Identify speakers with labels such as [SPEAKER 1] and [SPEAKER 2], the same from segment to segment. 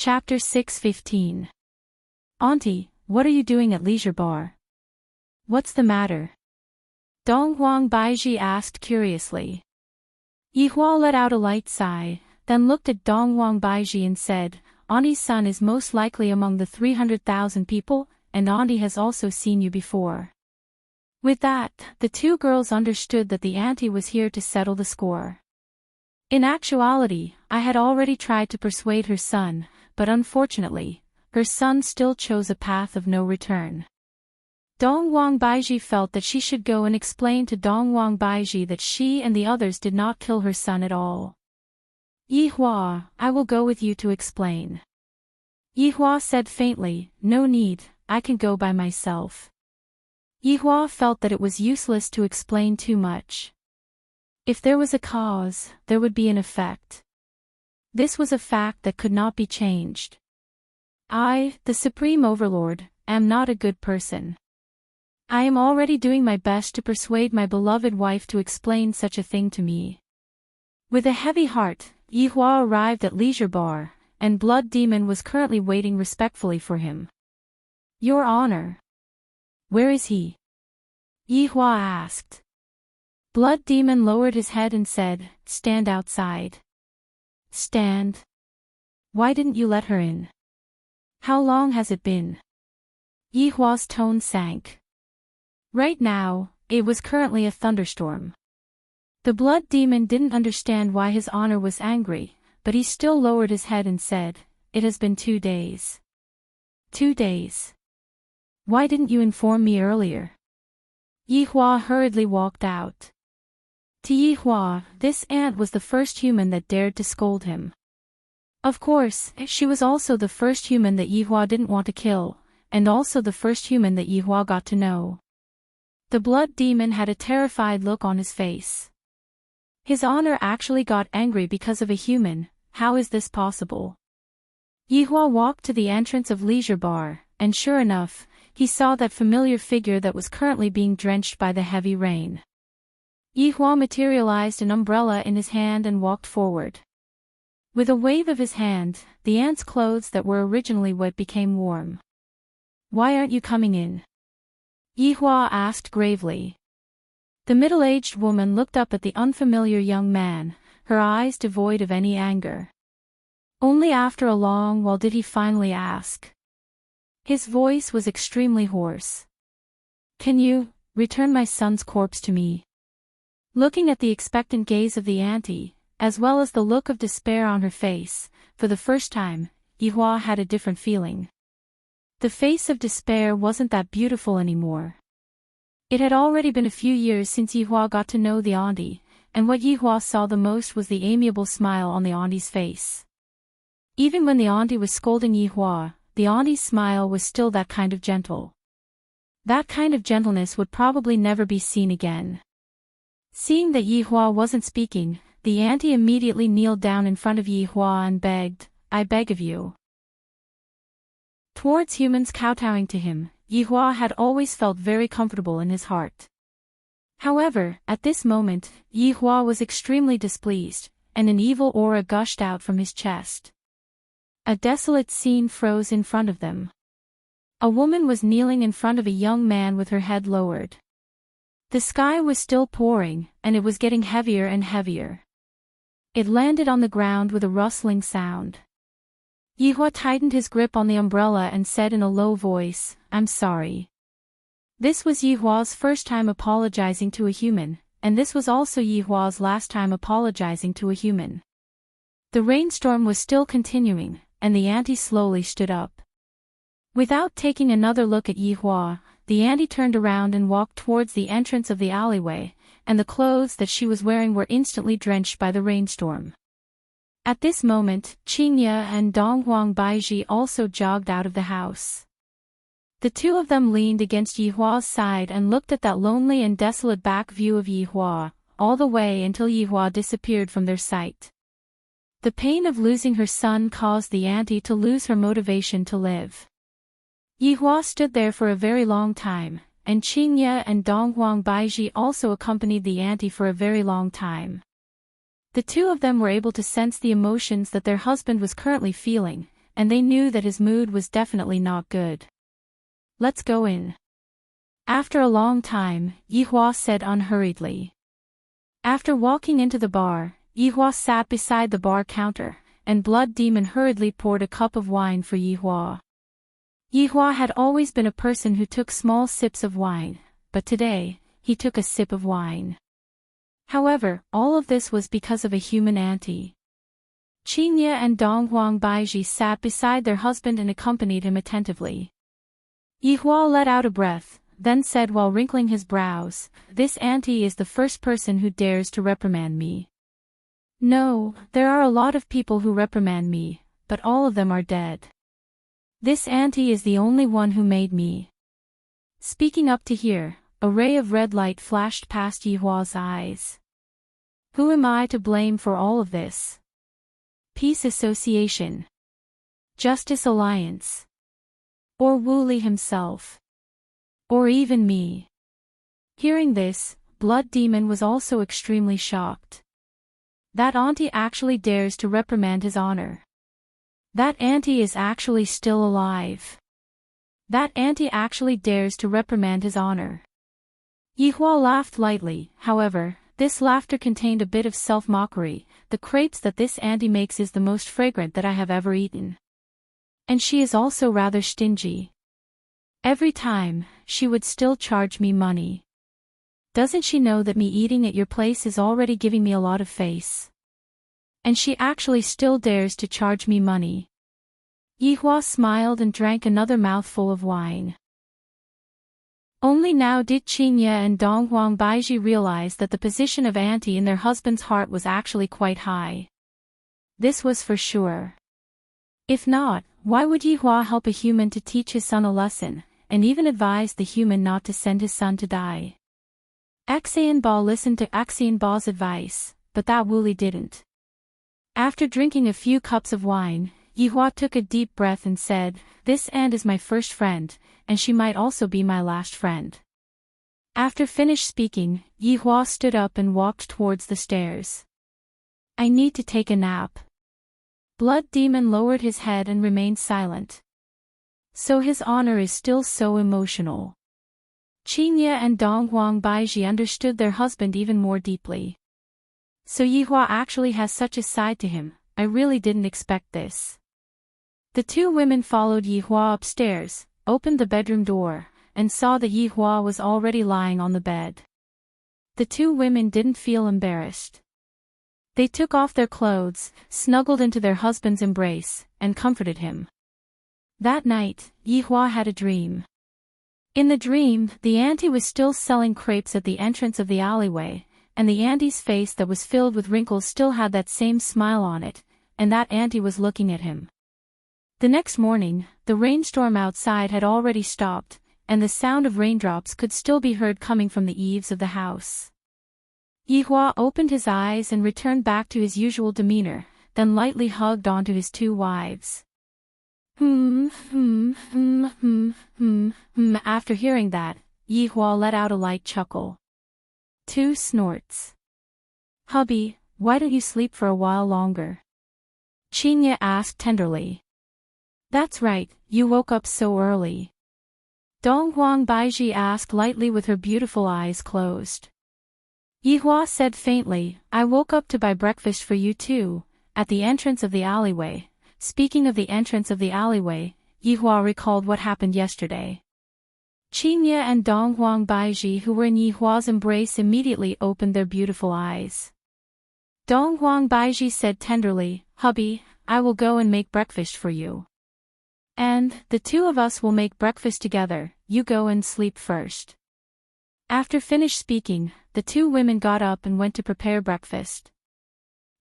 [SPEAKER 1] Chapter 6:15. Auntie, what are you doing at Leisure Bar? What's the matter? Dong Huang Baiji asked curiously. Yihua let out a light sigh, then looked at Dong Huang Baiji and said, Auntie's son is most likely among the 300,000 people, and Auntie has also seen you before. With that, the two girls understood that the auntie was here to settle the score. In actuality, I had already tried to persuade her son, but unfortunately, her son still chose a path of no return. Dong Huang Baiji felt that she should go and explain to Dong Huang Baiji that she and the others did not kill her son at all. Yihua, I will go with you to explain. Yihua said faintly, no need, I can go by myself. Yihua felt that it was useless to explain too much. If there was a cause, there would be an effect. This was a fact that could not be changed. I, the Supreme Overlord, am not a good person. I am already doing my best to persuade my beloved wife to explain such a thing to me. With a heavy heart, Yihua arrived at Leisure Bar, and Blood Demon was currently waiting respectfully for him. Your Honor. Where is he? Yihua asked. Blood Demon lowered his head and said, stand outside. Stand? Why didn't you let her in? How long has it been? Yihua's tone sank. Right now, it was currently a thunderstorm. The Blood Demon didn't understand why his honor was angry, but he still lowered his head and said, it has been 2 days. 2 days. Why didn't you inform me earlier? Yihua hurriedly walked out. To Yihua, this aunt was the first human that dared to scold him. Of course, she was also the first human that Yihua didn't want to kill, and also the first human that Yihua got to know. The Blood Demon had a terrified look on his face. His honor actually got angry because of a human. How is this possible? Yihua walked to the entrance of Leisure Bar, and sure enough, he saw that familiar figure that was currently being drenched by the heavy rain. Yihua materialized an umbrella in his hand and walked forward. With a wave of his hand, the ant's clothes that were originally wet became warm. Why aren't you coming in? Yihua asked gravely. The middle-aged woman looked up at the unfamiliar young man, her eyes devoid of any anger. Only after a long while did he finally ask. His voice was extremely hoarse. Can you return my son's corpse to me? Looking at the expectant gaze of the auntie, as well as the look of despair on her face, for the first time, Yihua had a different feeling. The face of despair wasn't that beautiful anymore. It had already been a few years since Yihua got to know the auntie, and what Yihua saw the most was the amiable smile on the auntie's face. Even when the auntie was scolding Yihua, the auntie's smile was still that kind of gentle. That kind of gentleness would probably never be seen again. Seeing that Yihua wasn't speaking, the auntie immediately kneeled down in front of Yihua and begged, I beg of you. Towards humans kowtowing to him, Yihua had always felt very comfortable in his heart. However, at this moment, Yihua was extremely displeased, and an evil aura gushed out from his chest. A desolate scene froze in front of them. A woman was kneeling in front of a young man with her head lowered. The sky was still pouring, and it was getting heavier and heavier. It landed on the ground with a rustling sound. Yihua tightened his grip on the umbrella and said in a low voice, I'm sorry. This was Yihua's first time apologizing to a human, and this was also Yihua's last time apologizing to a human. The rainstorm was still continuing, and the auntie slowly stood up. Without taking another look at Yihua, the auntie turned around and walked towards the entrance of the alleyway, and the clothes that she was wearing were instantly drenched by the rainstorm. At this moment, Qingye and Dong Huang Baiji also jogged out of the house. The two of them leaned against Yihua's side and looked at that lonely and desolate back view of Yihua, all the way until Yihua disappeared from their sight. The pain of losing her son caused the auntie to lose her motivation to live. Yihua stood there for a very long time, and Qingye and Dong Huang Baiji also accompanied the auntie for a very long time. The two of them were able to sense the emotions that their husband was currently feeling, and they knew that his mood was definitely not good. "Let's go in." After a long time, Yihua said unhurriedly. After walking into the bar, Yihua sat beside the bar counter, and Blood Demon hurriedly poured a cup of wine for Yihua. Yihua had always been a person who took small sips of wine, but today, he took a sip of wine. However, all of this was because of a human auntie. Qingye and Donghuang Baiji sat beside their husband and accompanied him attentively. Yihua let out a breath, then said while wrinkling his brows, "This auntie is the first person who dares to reprimand me. No, there are a lot of people who reprimand me, but all of them are dead. This auntie is the only one who made me." Speaking up to here, a ray of red light flashed past Yihua's eyes. Who am I to blame for all of this? Peace Association, Justice Alliance, or Wu Li himself, or even me? Hearing this, Blood Demon was also extremely shocked. That auntie actually dares to reprimand his honor. That auntie is actually still alive. That auntie actually dares to reprimand his honor. Yihua laughed lightly, however, this laughter contained a bit of self-mockery. "The crepes that this auntie makes is the most fragrant that I have ever eaten. And she is also rather stingy. Every time, she would still charge me money. Doesn't she know that me eating at your place is already giving me a lot of face? And she actually still dares to charge me money." Yihua smiled and drank another mouthful of wine. Only now did Qingye and Donghuang Baiji realize that the position of auntie in their husband's heart was actually quite high. This was for sure. If not, why would Yihua help a human to teach his son a lesson, and even advise the human not to send his son to die? Ba listened to Ba's advice, but that Wu Li didn't. After drinking a few cups of wine, Yihua took a deep breath and said, "This aunt is my first friend, and she might also be my last friend." After finished speaking, Yihua stood up and walked towards the stairs. "I need to take a nap." Blood Demon lowered his head and remained silent. So his honor is still so emotional. Qingye and Donghuang Baiji understood their husband even more deeply. So Yihua actually has such a side to him. I really didn't expect this. The two women followed Yihua upstairs, opened the bedroom door, and saw that Yihua was already lying on the bed. The two women didn't feel embarrassed. They took off their clothes, snuggled into their husband's embrace, and comforted him. That night, Yihua had a dream. In the dream, the auntie was still selling crepes at the entrance of the alleyway, and the auntie's face that was filled with wrinkles still had that same smile on it, and that auntie was looking at him. The next morning, the rainstorm outside had already stopped, and the sound of raindrops could still be heard coming from the eaves of the house. Yihua opened his eyes and returned back to his usual demeanor, then lightly hugged onto his two wives. After hearing that, Yihua let out a light chuckle. 2 snorts. "Hubby, why don't you sleep for a while longer?" Qingye asked tenderly. "That's right, you woke up so early." Donghuang Baiji asked lightly with her beautiful eyes closed. Yihua said faintly, "I woke up to buy breakfast for you too, at the entrance of the alleyway." Speaking of the entrance of the alleyway, Yihua recalled what happened yesterday. Qingye and Donghuang Baiji, who were in Yihua's embrace, immediately opened their beautiful eyes. Donghuang Baiji said tenderly, "Hubby, I will go and make breakfast for you. And, the two of us will make breakfast together, you go and sleep first." After finished speaking, the two women got up and went to prepare breakfast.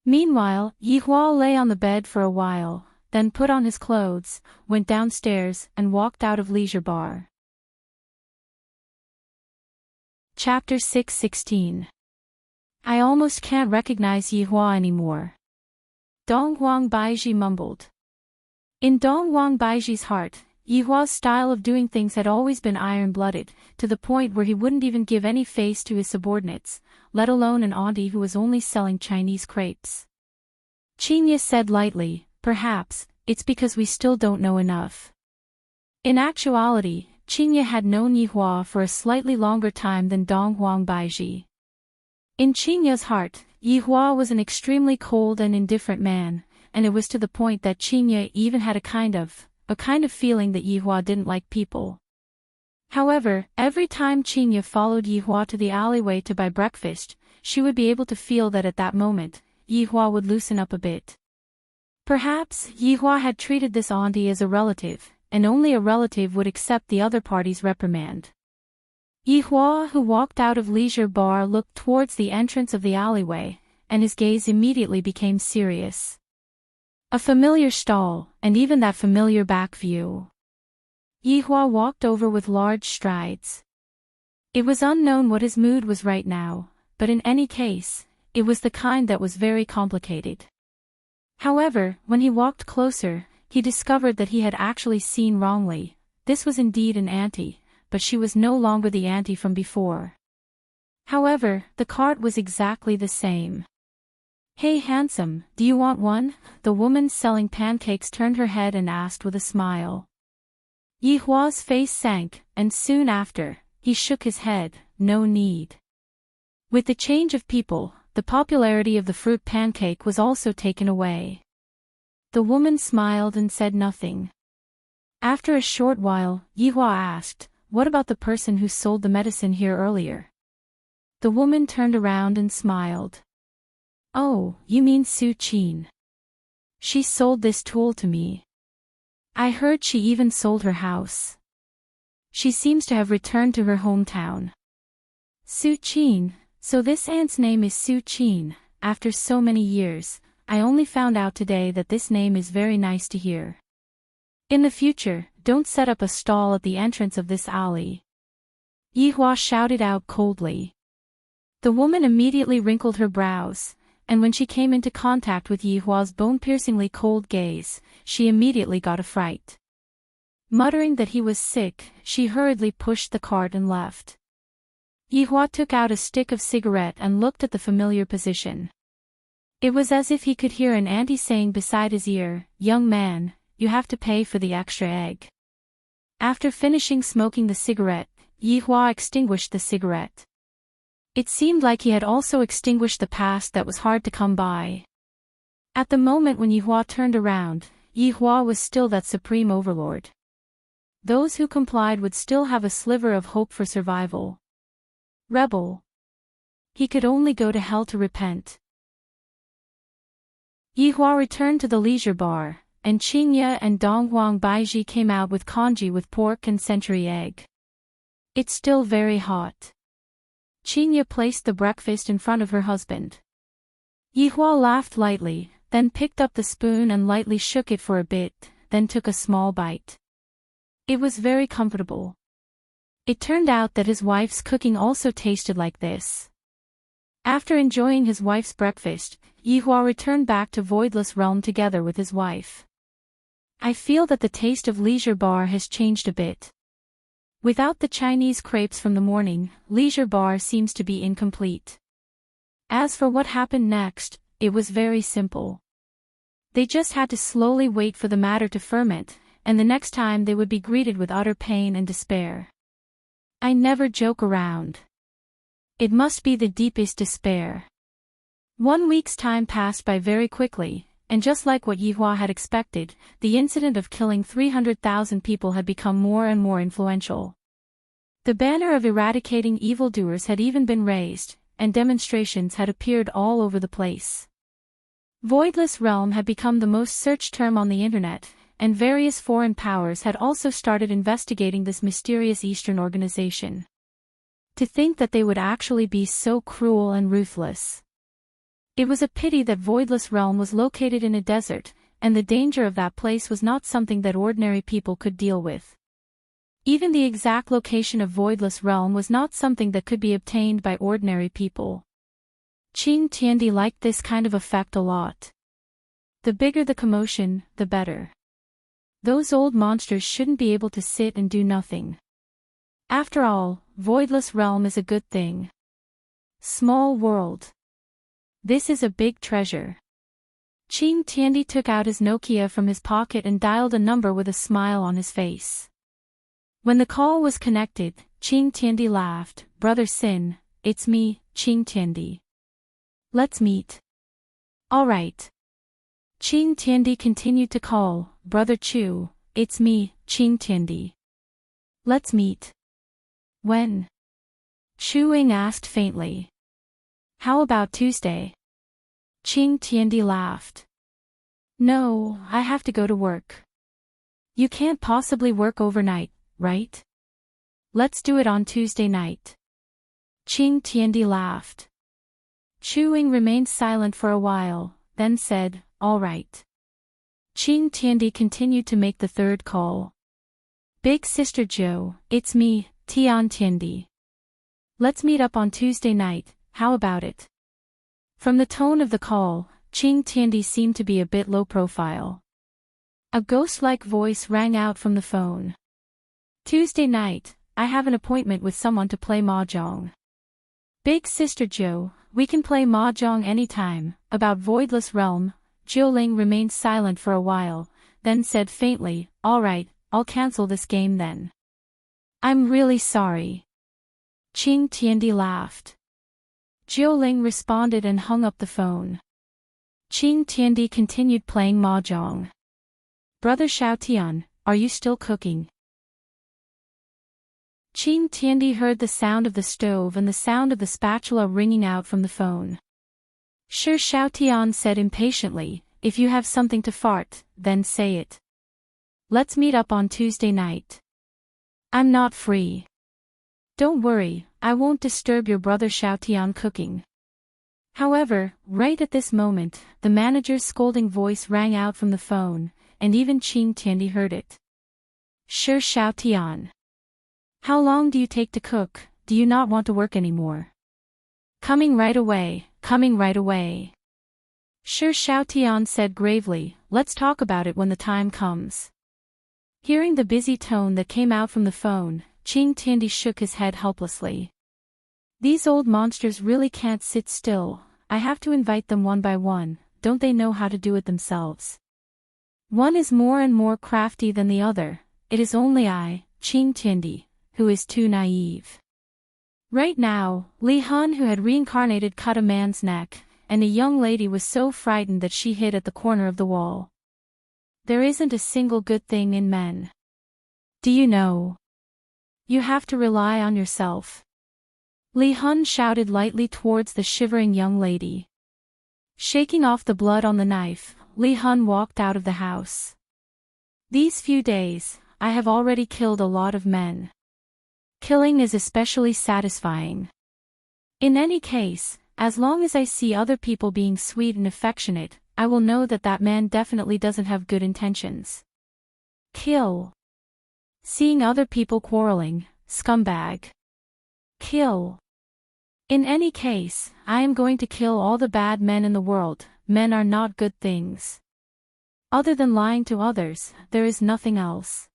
[SPEAKER 1] Meanwhile, Yihua lay on the bed for a while, then put on his clothes, went downstairs, and walked out of Leisure Bar. Chapter 6:16. I almost can't recognize Yihua anymore. Donghuang Baiji mumbled. In Donghuang Baiji's heart, Yihua's style of doing things had always been iron-blooded, to the point where he wouldn't even give any face to his subordinates, let alone an auntie who was only selling Chinese crepes. Qingye said lightly, "Perhaps, it's because we still don't know enough. In actuality, Qingye had known Yihua for a slightly longer time than Dong Huang Baiji. In Qingye's heart, Yihua was an extremely cold and indifferent man, and it was to the point that Qingye even had a kind of feeling that Yihua didn't like people. However, every time Qingye followed Yihua to the alleyway to buy breakfast, she would be able to feel that at that moment, Yihua would loosen up a bit. Perhaps, Yihua had treated this auntie as a relative, and only a relative would accept the other party's reprimand. Yihua, who walked out of Leisure Bar, looked towards the entrance of the alleyway, and his gaze immediately became serious. A familiar stall, and even that familiar back view. Yihua walked over with large strides. It was unknown what his mood was right now, but in any case, it was the kind that was very complicated. However, when he walked closer, he discovered that he had actually seen wrongly. This was indeed an auntie, but she was no longer the auntie from before. However, the cart was exactly the same. "Hey handsome, do you want one?" The woman selling pancakes turned her head and asked with a smile. Yihua's face sank, and soon after, he shook his head, "No need." With the change of people, the popularity of the fruit pancake was also taken away. The woman smiled and said nothing. After a short while, Yihua asked, "What about the person who sold the medicine here earlier?" The woman turned around and smiled. "Oh, you mean Su Qin. She sold this tool to me. I heard she even sold her house. She seems to have returned to her hometown." Su Qin, so this aunt's name is Su Qin. After so many years, I only found out today that this name is very nice to hear. In the future, don't set up a stall at the entrance of this alley. Yihua shouted out coldly. The woman immediately wrinkled her brows, and when she came into contact with Yihua's bone-piercingly cold gaze, she immediately got a fright. Muttering that he was sick, she hurriedly pushed the cart and left. Yihua took out a stick of cigarette and looked at the familiar position. It was as if he could hear an auntie saying beside his ear, "Young man, you have to pay for the extra egg." After finishing smoking the cigarette, Yihua extinguished the cigarette. It seemed like he had also extinguished the past that was hard to come by. At the moment when Yihua turned around, Yihua was still that supreme overlord. Those who complied would still have a sliver of hope for survival. Rebel. He could only go to hell to repent. Yihua returned to the leisure bar, and Qingye and Dong Huang Baiji came out with congee with pork and century egg. "It's still very hot." Qingye placed the breakfast in front of her husband. Yihua laughed lightly, then picked up the spoon and lightly shook it for a bit, then took a small bite. It was very comfortable. It turned out that his wife's cooking also tasted like this. After enjoying his wife's breakfast, Yihua returned back to Voidless Realm together with his wife. "I feel that the taste of Leisure Bar has changed a bit. Without the Chinese crepes from the morning, Leisure Bar seems to be incomplete." As for what happened next, it was very simple. They just had to slowly wait for the matter to ferment, and the next time they would be greeted with utter pain and despair. I never joke around. It must be the deepest despair. 1 week's time passed by very quickly, and just like what Yihua had expected, the incident of killing 300,000 people had become more and more influential. The banner of eradicating evildoers had even been raised, and demonstrations had appeared all over the place. Voidless Realm had become the most searched term on the internet, and various foreign powers had also started investigating this mysterious Eastern organization. To think that they would actually be so cruel and ruthless. It was a pity that Voidless Realm was located in a desert, and the danger of that place was not something that ordinary people could deal with. Even the exact location of Voidless Realm was not something that could be obtained by ordinary people. Qing Tiandi liked this kind of effect a lot. The bigger the commotion, the better. Those old monsters shouldn't be able to sit and do nothing. After all, Voidless Realm is a good thing. Small world. This is a big treasure. Qing Tiandi took out his Nokia from his pocket and dialed a number with a smile on his face. When the call was connected, Qing Tiandi laughed. "Brother Sin, it's me, Qing Tiandi. Let's meet." "All right." Qing Tiandi continued to call. "Brother Chu, it's me, Qing Tiandi. Let's meet." "When?" Chu Ying asked faintly. "How about Tuesday?" Qing Tiandi laughed. "No, I have to go to work." "You can't possibly work overnight, right? Let's do it on Tuesday night." Qing Tiandi laughed. Chu Ying remained silent for a while, then said, "All right." Qing Tiandi continued to make the third call. "Big Sister Joe, it's me, Tian Tiandi. Let's meet up on Tuesday night, how about it?" From the tone of the call, Qing Tiandi seemed to be a bit low profile. A ghost-like voice rang out from the phone. "Tuesday night, I have an appointment with someone to play mahjong." "Big Sister Joe, we can play mahjong anytime." About Voidless Realm, Jiuling remained silent for a while, then said faintly, "All right, I'll cancel this game then." "I'm really sorry." Qing Tiandi laughed. Jiuling responded and hung up the phone. Qing Tiandi continued playing mahjong. "Brother Xiaotian, are you still cooking?" Qing Tiandi heard the sound of the stove and the sound of the spatula ringing out from the phone. "Sure," Xiaotian said impatiently, "if you have something to fart, then say it. Let's meet up on Tuesday night." "I'm not free." "Don't worry, I won't disturb your brother Xiaotian cooking." However, right at this moment, the manager's scolding voice rang out from the phone, and even Qing Tiandi heard it. "Sure, Xiaotian. How long do you take to cook? Do you not want to work anymore?" Coming right away, coming right away." Sure, Xiaotian said gravely, "Let's talk about it when the time comes." Hearing the busy tone that came out from the phone, Qing Tiandi shook his head helplessly. "These old monsters really can't sit still. I have to invite them one by one. Don't they know how to do it themselves? One is more and more crafty than the other. It is only I, Qing Tiandi, who is too naive." Right now, Li Han, who had reincarnated, cut a man's neck, and a young lady was so frightened that she hid at the corner of the wall. There isn't a single good thing in men. Do you know? You have to rely on yourself. Li Han shouted lightly towards the shivering young lady. Shaking off the blood on the knife, Li Han walked out of the house. "These few days, I have already killed a lot of men. Killing is especially satisfying. In any case, as long as I see other people being sweet and affectionate, I will know that that man definitely doesn't have good intentions. Kill. Seeing other people quarreling, scumbag. Kill. In any case, I am going to kill all the bad men in the world. Men are not good things. Other than lying to others, there is nothing else."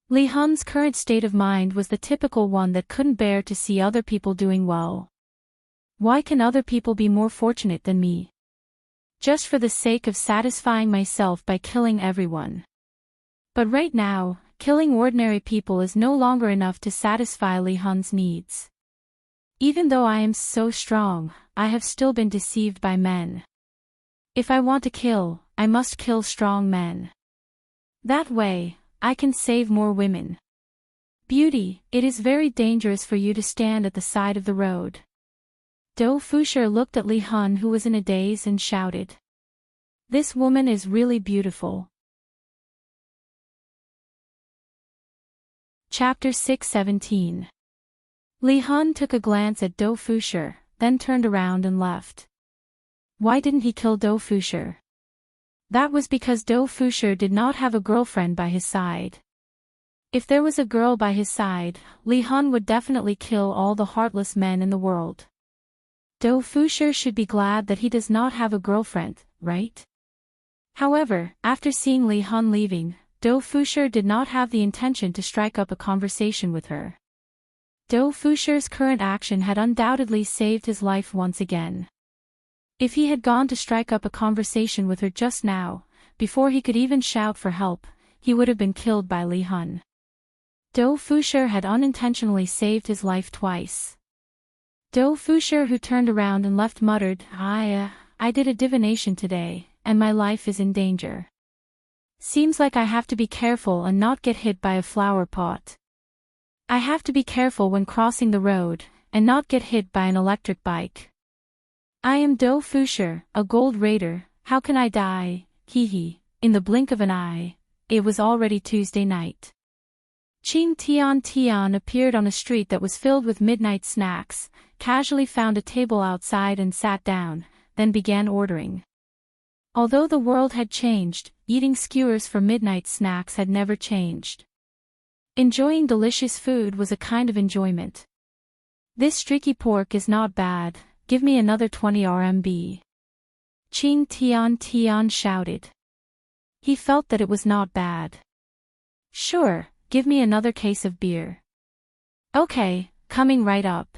[SPEAKER 1] Li Han's current state of mind was the typical one that couldn't bear to see other people doing well. Why can other people be more fortunate than me? Just for the sake of satisfying myself by killing everyone. But right now, killing ordinary people is no longer enough to satisfy Li Han's needs. Even though I am so strong, I have still been deceived by men. If I want to kill, I must kill strong men. That way, I can save more women. Beauty, it is very dangerous for you to stand at the side of the road. Dou Fusher looked at Li Han, who was in a daze, and shouted. This woman is really beautiful. Chapter 617. Li Han took a glance at Dou Fusher, then turned around and left. Why didn't he kill Dou Fusher? That was because Dou Fusher did not have a girlfriend by his side. If there was a girl by his side, Li Han would definitely kill all the heartless men in the world. Dou Fusher should be glad that he does not have a girlfriend, right? However, after seeing Li Han leaving, Dou Fusher did not have the intention to strike up a conversation with her. Dou Fusher's current action had undoubtedly saved his life once again. If he had gone to strike up a conversation with her just now, before he could even shout for help, he would have been killed by Li Hun. Do Fushi had unintentionally saved his life twice. Do Fushi, who turned around and left, muttered, I did a divination today, and my life is in danger. Seems like I have to be careful and not get hit by a flower pot. I have to be careful when crossing the road, and not get hit by an electric bike. I am Do Fushi, a gold raider, how can I die, hee. In the blink of an eye, it was already Tuesday night. Qing Tian appeared on a street that was filled with midnight snacks, casually found a table outside and sat down, then began ordering. Although the world had changed, eating skewers for midnight snacks had never changed. Enjoying delicious food was a kind of enjoyment. This streaky pork is not bad, give me another 20 RMB. Qing Tian shouted. He felt that it was not bad. Sure, give me another case of beer. Okay, coming right up.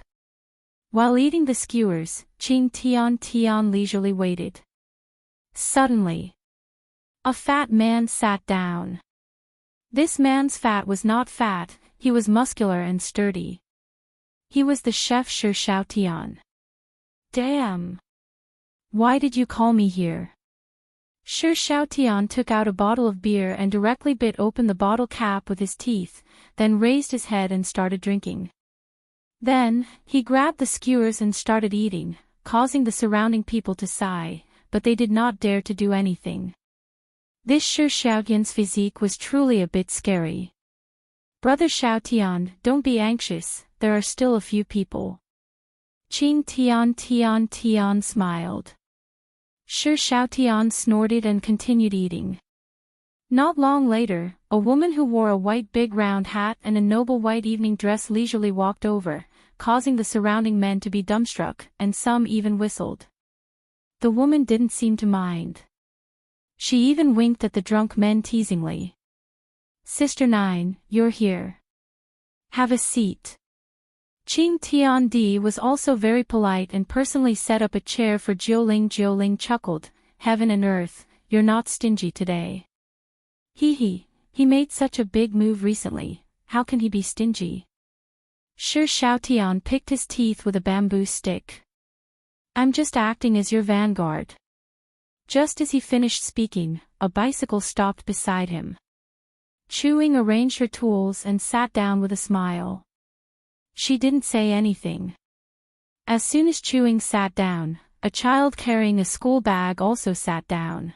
[SPEAKER 1] While eating the skewers, Qing Tian leisurely waited. Suddenly, a fat man sat down. This man's fat was not fat, he was muscular and sturdy. He was the chef Shi Xiaotian. Damn! Why did you call me here? Shi Xiaotian took out a bottle of beer and directly bit open the bottle cap with his teeth, then raised his head and started drinking. Then, he grabbed the skewers and started eating, causing the surrounding people to sigh, but they did not dare to do anything. This Shi Xiaotian's physique was truly a bit scary. Brother Xiaotian, don't be anxious, there are still a few people. Qing Tian smiled. Shi Xiaotian snorted and continued eating. Not long later, a woman who wore a white big round hat and a noble white evening dress leisurely walked over, causing the surrounding men to be dumbstruck, and some even whistled. The woman didn't seem to mind. She even winked at the drunk men teasingly. Sister Nine, you're here. Have a seat. Qing Tiandi was also very polite and personally set up a chair for Jiuling. Jiuling chuckled, heaven and earth, you're not stingy today. He made such a big move recently, how can he be stingy? Shi Xiaotian picked his teeth with a bamboo stick. I'm just acting as your vanguard. Just as he finished speaking, a bicycle stopped beside him. Chewing arranged her tools and sat down with a smile. She didn't say anything. As soon as Chewing sat down, a child carrying a school bag also sat down.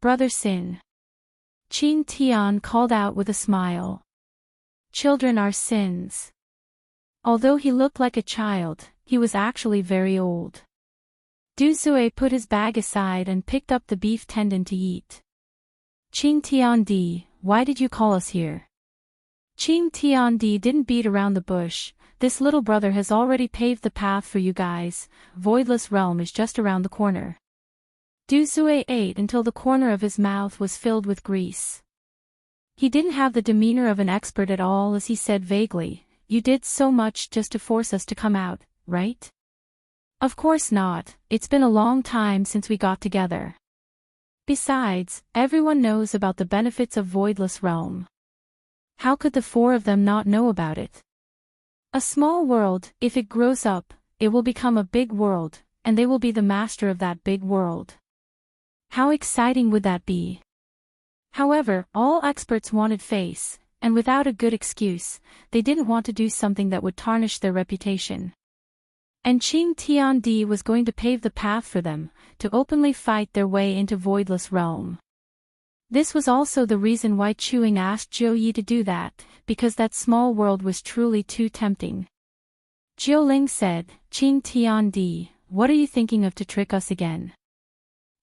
[SPEAKER 1] Brother Sin. Qing Tian called out with a smile. Children are sins. Although he looked like a child, he was actually very old. Du Zui put his bag aside and picked up the beef tendon to eat. Qing Tiandi, why did you call us here? Qing Tiandi didn't beat around the bush, this little brother has already paved the path for you guys, Voidless Realm is just around the corner. Du Zui ate until the corner of his mouth was filled with grease. He didn't have the demeanor of an expert at all as he said vaguely, you did so much just to force us to come out, right? Of course not, it's been a long time since we got together. Besides, everyone knows about the benefits of Voidless Realm. How could the four of them not know about it? A small world, if it grows up, it will become a big world, and they will be the master of that big world. How exciting would that be? However, all experts wanted face, and without a good excuse, they didn't want to do something that would tarnish their reputation. And Qing Tiandi was going to pave the path for them, to openly fight their way into Voidless Realm. This was also the reason why Chewing asked Jiu Yi to do that, because that small world was truly too tempting. Jiu Ling said, Qing Tiandi, what are you thinking of to trick us again?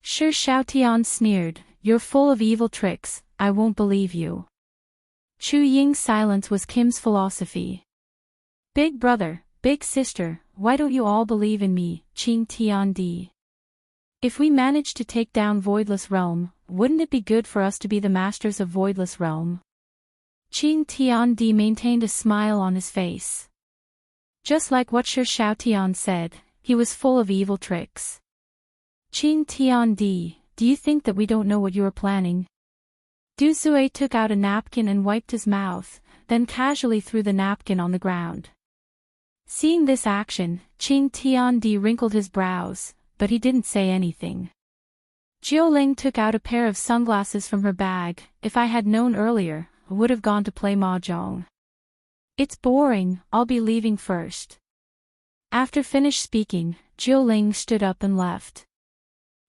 [SPEAKER 1] Shi Xiaotian sneered, you're full of evil tricks, I won't believe you. Chu Ying's silence was Kim's philosophy. Big brother, big sister, why don't you all believe in me, Qing Tiandi? If we manage to take down Voidless Realm, wouldn't it be good for us to be the masters of Voidless Realm? Qing Tiandi maintained a smile on his face. Just like what Shi Xiaotian said, he was full of evil tricks. Qing Tiandi, do you think that we don't know what you are planning? Du Sui took out a napkin and wiped his mouth, then casually threw the napkin on the ground. Seeing this action, Qing Tiandi wrinkled his brows, but he didn't say anything. Jiuling took out a pair of sunglasses from her bag. If I had known earlier, I would have gone to play mahjong. It's boring, I'll be leaving first. After finished speaking, Jiuling stood up and left.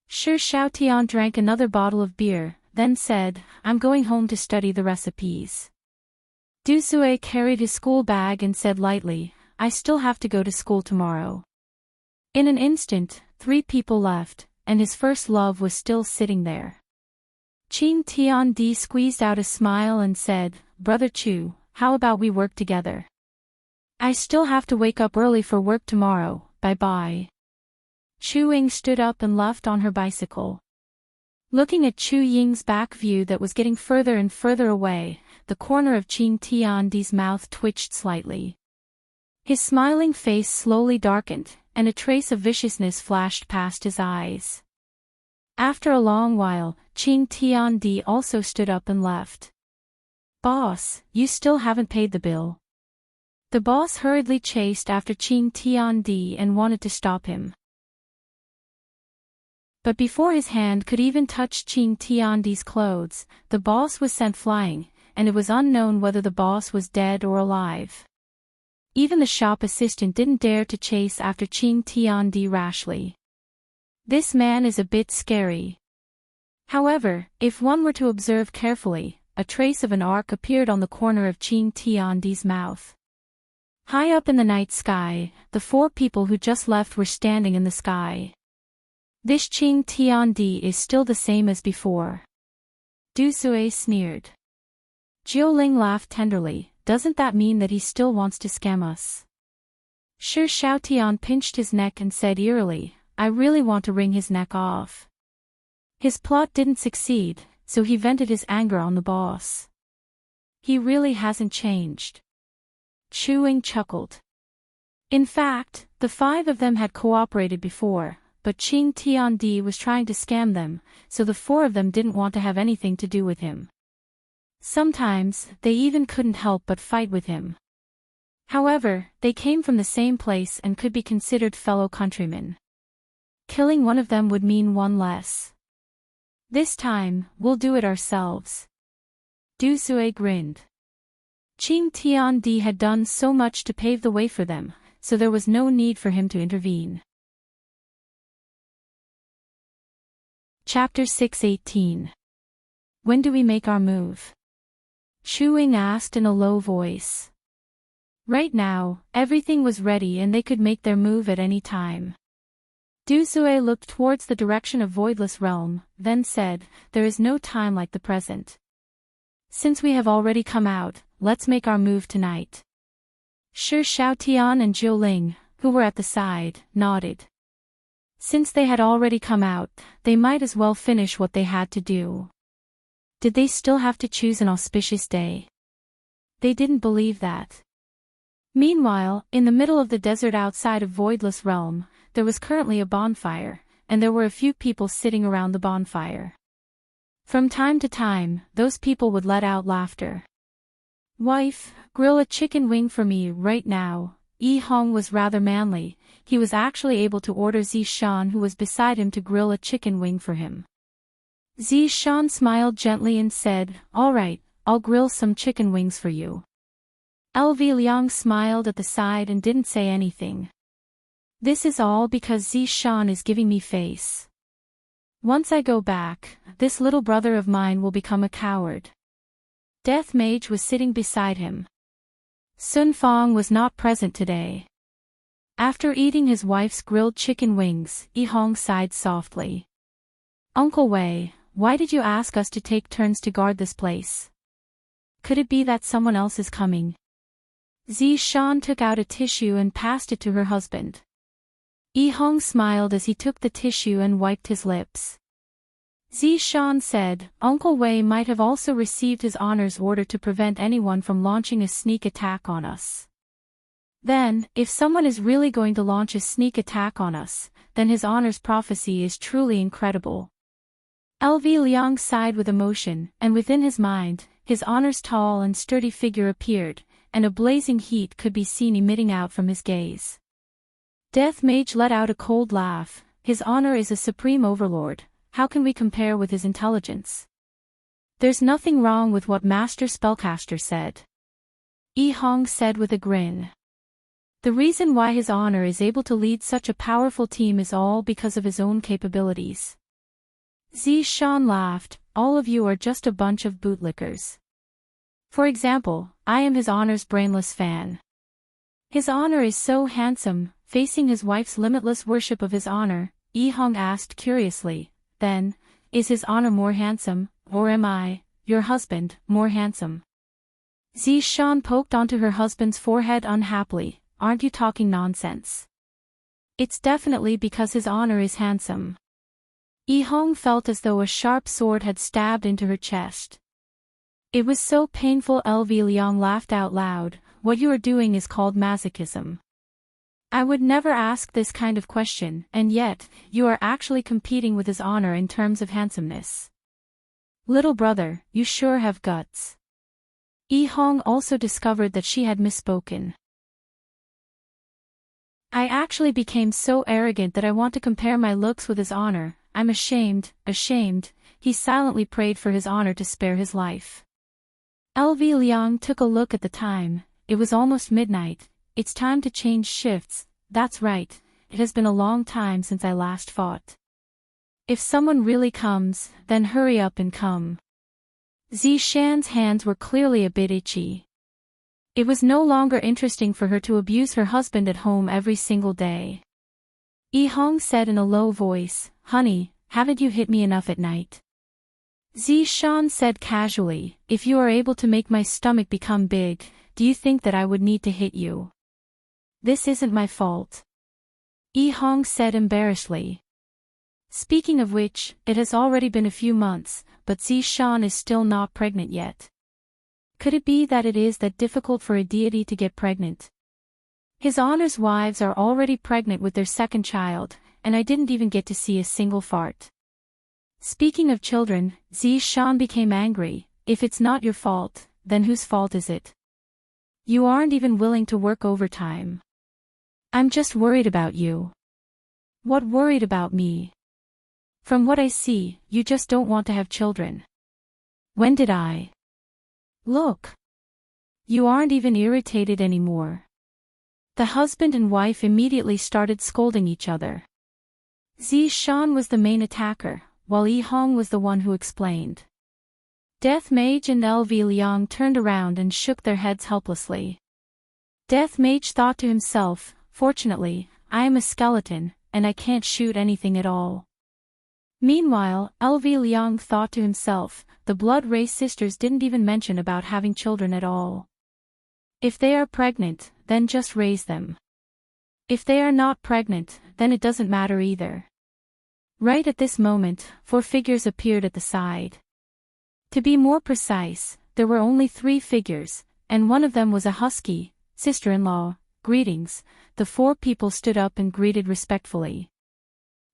[SPEAKER 1] Shi Xiaotian drank another bottle of beer, then said, I'm going home to study the recipes. Du Sui carried his school bag and said lightly, I still have to go to school tomorrow. In an instant, 3 people left, and his first love was still sitting there. Qing Tiandi squeezed out a smile and said, Brother Chu, how about we work together? I still have to wake up early for work tomorrow, bye-bye. Chu Ying stood up and left on her bicycle. Looking at Chu Ying's back view that was getting further and further away, the corner of Qing Tiandi's mouth twitched slightly. His smiling face slowly darkened, and a trace of viciousness flashed past his eyes. After a long while, Qing Tiandi also stood up and left. Boss, you still haven't paid the bill. The boss hurriedly chased after Qing Tiandi and wanted to stop him. But before his hand could even touch Qing Tiandi's clothes, the boss was sent flying, and it was unknown whether the boss was dead or alive. Even the shop assistant didn't dare to chase after Qing Tiandi rashly. This man is a bit scary. However, if one were to observe carefully, a trace of an arc appeared on the corner of Qing Tiandi's mouth. High up in the night sky, the 4 people who just left were standing in the sky. This Qing Tiandi is still the same as before. Du Sui sneered. Jiuling laughed tenderly. Doesn't that mean that he still wants to scam us? Shi Xiaotian pinched his neck and said eerily, I really want to wring his neck off. His plot didn't succeed, so he vented his anger on the boss. He really hasn't changed. Chu Ying chuckled. In fact, the 5 of them had cooperated before, but Qing Tiandi was trying to scam them, so the 4 of them didn't want to have anything to do with him. Sometimes, they even couldn't help but fight with him. However, they came from the same place and could be considered fellow countrymen. Killing one of them would mean one less. This time, we'll do it ourselves. Du Sui grinned. Qing Tiandi had done so much to pave the way for them, so there was no need for him to intervene. Chapter 6:18. When do we make our move? Chu Ying asked in a low voice. Right now, everything was ready and they could make their move at any time. Du Sui looked towards the direction of Voidless Realm, then said, there is no time like the present. Since we have already come out, let's make our move tonight. Shi Xiaotian and Jiuling, who were at the side, nodded. Since they had already come out, they might as well finish what they had to do. Did they still have to choose an auspicious day? They didn't believe that. Meanwhile, in the middle of the desert outside of Voidless Realm, there was currently a bonfire, and there were a few people sitting around the bonfire. From time to time, those people would let out laughter. Wife, grill a chicken wing for me right now. Yi Hong was rather manly. He was actually able to order Zi Shan, who was beside him, to grill a chicken wing for him. Zi Shan smiled gently and said, all right, I'll grill some chicken wings for you. LV Liang smiled at the side and didn't say anything. This is all because Zi Shan is giving me face. Once I go back, this little brother of mine will become a coward. Death Mage was sitting beside him. Sun Fong was not present today. After eating his wife's grilled chicken wings, Yi Hong sighed softly. Uncle Wei, why did you ask us to take turns to guard this place? Could it be that someone else is coming? Zi Shan took out a tissue and passed it to her husband. Yi Hong smiled as he took the tissue and wiped his lips. Zi Shan said, Uncle Wei might have also received his honor's order to prevent anyone from launching a sneak attack on us. Then, if someone is really going to launch a sneak attack on us, then his honor's prophecy is truly incredible. LV Liang sighed with emotion, and within his mind, his honor's tall and sturdy figure appeared, and a blazing heat could be seen emitting out from his gaze. Death Mage let out a cold laugh. His honor is a supreme overlord, how can we compare with his intelligence? There's nothing wrong with what Master Spellcaster said. Yi Hong said with a grin. The reason why his honor is able to lead such a powerful team is all because of his own capabilities. Zi Shan laughed, all of you are just a bunch of bootlickers. For example, I am his honor's brainless fan. His honor is so handsome. Facing his wife's limitless worship of his honor, Yi Hong asked curiously, then, is his honor more handsome, or am I, your husband, more handsome? Zi Shan poked onto her husband's forehead unhappily, aren't you talking nonsense? It's definitely because his honor is handsome. Yi Hong felt as though a sharp sword had stabbed into her chest. It was so painful. LV Liang laughed out loud, what you are doing is called masochism. I would never ask this kind of question, and yet, you are actually competing with his honor in terms of handsomeness. Little brother, you sure have guts. Yi Hong also discovered that she had misspoken. I actually became so arrogant that I want to compare my looks with his honor. I'm ashamed. He silently prayed for his honor to spare his life. LV Liang took a look at the time. It was almost midnight. It's time to change shifts. That's right, it has been a long time since I last fought. If someone really comes, then hurry up and come. Zi Shan's hands were clearly a bit itchy. It was no longer interesting for her to abuse her husband at home every single day. Yi Hong said in a low voice, honey, haven't you hit me enough at night? Zi Shan said casually, if you are able to make my stomach become big, do you think that I would need to hit you? This isn't my fault. Yi Hong said embarrassedly. Speaking of which, it has already been a few months, but Zi Shan is still not pregnant yet. Could it be that it is that difficult for a deity to get pregnant? His honor's wives are already pregnant with their second child, and I didn't even get to see a single fart. Speaking of children, Zi Shan became angry. If it's not your fault, then whose fault is it? You aren't even willing to work overtime. I'm just worried about you. What worried about me? From what I see, you just don't want to have children. When did I? Look. You aren't even irritated anymore. The husband and wife immediately started scolding each other. Zi Shan was the main attacker, while Yi Hong was the one who explained. Death Mage and LV Liang turned around and shook their heads helplessly. Death Mage thought to himself, fortunately, I am a skeleton, and I can't shoot anything at all. Meanwhile, LV Liang thought to himself, the Blood Race sisters didn't even mention about having children at all. If they are pregnant, then just raise them. If they are not pregnant, then it doesn't matter either. Right at this moment, 4 figures appeared at the side. To be more precise, there were only 3 figures, and one of them was a husky, sister-in-law. Greetings. The 4 people stood up and greeted respectfully.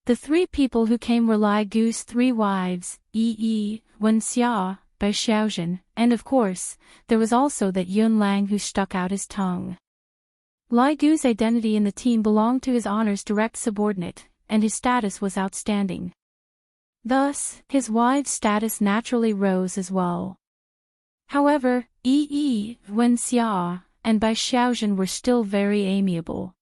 [SPEAKER 1] The 3 people who came were Lai Gu's 3 wives, Yi, Wen Xia, Bai Xiaozhen, and of course, there was also that Yun Lang who stuck out his tongue. Lai Gu's identity in the team belonged to his honor's direct subordinate, and his status was outstanding. Thus, his wives' status naturally rose as well. However, Yi, Wen Xia, and Bai Xiaozhen were still very amiable.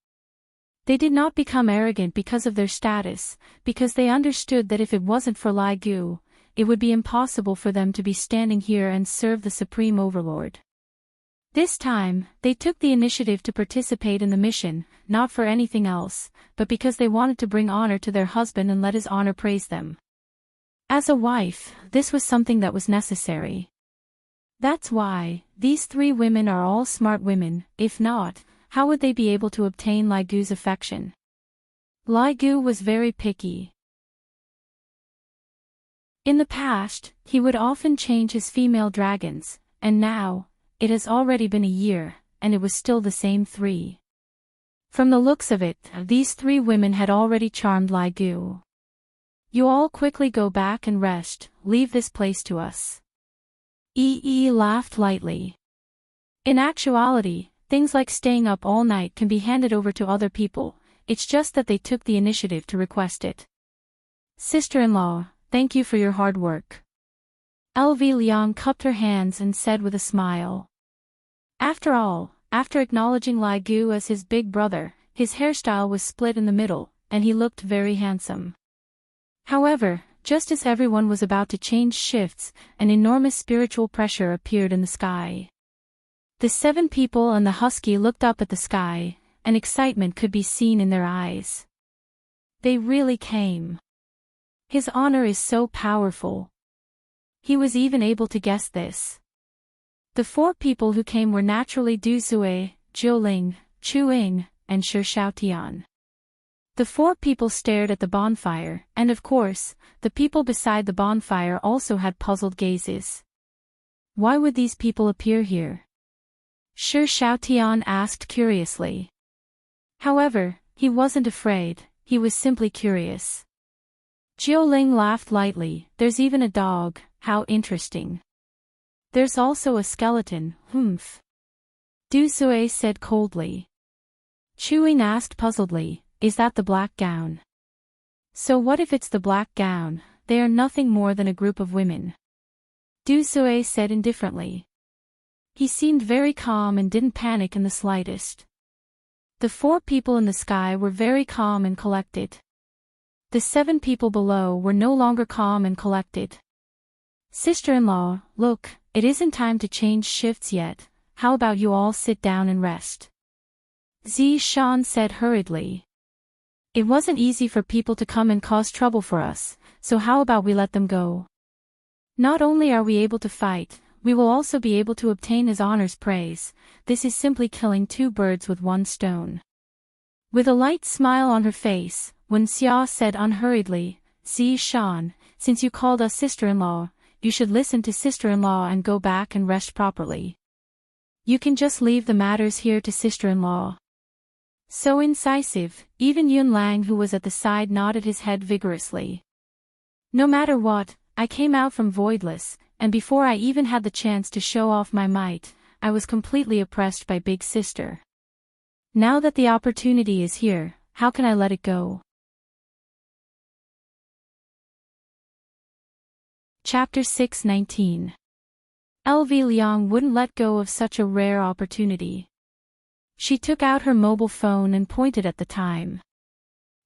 [SPEAKER 1] They did not become arrogant because of their status, because they understood that if it wasn't for Lai Gu, it would be impossible for them to be standing here and serve the Supreme Overlord. This time, they took the initiative to participate in the mission, not for anything else, but because they wanted to bring honor to their husband and let his honor praise them. As a wife, this was something that was necessary. That's why, these 3 women are all smart women. If not, how would they be able to obtain Lai Gu's affection? Lai Gu was very picky. In the past, he would often change his female dragons, and now, it has already been a year, and it was still the same 3. From the looks of it, these three women had already charmed Lai Gu. You all quickly go back and rest, leave this place to us. Yi laughed lightly. In actuality, things like staying up all night can be handed over to other people, it's just that they took the initiative to request it. Sister-in-law, thank you for your hard work. LV Liang cupped her hands and said with a smile. After all, after acknowledging Lai Gu as his big brother, his hairstyle was split in the middle, and he looked very handsome. However, just as everyone was about to change shifts, an enormous spiritual pressure appeared in the sky. The 7 people and the husky looked up at the sky, and excitement could be seen in their eyes. They really came. His honor is so powerful. He was even able to guess this. The 4 people who came were naturally Du Zui, Jiu Ling, Chu Ying, and Shi Xiaotian. The 4 people stared at the bonfire, and of course, the people beside the bonfire also had puzzled gazes. Why would these people appear here? Shi Xiaotian asked curiously. However, he wasn't afraid, he was simply curious. Jiu Ling laughed lightly, there's even a dog, how interesting. There's also a skeleton, humph. Du Zui said coldly. Chu Ying asked puzzledly, is that the black gown? So what if it's the black gown, they are nothing more than a group of women. Du Zui said indifferently. He seemed very calm and didn't panic in the slightest. The 4 people in the sky were very calm and collected. The 7 people below were no longer calm and collected. Sister-in-law, look, it isn't time to change shifts yet, how about you all sit down and rest? Zi Shan said hurriedly. It wasn't easy for people to come and cause trouble for us, so how about we let them go? Not only are we able to fight, we will also be able to obtain his honor's praise, this is simply killing 2 birds with 1 stone. With a light smile on her face, Wen Xia said unhurriedly, Zi Shan, since you called us sister-in-law, you should listen to sister-in-law and go back and rest properly. You can just leave the matters here to sister-in-law. So incisive, even Yun Lang who was at the side nodded his head vigorously. No matter what, I came out from Voidless, and before I even had the chance to show off my might, I was completely oppressed by Big Sister. Now that the opportunity is here, how can I let it go? Chapter 619. LV Liang wouldn't let go of such a rare opportunity. She took out her mobile phone and pointed at the time.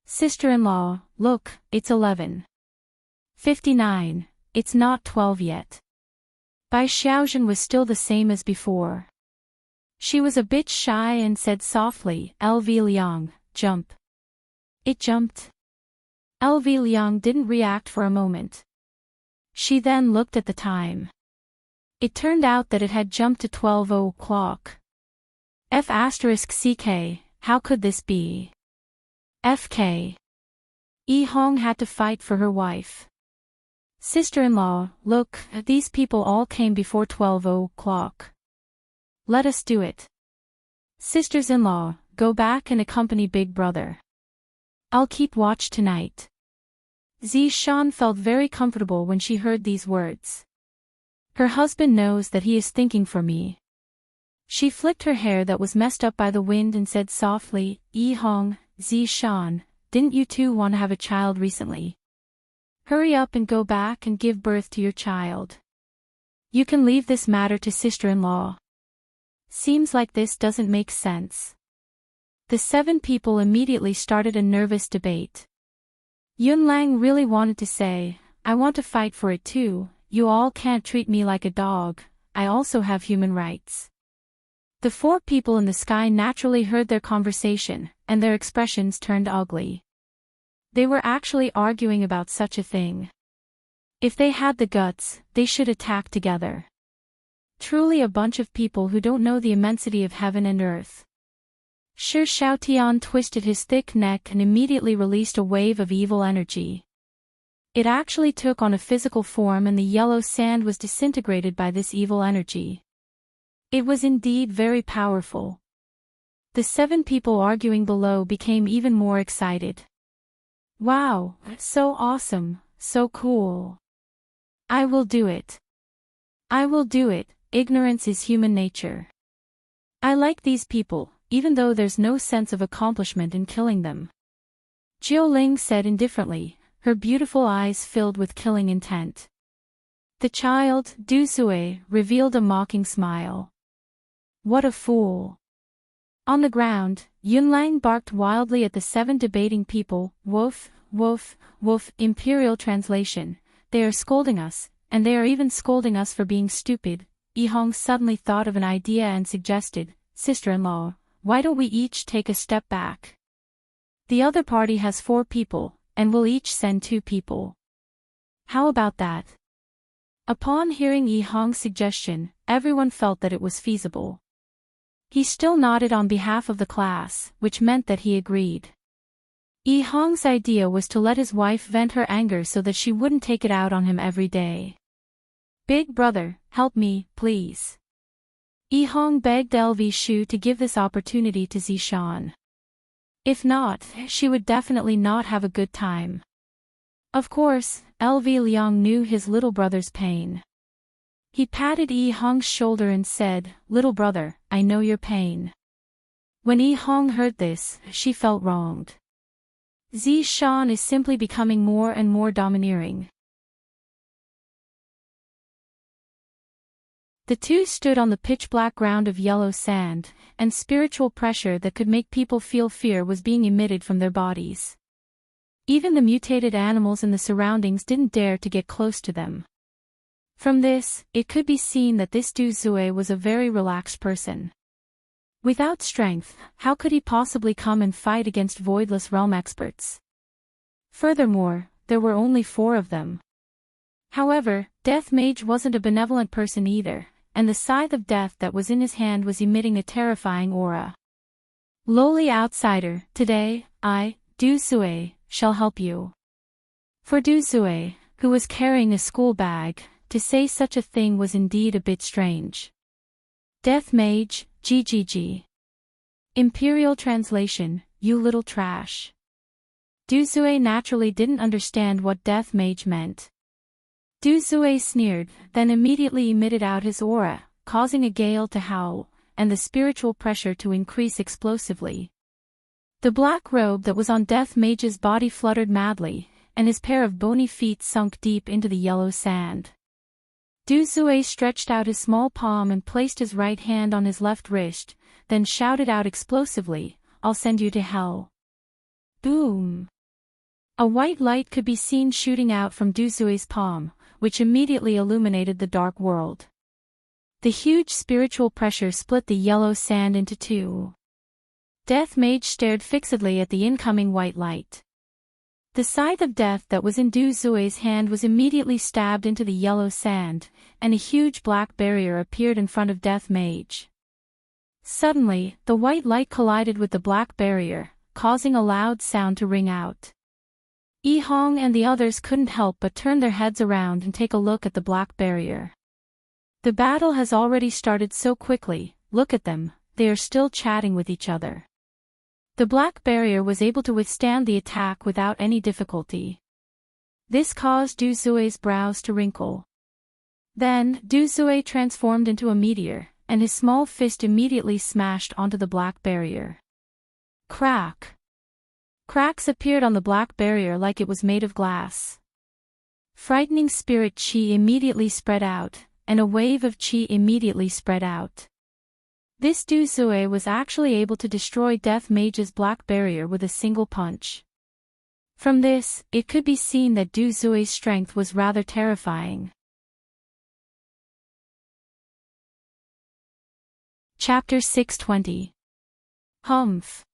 [SPEAKER 1] Sister-in-law, look, it's 11:59, it's not 12 yet. Bai Xiaozhen was still the same as before. She was a bit shy and said softly, LV Liang, jump. It jumped. LV Liang didn't react for a moment. She then looked at the time. It turned out that it had jumped to 12 o'clock. F***ck, how could this be? FK. Yi Hong had to fight for her wife. Sister-in-law, look, these people all came before 12 o'clock. Let us do it. Sisters-in-law, go back and accompany Big Brother. I'll keep watch tonight. Zi Shan felt very comfortable when she heard these words. Her husband knows that he is thinking for me. She flicked her hair that was messed up by the wind and said softly, Yi Hong, Zi Shan, didn't you two want to have a child recently? Hurry up and go back and give birth to your child. You can leave this matter to sister-in-law. Seems like this doesn't make sense. The 7 people immediately started a nervous debate. Yun Lang really wanted to say, I want to fight for it too, you all can't treat me like a dog, I also have human rights. The 4 people in the sky naturally heard their conversation, and their expressions turned ugly. They were actually arguing about such a thing. If they had the guts, they should attack together. Truly a bunch of people who don't know the immensity of heaven and earth. Shi Xiaotian twisted his thick neck and immediately released a wave of evil energy. It actually took on a physical form and the yellow sand was disintegrated by this evil energy. It was indeed very powerful. The 7 people arguing below became even more excited. Wow, so awesome, so cool. I will do it. I will do it, ignorance is human nature. I like these people, even though there's no sense of accomplishment in killing them. Jiuling said indifferently, her beautiful eyes filled with killing intent. The child, Du Sui, revealed a mocking smile. What a fool. On the ground, Yunlang barked wildly at the 7 debating people, woof, woof, woof. Imperial translation, they are scolding us, and they are even scolding us for being stupid. Yihong suddenly thought of an idea and suggested, sister-in-law, why don't we each take a step back? The other party has 4 people, and we'll each send 2 people. How about that? Upon hearing Yihong's suggestion, everyone felt that it was feasible. He still nodded on behalf of the class, which meant that he agreed. Yihong's idea was to let his wife vent her anger so that she wouldn't take it out on him every day. Big brother, help me, please. Yihong begged LV Shu to give this opportunity to Zishan. If not, she would definitely not have a good time. Of course, LV Liang knew his little brother's pain. He patted Yihong's shoulder and said, little brother, I know your pain. When Yihong heard this, she felt wronged. Zishan is simply becoming more and more domineering. The 2 stood on the pitch-black ground of yellow sand, and spiritual pressure that could make people feel fear was being emitted from their bodies. Even the mutated animals in the surroundings didn't dare to get close to them. From this, it could be seen that this Du Zui was a very relaxed person. Without strength, how could he possibly come and fight against Voidless Realm experts? Furthermore, there were only 4 of them. However, Death Mage wasn't a benevolent person either, and the scythe of death that was in his hand was emitting a terrifying aura. Lowly outsider, today, I, Du Zui, shall help you. For Du Zui, who was carrying a school bag, to say such a thing was indeed a bit strange. Death Mage, GGG. Imperial translation, you little trash. Du Zui naturally didn't understand what Death Mage meant. Du Zui sneered, then immediately emitted out his aura, causing a gale to howl, and the spiritual pressure to increase explosively. The black robe that was on Death Mage's body fluttered madly, and his pair of bony feet sunk deep into the yellow sand. Du Zui stretched out his small palm and placed his right hand on his left wrist, then shouted out explosively, I'll send you to hell. Boom! A white light could be seen shooting out from Du Zui's palm, which immediately illuminated the dark world. The huge spiritual pressure split the yellow sand into 2. Death Mage stared fixedly at the incoming white light. The scythe of death that was in Du Zui's hand was immediately stabbed into the yellow sand, and a huge black barrier appeared in front of Death Mage. Suddenly, the white light collided with the black barrier, causing a loud sound to ring out. Yihong and the others couldn't help but turn their heads around and take a look at the black barrier. The battle has already started so quickly, look at them, they are still chatting with each other. The black barrier was able to withstand the attack without any difficulty. This caused Du Zui's brows to wrinkle. Then, Du Zui transformed into a meteor, and his small fist immediately smashed onto the black barrier. Crack! Cracks appeared on the black barrier like it was made of glass. Frightening spirit chi immediately spread out, and a wave of chi immediately spread out. This Du Zui was actually able to destroy Death Mage's black barrier with a single punch. From this, it could be seen that Du Zui's strength was rather terrifying. Chapter 620. Humph.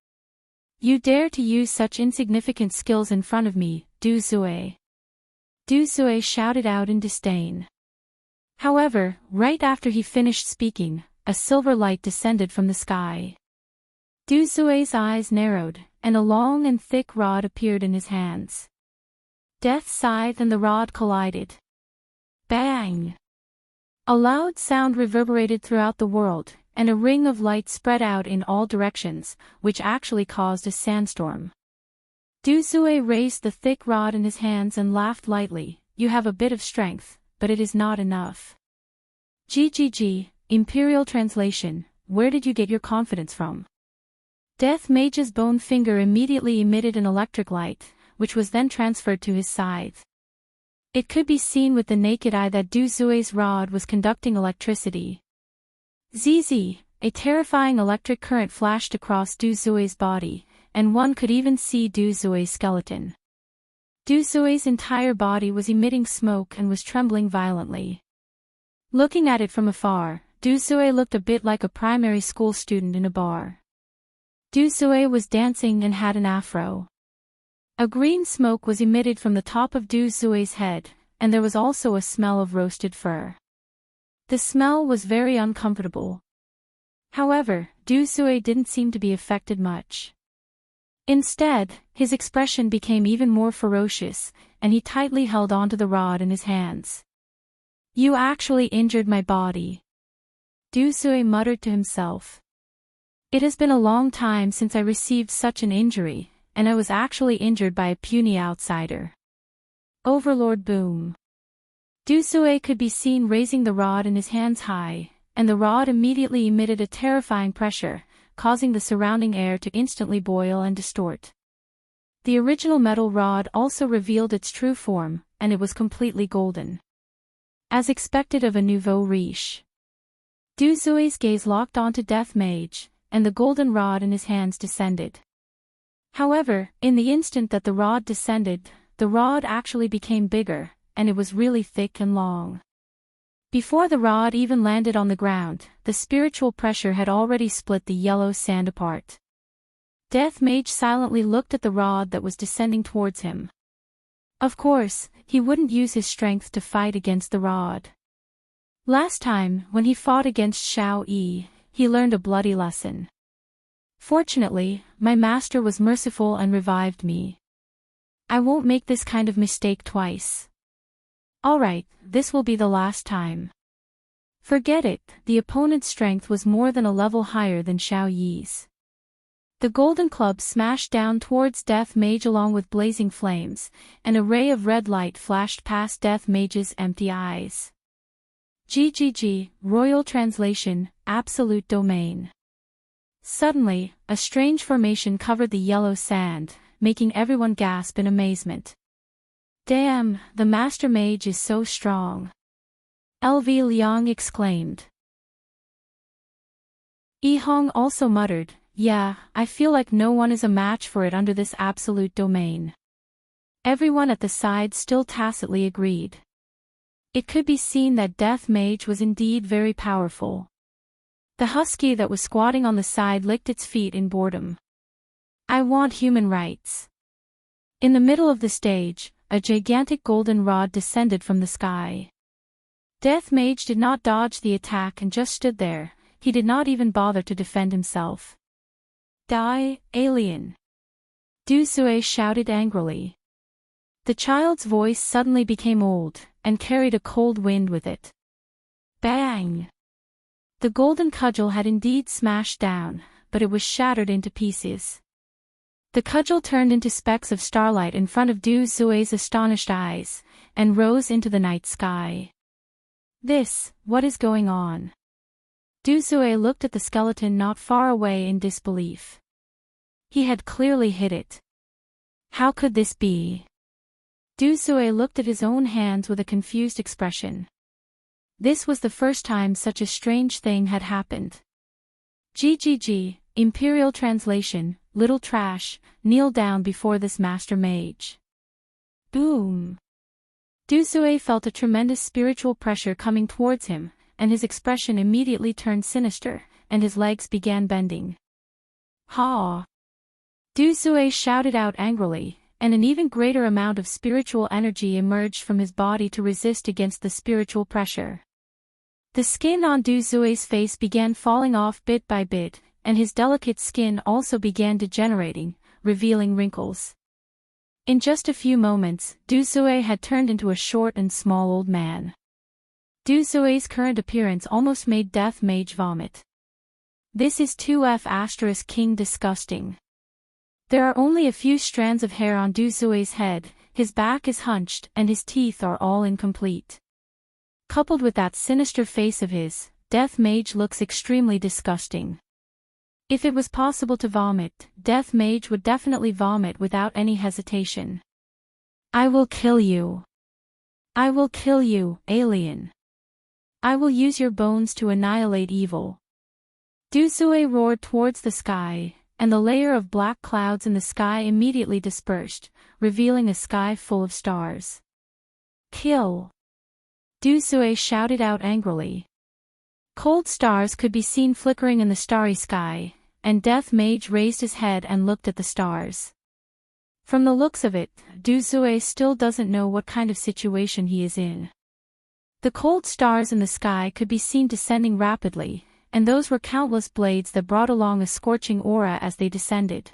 [SPEAKER 1] You dare to use such insignificant skills in front of me, Du Zui. Du Zui shouted out in disdain. However, right after he finished speaking, a silver light descended from the sky. Du Zui's eyes narrowed, and a long and thick rod appeared in his hands. Death's scythe and the rod collided. Bang! A loud sound reverberated throughout the world, and a ring of light spread out in all directions, which actually caused a sandstorm. Duzue raised the thick rod in his hands and laughed lightly. You have a bit of strength, but it is not enough. GGG, Imperial Translation, where did you get your confidence from? Death Mage's bone finger immediately emitted an electric light, which was then transferred to his scythe. It could be seen with the naked eye that Duzue's rod was conducting electricity. ZZ, a terrifying electric current flashed across Duzue's body, and one could even see Duzue's skeleton. Duzue's entire body was emitting smoke and was trembling violently. Looking at it from afar, Duzue looked a bit like a primary school student in a bar. Duzue was dancing and had an afro. A green smoke was emitted from the top of Duzue's head, and there was also a smell of roasted fur. The smell was very uncomfortable. However, Duzue didn't seem to be affected much. Instead, his expression became even more ferocious, and he tightly held onto the rod in his hands. You actually injured my body. Duzue muttered to himself. It has been a long time since I received such an injury, and I was actually injured by a puny outsider. Overlord boom. Duzue could be seen raising the rod in his hands high, and the rod immediately emitted a terrifying pressure, causing the surrounding air to instantly boil and distort. The original metal rod also revealed its true form, and it was completely golden. As expected of a nouveau riche. Duzue's gaze locked onto Death Mage, and the golden rod in his hands descended. However, in the instant that the rod descended, the rod actually became bigger, and it was really thick and long. Before the rod even landed on the ground, the spiritual pressure had already split the yellow sand apart. Death Mage silently looked at the rod that was descending towards him. Of course, he wouldn't use his strength to fight against the rod. Last time, when he fought against Xiao Yi, he learned a bloody lesson. Fortunately, my master was merciful and revived me. I won't make this kind of mistake twice. Alright, this will be the last time. Forget it, the opponent's strength was more than a level higher than Xiao Yi's. The golden club smashed down towards Death Mage along with blazing flames, and a ray of red light flashed past Death Mage's empty eyes. GGG, Royal Translation, Absolute Domain. Suddenly, a strange formation covered the yellow sand, making everyone gasp in amazement. Damn, the Master Mage is so strong. LV Liang exclaimed. Yihong also muttered, yeah, I feel like no one is a match for it under this absolute domain. Everyone at the side still tacitly agreed. It could be seen that Death Mage was indeed very powerful. The husky that was squatting on the side licked its feet in boredom. I want human rights. In the middle of the stage, a gigantic golden rod descended from the sky. Death Mage did not dodge the attack and just stood there, he did not even bother to defend himself. Die, alien! Duzue shouted angrily. The child's voice suddenly became old, and carried a cold wind with it. Bang! The golden cudgel had indeed smashed down, but it was shattered into pieces. The cudgel turned into specks of starlight in front of Duzue's astonished eyes, and rose into the night sky. What is going on? Duzue looked at the skeleton not far away in disbelief. He had clearly hit it. How could this be? Duzue looked at his own hands with a confused expression. This was the first time such a strange thing had happened. GGG, Imperial Translation, Little Trash, kneel down before this Master Mage. Boom! Duzue felt a tremendous spiritual pressure coming towards him, and his expression immediately turned sinister, and his legs began bending. Ha! Duzue shouted out angrily, and an even greater amount of spiritual energy emerged from his body to resist against the spiritual pressure. The skin on Duzue's face began falling off bit by bit, and his delicate skin also began degenerating, revealing wrinkles. In just a few moments, Duzue had turned into a short and small old man. Duzue's current appearance almost made Death Mage vomit. This is 2F asterisk king disgusting. There are only a few strands of hair on Dusue's head, his back is hunched and his teeth are all incomplete. Coupled with that sinister face of his, Death Mage looks extremely disgusting. If it was possible to vomit, Death Mage would definitely vomit without any hesitation. I will kill you. I will kill you, alien. I will use your bones to annihilate evil. Dusue roared towards the sky, and the layer of black clouds in the sky immediately dispersed, revealing a sky full of stars. Kill! Dusue shouted out angrily. Cold stars could be seen flickering in the starry sky, and Death Mage raised his head and looked at the stars. From the looks of it, Dusue still doesn't know what kind of situation he is in. The cold stars in the sky could be seen descending rapidly, and those were countless blades that brought along a scorching aura as they descended.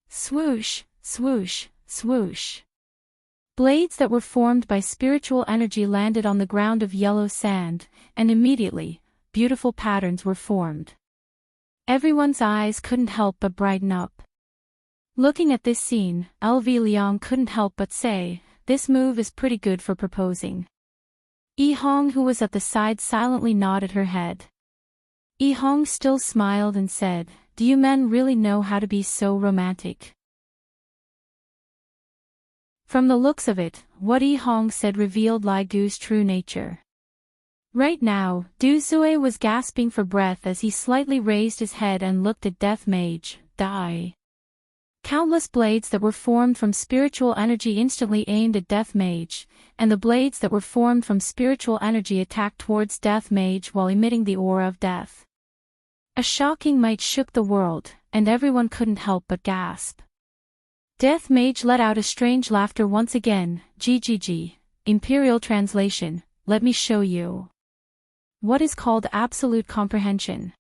[SPEAKER 1] Swoosh, swoosh, swoosh. Blades that were formed by spiritual energy landed on the ground of yellow sand, and immediately, beautiful patterns were formed. Everyone's eyes couldn't help but brighten up. Looking at this scene, LV Liang couldn't help but say, this move is pretty good for proposing. Yi Hong, who was at the side, silently nodded her head. Yi Hong still smiled and said, do you men really know how to be so romantic? From the looks of it, what Yi Hong said revealed Lai Gu's true nature. Right now, Dusue was gasping for breath as he slightly raised his head and looked at Death Mage. Die. Countless blades that were formed from spiritual energy instantly aimed at Death Mage, and the blades that were formed from spiritual energy attacked towards Death Mage while emitting the aura of death. A shocking might shook the world, and everyone couldn't help but gasp. Death Mage let out a strange laughter once again. GGG. Imperial translation, let me show you. What is called absolute comprehension.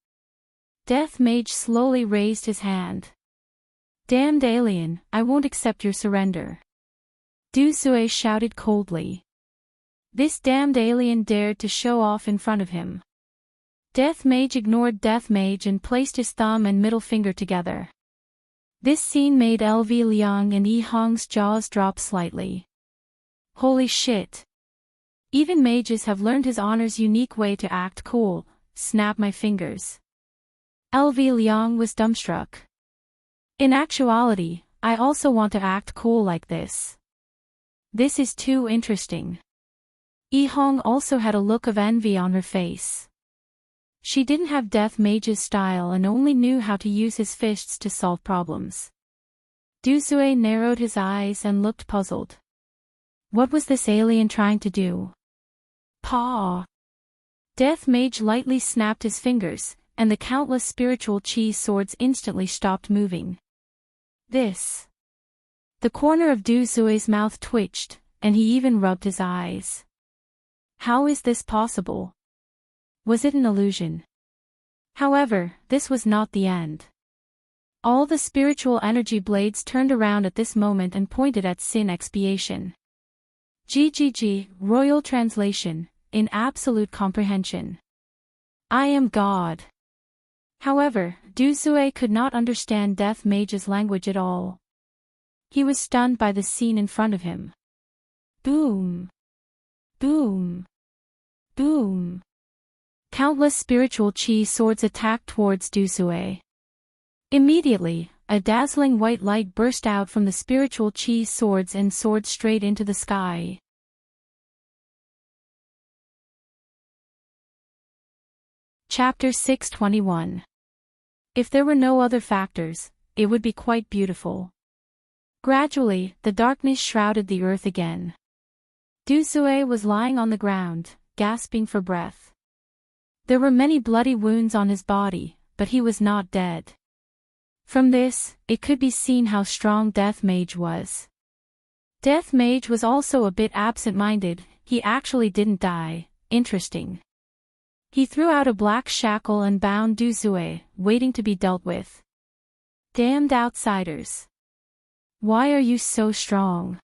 [SPEAKER 1] Death Mage slowly raised his hand. Damned alien, I won't accept your surrender. Dusue shouted coldly. This damned alien dared to show off in front of him. Death Mage ignored Death Mage and placed his thumb and middle finger together. This scene made LV Liang and Yi Hong's jaws drop slightly. Holy shit. Even mages have learned his honor's unique way to act cool. Snap my fingers. LV Liang was dumbstruck. In actuality, I also want to act cool like this. This is too interesting. Yi Hong also had a look of envy on her face. She didn't have Death Mage's style and only knew how to use his fists to solve problems. Dusue narrowed his eyes and looked puzzled. What was this alien trying to do? Paw! Death Mage lightly snapped his fingers, and the countless spiritual chi swords instantly stopped moving. This. The corner of Dusue's mouth twitched, and he even rubbed his eyes. How is this possible? Was it an illusion? However, this was not the end. All the spiritual energy blades turned around at this moment and pointed at sin expiation. GGG, Royal Translation, in absolute comprehension. I am God. However, Dusue could not understand Death Mage's language at all. He was stunned by the scene in front of him. Boom! Boom! Boom! Countless spiritual chi swords attacked towards Dusue. Immediately, a dazzling white light burst out from the spiritual chi swords and soared straight into the sky. Chapter 621. If there were no other factors, it would be quite beautiful. Gradually, the darkness shrouded the earth again. Dusue was lying on the ground, gasping for breath. There were many bloody wounds on his body, but he was not dead. From this, it could be seen how strong Death Mage was. Death Mage was also a bit absent-minded, he actually didn't die. Interesting. He threw out a black shackle and bound Dusue, waiting to be dealt with. Damned outsiders. Why are you so strong?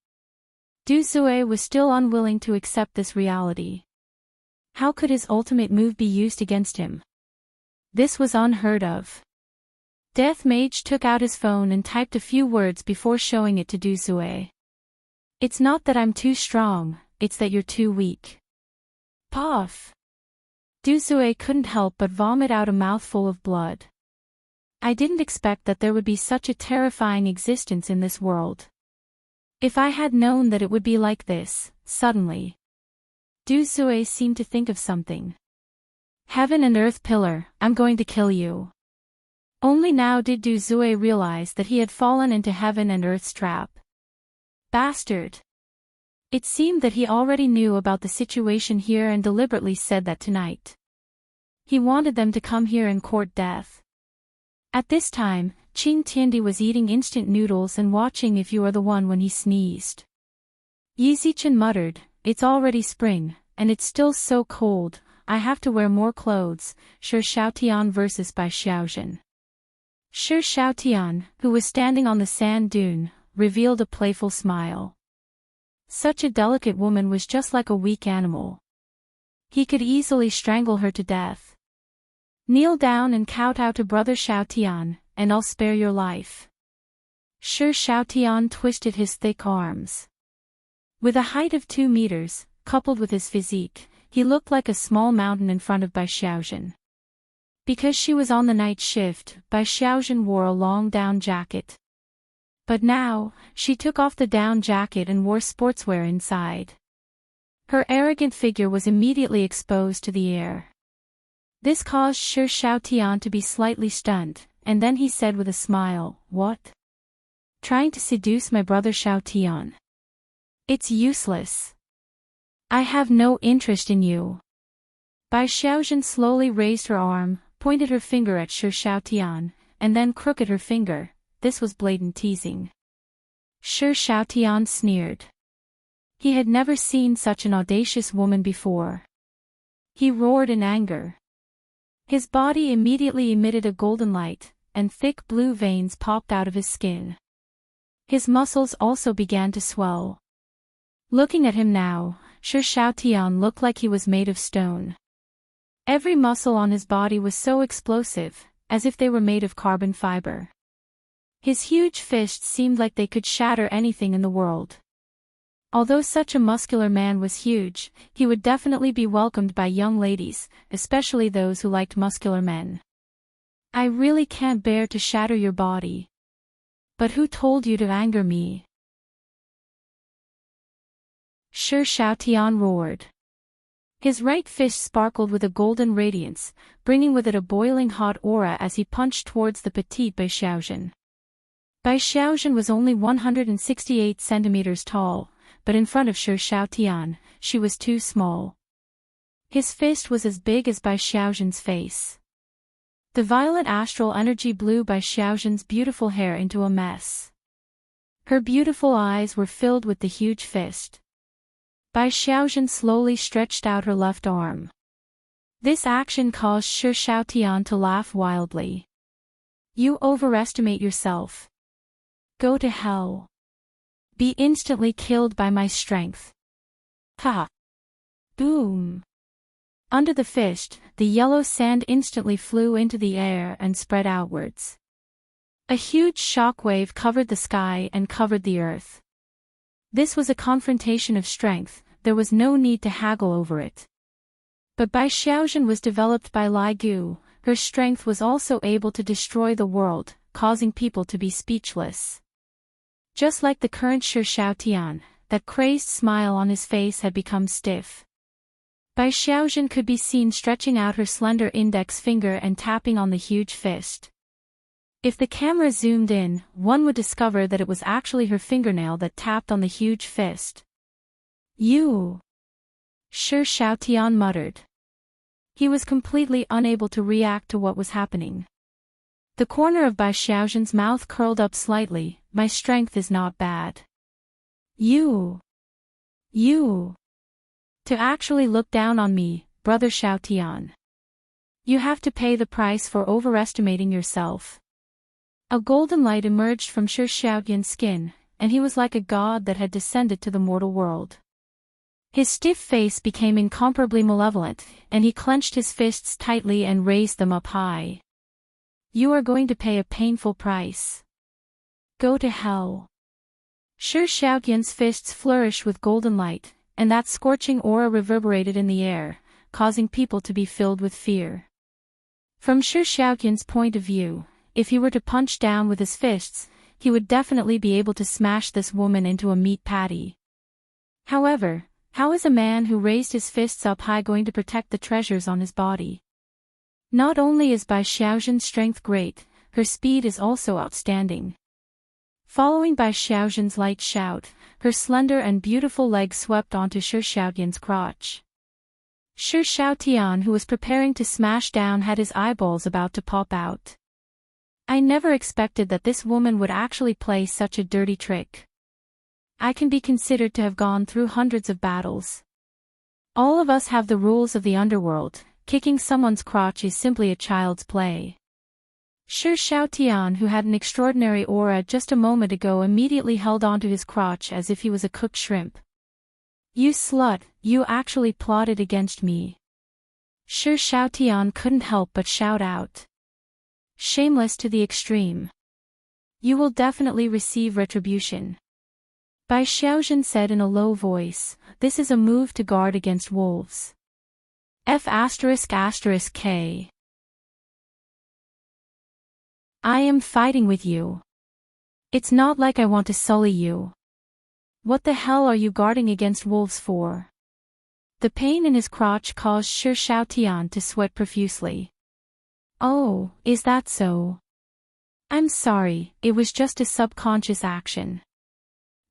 [SPEAKER 1] Dusue was still unwilling to accept this reality. How could his ultimate move be used against him? This was unheard of. Death Mage took out his phone and typed a few words before showing it to Duzue. It's not that I'm too strong, it's that you're too weak. Puff. Duzue couldn't help but vomit out a mouthful of blood. I didn't expect that there would be such a terrifying existence in this world. If I had known that it would be like this, suddenly. Duzue seemed to think of something. Heaven and earth pillar, I'm going to kill you. Only now did Duzue realize that he had fallen into heaven and earth's trap. Bastard. It seemed that he already knew about the situation here and deliberately said that tonight. He wanted them to come here and court death. At this time, Qing Tiandi was eating instant noodles and watching If You Are the One when he sneezed. Yi Zichen muttered, it's already spring, and it's still so cold, I have to wear more clothes. Shi Xiaotian versus Bai Xiaozhen. Shi Xiaotian, who was standing on the sand dune, revealed a playful smile. Such a delicate woman was just like a weak animal. He could easily strangle her to death. Kneel down and kowtow to Brother Xiaotian, and I'll spare your life. Shi Xiaotian twisted his thick arms. With a height of 2 meters, coupled with his physique, he looked like a small mountain in front of Bai Xiaozhen. Because she was on the night shift, Bai Xiaozhen wore a long down jacket. But now, she took off the down jacket and wore sportswear inside. Her arrogant figure was immediately exposed to the air. This caused Shi Xiaotian to be slightly stunned, and then he said with a smile, what? Trying to seduce my brother Xiaotian? It's useless. I have no interest in you. Bai Xiaozhen slowly raised her arm, pointed her finger at Shi Xiaotian, and then crooked her finger. This was blatant teasing. Shi Xiaotian sneered. He had never seen such an audacious woman before. He roared in anger. His body immediately emitted a golden light, and thick blue veins popped out of his skin. His muscles also began to swell. Looking at him now, Shi Xiaotian looked like he was made of stone. Every muscle on his body was so explosive, as if they were made of carbon fiber. His huge fists seemed like they could shatter anything in the world. Although such a muscular man was huge, he would definitely be welcomed by young ladies, especially those who liked muscular men. I really can't bear to shatter your body. But who told you to anger me? Shi Xiaotian roared. His right fist sparkled with a golden radiance, bringing with it a boiling hot aura as he punched towards the petite Bai Xiaozhen. Bai Xiaozhen was only 168 centimeters tall, but in front of Shi Xiaotian, she was too small. His fist was as big as Bai Xiaozhen's face. The violet astral energy blew Bai Xiaozhen's beautiful hair into a mess. Her beautiful eyes were filled with the huge fist. Bai Xiaozhen slowly stretched out her left arm. This action caused Shi Xiaotian to laugh wildly. You overestimate yourself. Go to hell. Be instantly killed by my strength. Ha! Boom! Under the fist, the yellow sand instantly flew into the air and spread outwards. A huge shock wave covered the sky and covered the earth. This was a confrontation of strength, there was no need to haggle over it. But Bai Xiaozhen was developed by Lai Gu, her strength was also able to destroy the world, causing people to be speechless. Just like the current Shi Xiaotian, that crazed smile on his face had become stiff. Bai Xiaozhen could be seen stretching out her slender index finger and tapping on the huge fist. If the camera zoomed in, one would discover that it was actually her fingernail that tapped on the huge fist. You! Shi Xiaotian muttered. He was completely unable to react to what was happening. The corner of Bai Xiaozhen's mouth curled up slightly. My strength is not bad. You! To actually look down on me, brother Xiaotian. You have to pay the price for overestimating yourself. A golden light emerged from Shi Xiaotian's skin, and he was like a god that had descended to the mortal world. His stiff face became incomparably malevolent, and he clenched his fists tightly and raised them up high. You are going to pay a painful price. Go to hell. Shi Xiaoqian's fists flourished with golden light, and that scorching aura reverberated in the air, causing people to be filled with fear. From Shi Xiaoqian's point of view, if he were to punch down with his fists, he would definitely be able to smash this woman into a meat patty. However, how is a man who raised his fists up high going to protect the treasures on his body? Not only is Bai Xiaozhen's strength great, her speed is also outstanding. Following Bai Xiaozhen's light shout, her slender and beautiful legs swept onto Shi Xiaoqian's crotch. Shi Xiaotian, who was preparing to smash down, had his eyeballs about to pop out. I never expected that this woman would actually play such a dirty trick. I can be considered to have gone through hundreds of battles. All of us have the rules of the underworld. Kicking someone's crotch is simply a child's play. Shi Xiaotian, who had an extraordinary aura just a moment ago, immediately held onto his crotch as if he was a cooked shrimp. You slut, you actually plotted against me. Shi Xiaotian couldn't help but shout out. Shameless to the extreme. You will definitely receive retribution. Bai Xiaozhen said in a low voice, this is a move to guard against wolves. F***K. I am fighting with you. It's not like I want to sully you. What the hell are you guarding against wolves for? The pain in his crotch caused Shi Xiaotian to sweat profusely. Oh, is that so? I'm sorry, it was just a subconscious action.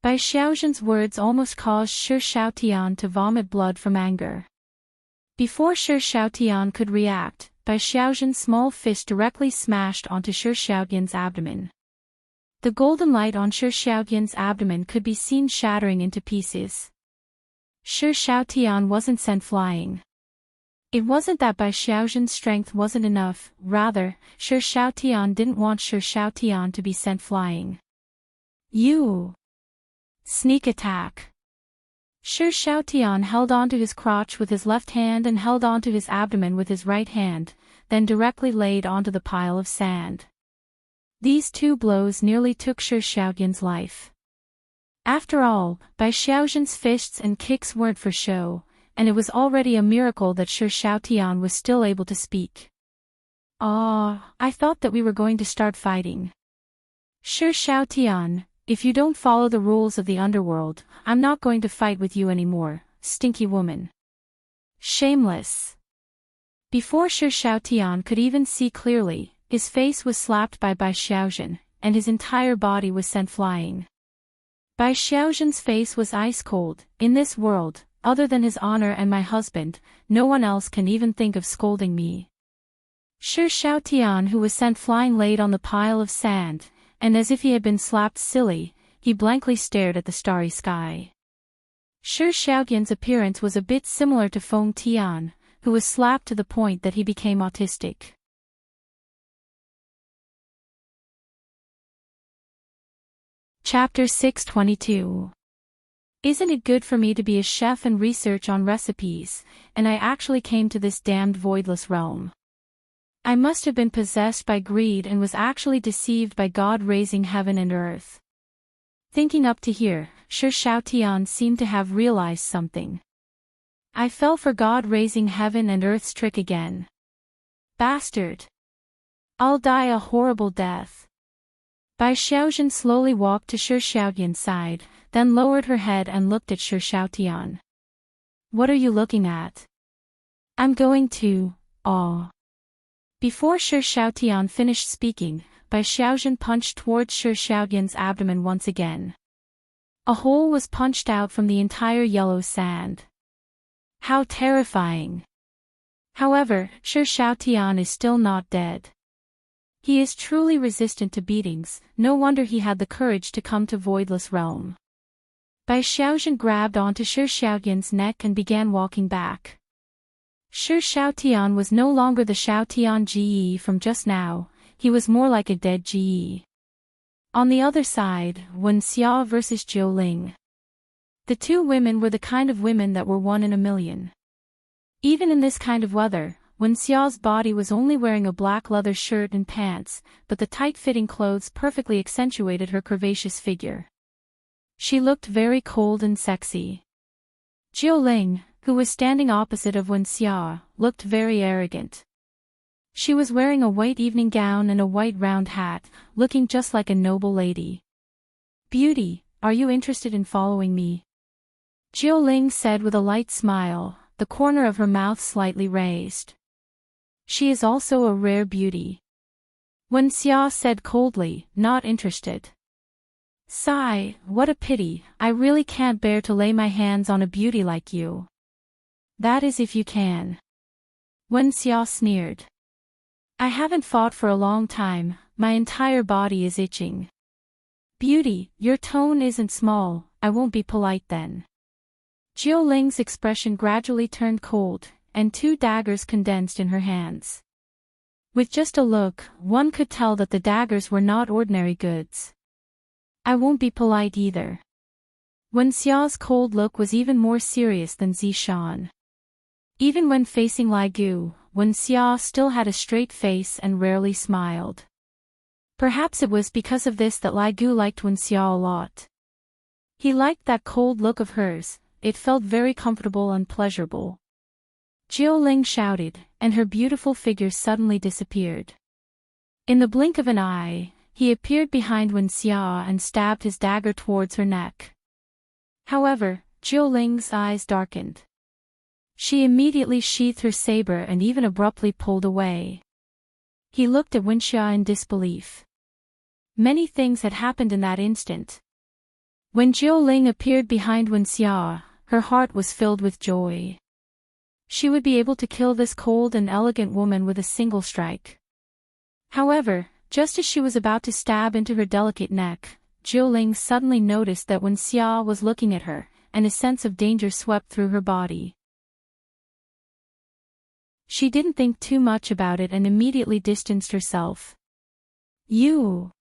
[SPEAKER 1] Bai Xiaozhen's words almost caused Shi Xiaotian to vomit blood from anger. Before Shi Xiaotian could react, Bai Xiaozhen's small fist directly smashed onto Shi Xiaoqian's abdomen. The golden light on Shi Xiaoqian's abdomen could be seen shattering into pieces. Shi Xiaotian wasn't sent flying. It wasn't that Bai Xiaozhen's strength wasn't enough, rather, Shi Xiaotian didn't want Shi Xiaotian to be sent flying. You! Sneak attack! Shi Xiaotian held onto his crotch with his left hand and held onto his abdomen with his right hand, then directly laid onto the pile of sand. These two blows nearly took Shi Xiaoqian's life. After all, Bai Xiaozhen's fists and kicks weren't for show, and it was already a miracle that Shi Xiaotian was still able to speak. I thought that we were going to start fighting. Shi Xiaotian, if you don't follow the rules of the underworld, I'm not going to fight with you anymore, stinky woman. Shameless. Before Shi Xiaotian could even see clearly, his face was slapped by Bai Xiaozhen, and his entire body was sent flying. Bai Xiaozhen's face was ice cold. In this world, other than his honor and my husband, no one else can even think of scolding me. Shi Xiaotian, who was sent flying, laid on the pile of sand, and as if he had been slapped silly, he blankly stared at the starry sky. Shi Xiaoqian's appearance was a bit similar to Feng Tian, who was slapped to the point that he became autistic. Chapter 622. Isn't it good for me to be a chef and research on recipes, and I actually came to this damned voidless realm. I must have been possessed by greed and was actually deceived by God raising heaven and earth. Thinking up to here, Shi Xiaotian seemed to have realized something. I fell for God raising heaven and earth's trick again. Bastard! I'll die a horrible death. Bai Xiaozhen slowly walked to Shi Xiaoqian's side, then lowered her head and looked at Shi Xiaotian. What are you looking at? I'm going to, Before Shi Xiaotian finished speaking, Bai Xiaozhen punched towards Shi Xiaoqian's abdomen once again. A hole was punched out from the entire yellow sand. How terrifying! However, Shi Xiaotian is still not dead. He is truly resistant to beatings, no wonder he had the courage to come to Voidless Realm. Bai Xiaozhen grabbed onto Shi Xiaoqian's neck and began walking back. Shi Xiaotian was no longer the Xiaotian Ge from just now, he was more like a dead Ge. On the other side, Wen Xia vs. Zhou Ling. The two women were the kind of women that were one in a million. Even in this kind of weather, Wen Xiao's body was only wearing a black leather shirt and pants, but the tight-fitting clothes perfectly accentuated her curvaceous figure. She looked very cold and sexy. Jiuling, who was standing opposite of Wen Xiao, looked very arrogant. She was wearing a white evening gown and a white round hat, looking just like a noble lady. "Beauty, are you interested in following me?" Jiuling said with a light smile, the corner of her mouth slightly raised. "She is also a rare beauty." Wen Xiao said coldly, "Not interested." "Sigh, what a pity, I really can't bear to lay my hands on a beauty like you." "That is if you can." Wen Xiao sneered. "I haven't fought for a long time, my entire body is itching." "Beauty, your tone isn't small, I won't be polite then." Jiuling's expression gradually turned cold, and two daggers condensed in her hands. With just a look, one could tell that the daggers were not ordinary goods. "I won't be polite either." Wen Xiao's cold look was even more serious than Zishan. Even when facing Lai Gu, Wen Xiao still had a straight face and rarely smiled. Perhaps it was because of this that Lai Gu liked Wen Xiao a lot. He liked that cold look of hers, it felt very comfortable and pleasurable. Jiuling shouted, and her beautiful figure suddenly disappeared. In the blink of an eye, he appeared behind Wen Xiao and stabbed his dagger towards her neck. However, Jiuling's eyes darkened. She immediately sheathed her saber and even abruptly pulled away. He looked at Wen Xiao in disbelief. Many things had happened in that instant. When Jiuling appeared behind Wen Xiao, her heart was filled with joy. She would be able to kill this cold and elegant woman with a single strike. However, just as she was about to stab into her delicate neck, Jiuling suddenly noticed that Wen Xiao was looking at her, and a sense of danger swept through her body. She didn't think too much about it and immediately distanced herself. "You!"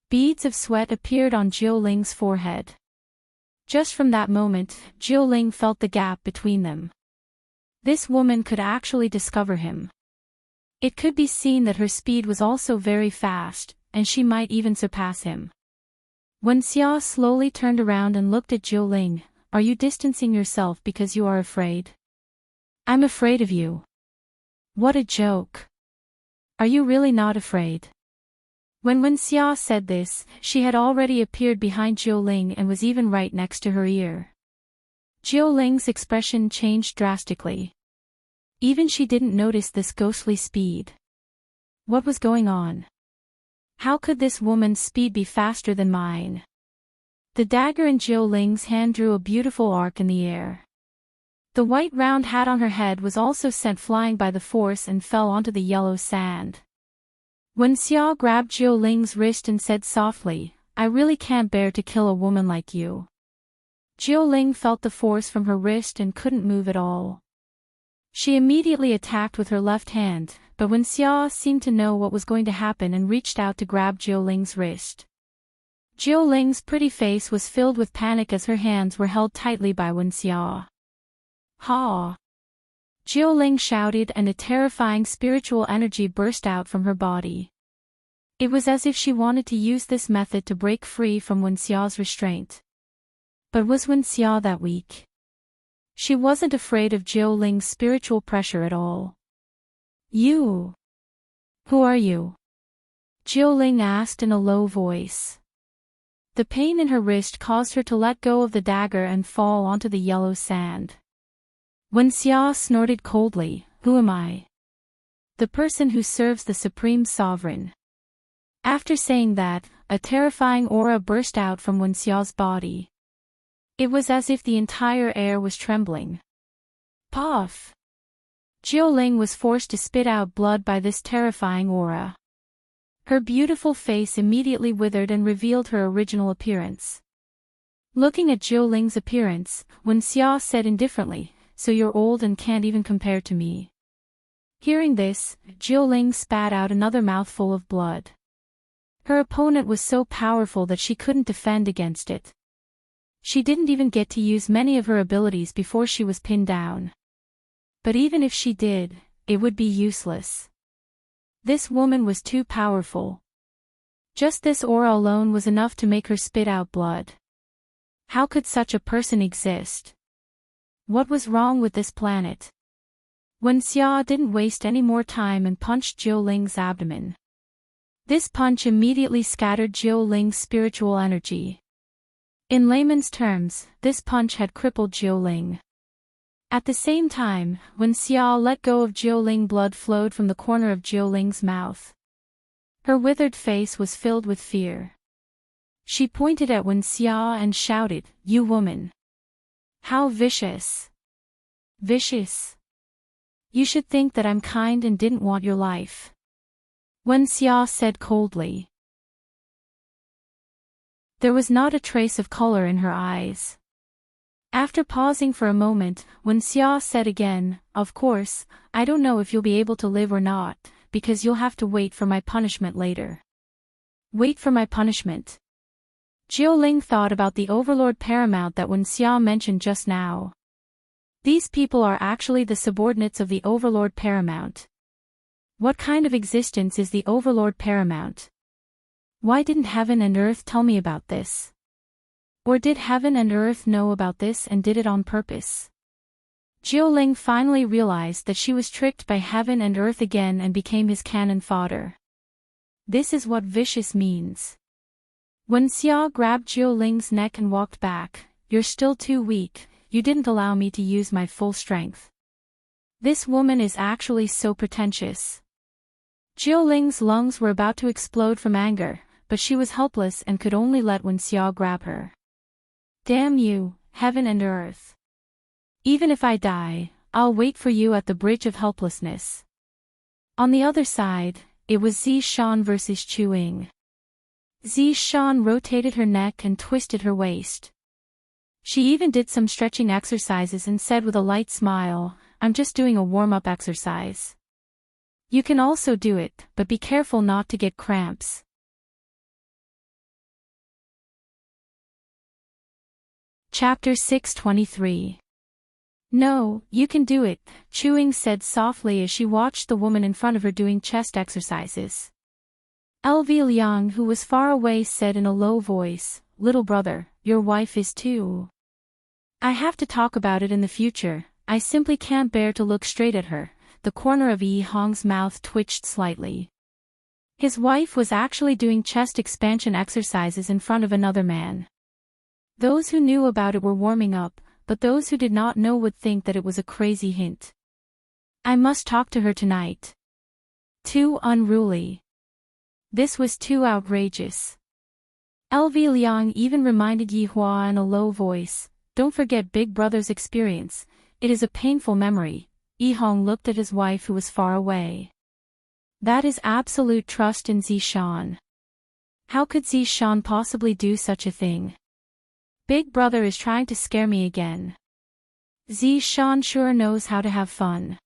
[SPEAKER 1] Beads of sweat appeared on Jiuling's forehead. Just from that moment, Jiuling felt the gap between them. This woman could actually discover him. It could be seen that her speed was also very fast, and she might even surpass him. Wen Xiao slowly turned around and looked at Jiuling. "Are you distancing yourself because you are afraid?" "I'm afraid of you." "What a joke. Are you really not afraid?" When Wen Xiao said this, she had already appeared behind Jiuling and was even right next to her ear. Jiuling's expression changed drastically. Even she didn't notice this ghostly speed. What was going on? How could this woman's speed be faster than mine? The dagger in Jiuling's hand drew a beautiful arc in the air. The white round hat on her head was also sent flying by the force and fell onto the yellow sand. Wen Xiao grabbed Jiuling's wrist and said softly, "I really can't bear to kill a woman like you." Jiuling felt the force from her wrist and couldn't move at all. She immediately attacked with her left hand, but Wen Xiao seemed to know what was going to happen and reached out to grab Jiuling's wrist. Jiuling's pretty face was filled with panic as her hands were held tightly by Wen Xiao. "Ha!" Jiuling shouted and a terrifying spiritual energy burst out from her body. It was as if she wanted to use this method to break free from Wen Xiao's restraint. But was Wen Xiao that weak? She wasn't afraid of Jiuling's spiritual pressure at all. "You? Who are you?" Jiuling asked in a low voice. The pain in her wrist caused her to let go of the dagger and fall onto the yellow sand. Wen Xiao snorted coldly, "Who am I?" "The person who serves the Supreme Sovereign." After saying that, a terrifying aura burst out from Wen Xiao's body. It was as if the entire air was trembling. Puff! Jiuling was forced to spit out blood by this terrifying aura. Her beautiful face immediately withered and revealed her original appearance. Looking at Jiuling's appearance, Wen Xiao said indifferently, "So you're old and can't even compare to me." Hearing this, Jiuling spat out another mouthful of blood. Her opponent was so powerful that she couldn't defend against it. She didn't even get to use many of her abilities before she was pinned down. But even if she did, it would be useless. This woman was too powerful. Just this aura alone was enough to make her spit out blood. How could such a person exist? What was wrong with this planet? Wen Xia didn't waste any more time and punched Jiu Ling's abdomen. This punch immediately scattered Jiu Ling's spiritual energy. In layman's terms, this punch had crippled Jiu Ling. At the same time, Wen Xia let go of Jiu Ling, blood flowed from the corner of Jiu Ling's mouth. Her withered face was filled with fear. She pointed at Wen Xia and shouted, "You woman! How vicious! Vicious! You should think that I'm kind and didn't want your life," Wen Xia said coldly. There was not a trace of color in her eyes. After pausing for a moment, Wen Xia said again, "Of course, I don't know if you'll be able to live or not, because you'll have to wait for my punishment later." Wait for my punishment. Jiu Ling thought about the Overlord Paramount that Wen Xia mentioned just now. These people are actually the subordinates of the Overlord Paramount. What kind of existence is the Overlord Paramount? Why didn't heaven and earth tell me about this? Or did heaven and earth know about this and did it on purpose? Jiu Ling finally realized that she was tricked by heaven and earth again and became his cannon fodder. This is what vicious means. Wen Xia grabbed Jiu Ling's neck and walked back. "You're still too weak, you didn't allow me to use my full strength." This woman is actually so pretentious. Jiu Ling's lungs were about to explode from anger, but she was helpless and could only let Wen Xia grab her. "Damn you, heaven and earth. Even if I die, I'll wait for you at the bridge of helplessness." On the other side, it was Zishan versus Chu Ying. Zishan rotated her neck and twisted her waist. She even did some stretching exercises and said with a light smile, "I'm just doing a warm-up exercise. You can also do it, but be careful not to get cramps." Chapter 623. "No, you can do it," Chu Ying said softly as she watched the woman in front of her doing chest exercises. LV Liang, who was far away, said in a low voice, "Little brother, your wife is too. I have to talk about it in the future, I simply can't bear to look straight at her." The corner of Yi Hong's mouth twitched slightly. His wife was actually doing chest expansion exercises in front of another man. Those who knew about it were warming up, but those who did not know would think that it was a crazy hint. "I must talk to her tonight." Too unruly. This was too outrageous. LV Liang even reminded Yi Hua in a low voice, "Don't forget Big Brother's experience, it is a painful memory." Yi Hong looked at his wife who was far away. That is absolute trust in Zishan. How could Zishan possibly do such a thing? Big Brother is trying to scare me again. Zishan sure knows how to have fun.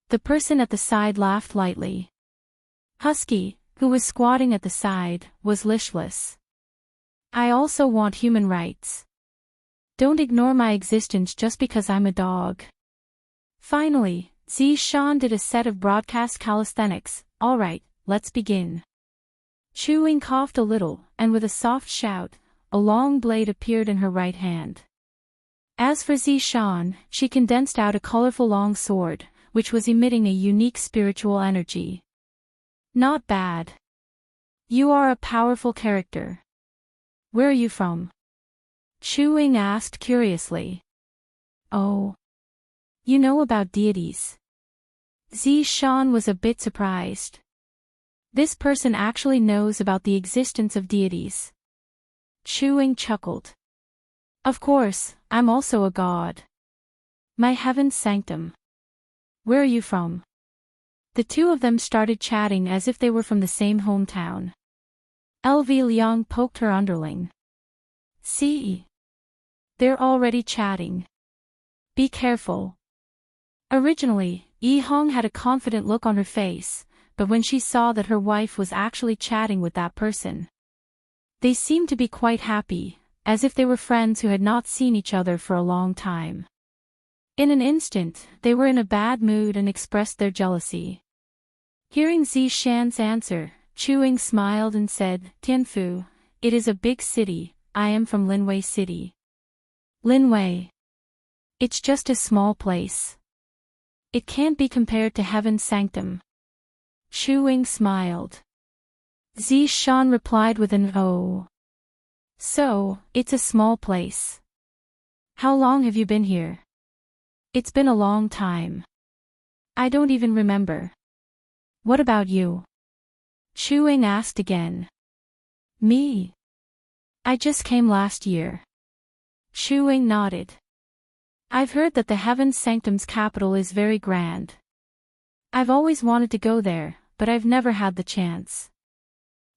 [SPEAKER 1] The person at the side laughed lightly. Husky, who was squatting at the side, was listless. "I also want human rights. Don't ignore my existence just because I'm a dog." Finally, Zishan did a set of broadcast calisthenics. "All right, let's begin." Chu Ying coughed a little, and with a soft shout, a long blade appeared in her right hand. As for Zishan, she condensed out a colorful long sword, which was emitting a unique spiritual energy. "Not bad. You are a powerful character. Where are you from?" Chu Ying asked curiously. "Oh. You know about deities." Zishan was a bit surprised. This person actually knows about the existence of deities. Chu Ying chuckled. "Of course, I'm also a god. My heaven's sanctum. Where are you from?" The two of them started chatting as if they were from the same hometown. LV Liang poked her underling. "See? They're already chatting. Be careful." Originally, Yi Hong had a confident look on her face, but when she saw that her wife was actually chatting with that person, they seemed to be quite happy. as if they were friends who had not seen each other for a long time. In an instant, they were in a bad mood and expressed their jealousy. Hearing Zishan's answer, Chu Ying smiled and said, Tianfu, it is a big city, I am from Linwei City. Linwei. It's just a small place. It can't be compared to Heaven's sanctum. Chu Ying smiled. Zishan replied with an oh. So, it's a small place. How long have you been here? It's been a long time. I don't even remember. What about you? Chu Ying asked again. Me? I just came last year. Chu Ying nodded. I've heard that the Heaven's Sanctum's capital is very grand. I've always wanted to go there, but I've never had the chance.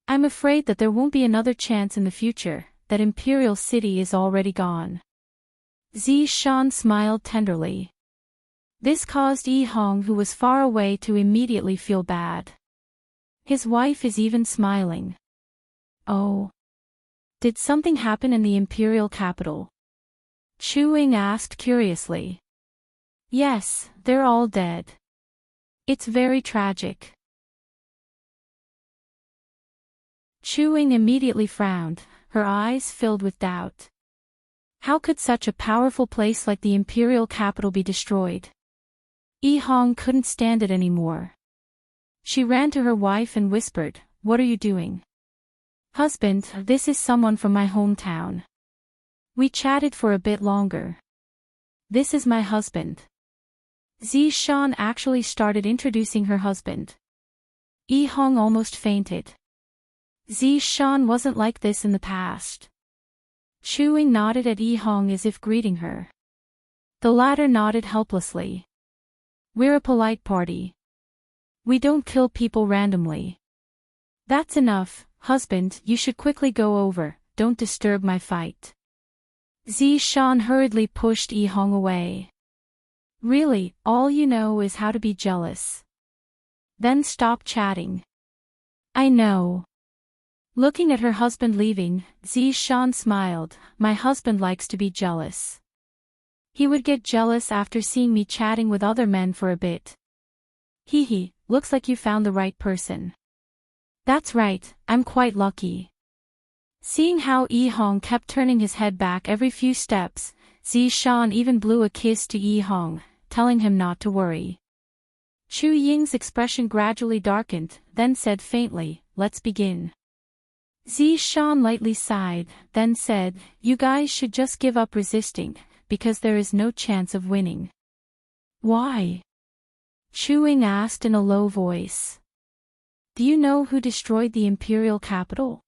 [SPEAKER 1] I'm afraid that there won't be another chance in the future, that Imperial City is already gone. Zishan smiled tenderly. This caused Yi Hong, who was far away, to immediately feel bad. His wife is even smiling. Oh. Did something happen in the Imperial capital? Chu Ying asked curiously. Yes, they're all dead. It's very tragic. Chu Ying immediately frowned, her eyes filled with doubt. How could such a powerful place like the Imperial capital be destroyed? Yi Hong couldn't stand it anymore. She ran to her wife and whispered, What are you doing? Husband, this is someone from my hometown. We chatted for a bit longer. This is my husband. Zishan actually started introducing her husband. Yi Hong almost fainted. Zishan wasn't like this in the past. Chu Ying nodded at Yi Hong as if greeting her. The latter nodded helplessly. We're a polite party. We don't kill people randomly. That's enough, husband, you should quickly go over, don't disturb my fight. Zishan hurriedly pushed Yi Hong away. Really, all you know is how to be jealous. Then stop chatting. I know. Looking at her husband leaving, Zishan smiled, my husband likes to be jealous. He would get jealous after seeing me chatting with other men for a bit. Hee, looks like you found the right person. That's right, I'm quite lucky. Seeing how Yi Hong kept turning his head back every few steps, Zishan even blew a kiss to Yi Hong, telling him not to worry. Chu Ying's expression gradually darkened, then said faintly, Let's begin. Zishan lightly sighed, then said, You guys should just give up resisting, because there is no chance of winning. Why? Chu Ying asked in a low voice. Do you know who destroyed the Imperial capital?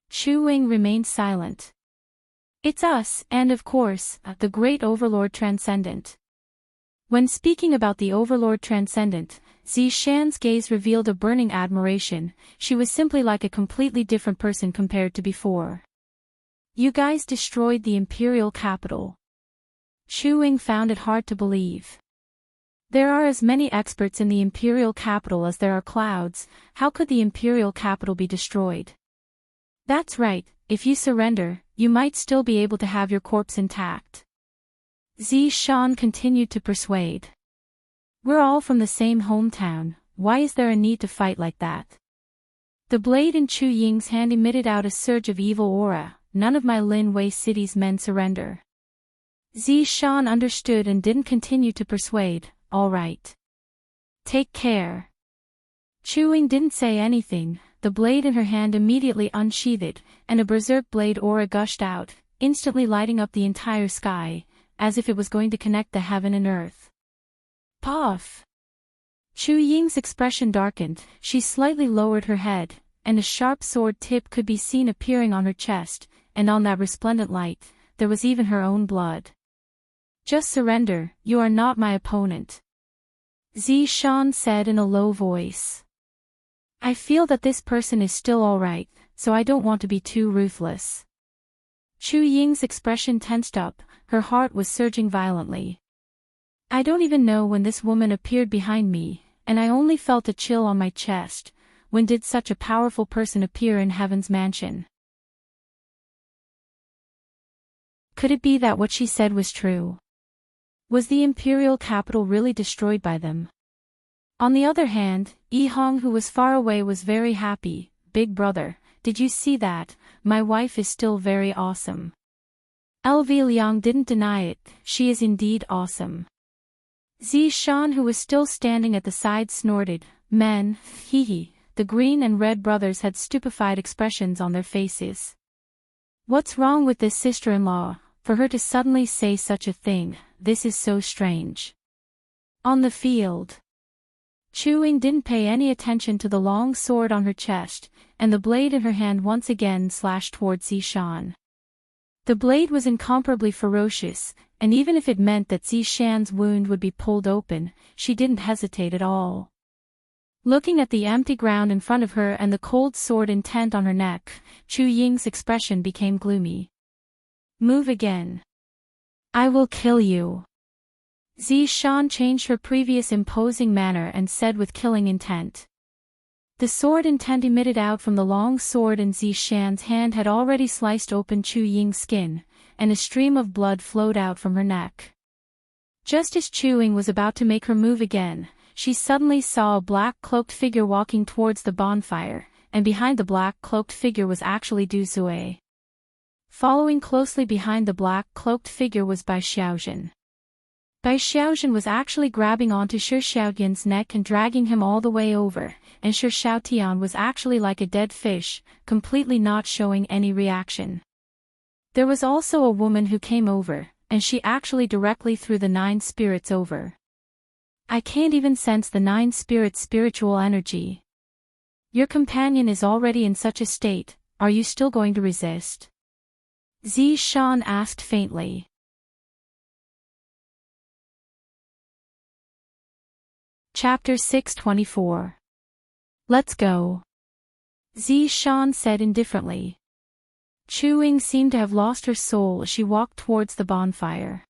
[SPEAKER 1] Chu Ying remained silent. It's us, and of course, the great Overlord Transcendent. When speaking about the Overlord Transcendent, Zishan's gaze revealed a burning admiration. She was simply like a completely different person compared to before. You guys destroyed the Imperial capital. Chu Ying found it hard to believe. There are as many experts in the Imperial capital as there are clouds, how could the Imperial capital be destroyed? That's right, if you surrender, you might still be able to have your corpse intact. Zishan continued to persuade. We're all from the same hometown, why is there a need to fight like that? The blade in Chu Ying's hand emitted out a surge of evil aura, none of my Linwei City's men surrender. Zishan understood and didn't continue to persuade, all right. Take care. Chu Ying didn't say anything, the blade in her hand immediately unsheathed, and a berserk blade aura gushed out, instantly lighting up the entire sky, as if it was going to connect the heaven and earth. Puff! Chu Ying's expression darkened, she slightly lowered her head, and a sharp sword tip could be seen appearing on her chest, and on that resplendent light, there was even her own blood. Just surrender, you are not my opponent. Zishan said in a low voice. I feel that this person is still alright, so I don't want to be too ruthless. Chu Ying's expression tensed up, her heart was surging violently. I don't even know when this woman appeared behind me, and I only felt a chill on my chest. When did such a powerful person appear in Heaven's mansion? Could it be that what she said was true? Was the imperial capital really destroyed by them? On the other hand, Yi Hong, who was far away, was very happy. Big brother, did you see that? My wife is still very awesome. LV Liang didn't deny it, she is indeed awesome. Zishan, who was still standing at the side, snorted. Men, hee hee. The green and red brothers had stupefied expressions on their faces. What's wrong with this sister-in-law? For her to suddenly say such a thing, this is so strange. On the field, Chu Ying didn't pay any attention to the long sword on her chest, and the blade in her hand once again slashed towards Zishan. The blade was incomparably ferocious, and even if it meant that Zishan's wound would be pulled open, she didn't hesitate at all. Looking at the empty ground in front of her and the cold sword intent on her neck, Chu Ying's expression became gloomy. Move again. I will kill you. Zishan changed her previous imposing manner and said with killing intent. The sword intent emitted out from the long sword in Zishan's hand had already sliced open Chu Ying's skin, and a stream of blood flowed out from her neck. Just as Chu Ying was about to make her move again, she suddenly saw a black-cloaked figure walking towards the bonfire, and behind the black-cloaked figure was actually Du Zui. Following closely behind the black-cloaked figure was Bai Xiaojun. Bai Xiaojun was actually grabbing onto Shi Xiaotian's neck and dragging him all the way over, and Shi Xiaotian was actually like a dead fish, completely not showing any reaction. There was also a woman who came over, and she actually directly threw the 9 spirits over. I can't even sense the 9 spirits' spiritual energy. Your companion is already in such a state, are you still going to resist? Zishan asked faintly. Chapter 624. Let's go. Zishan said indifferently. Chu Ying seemed to have lost her soul as she walked towards the bonfire.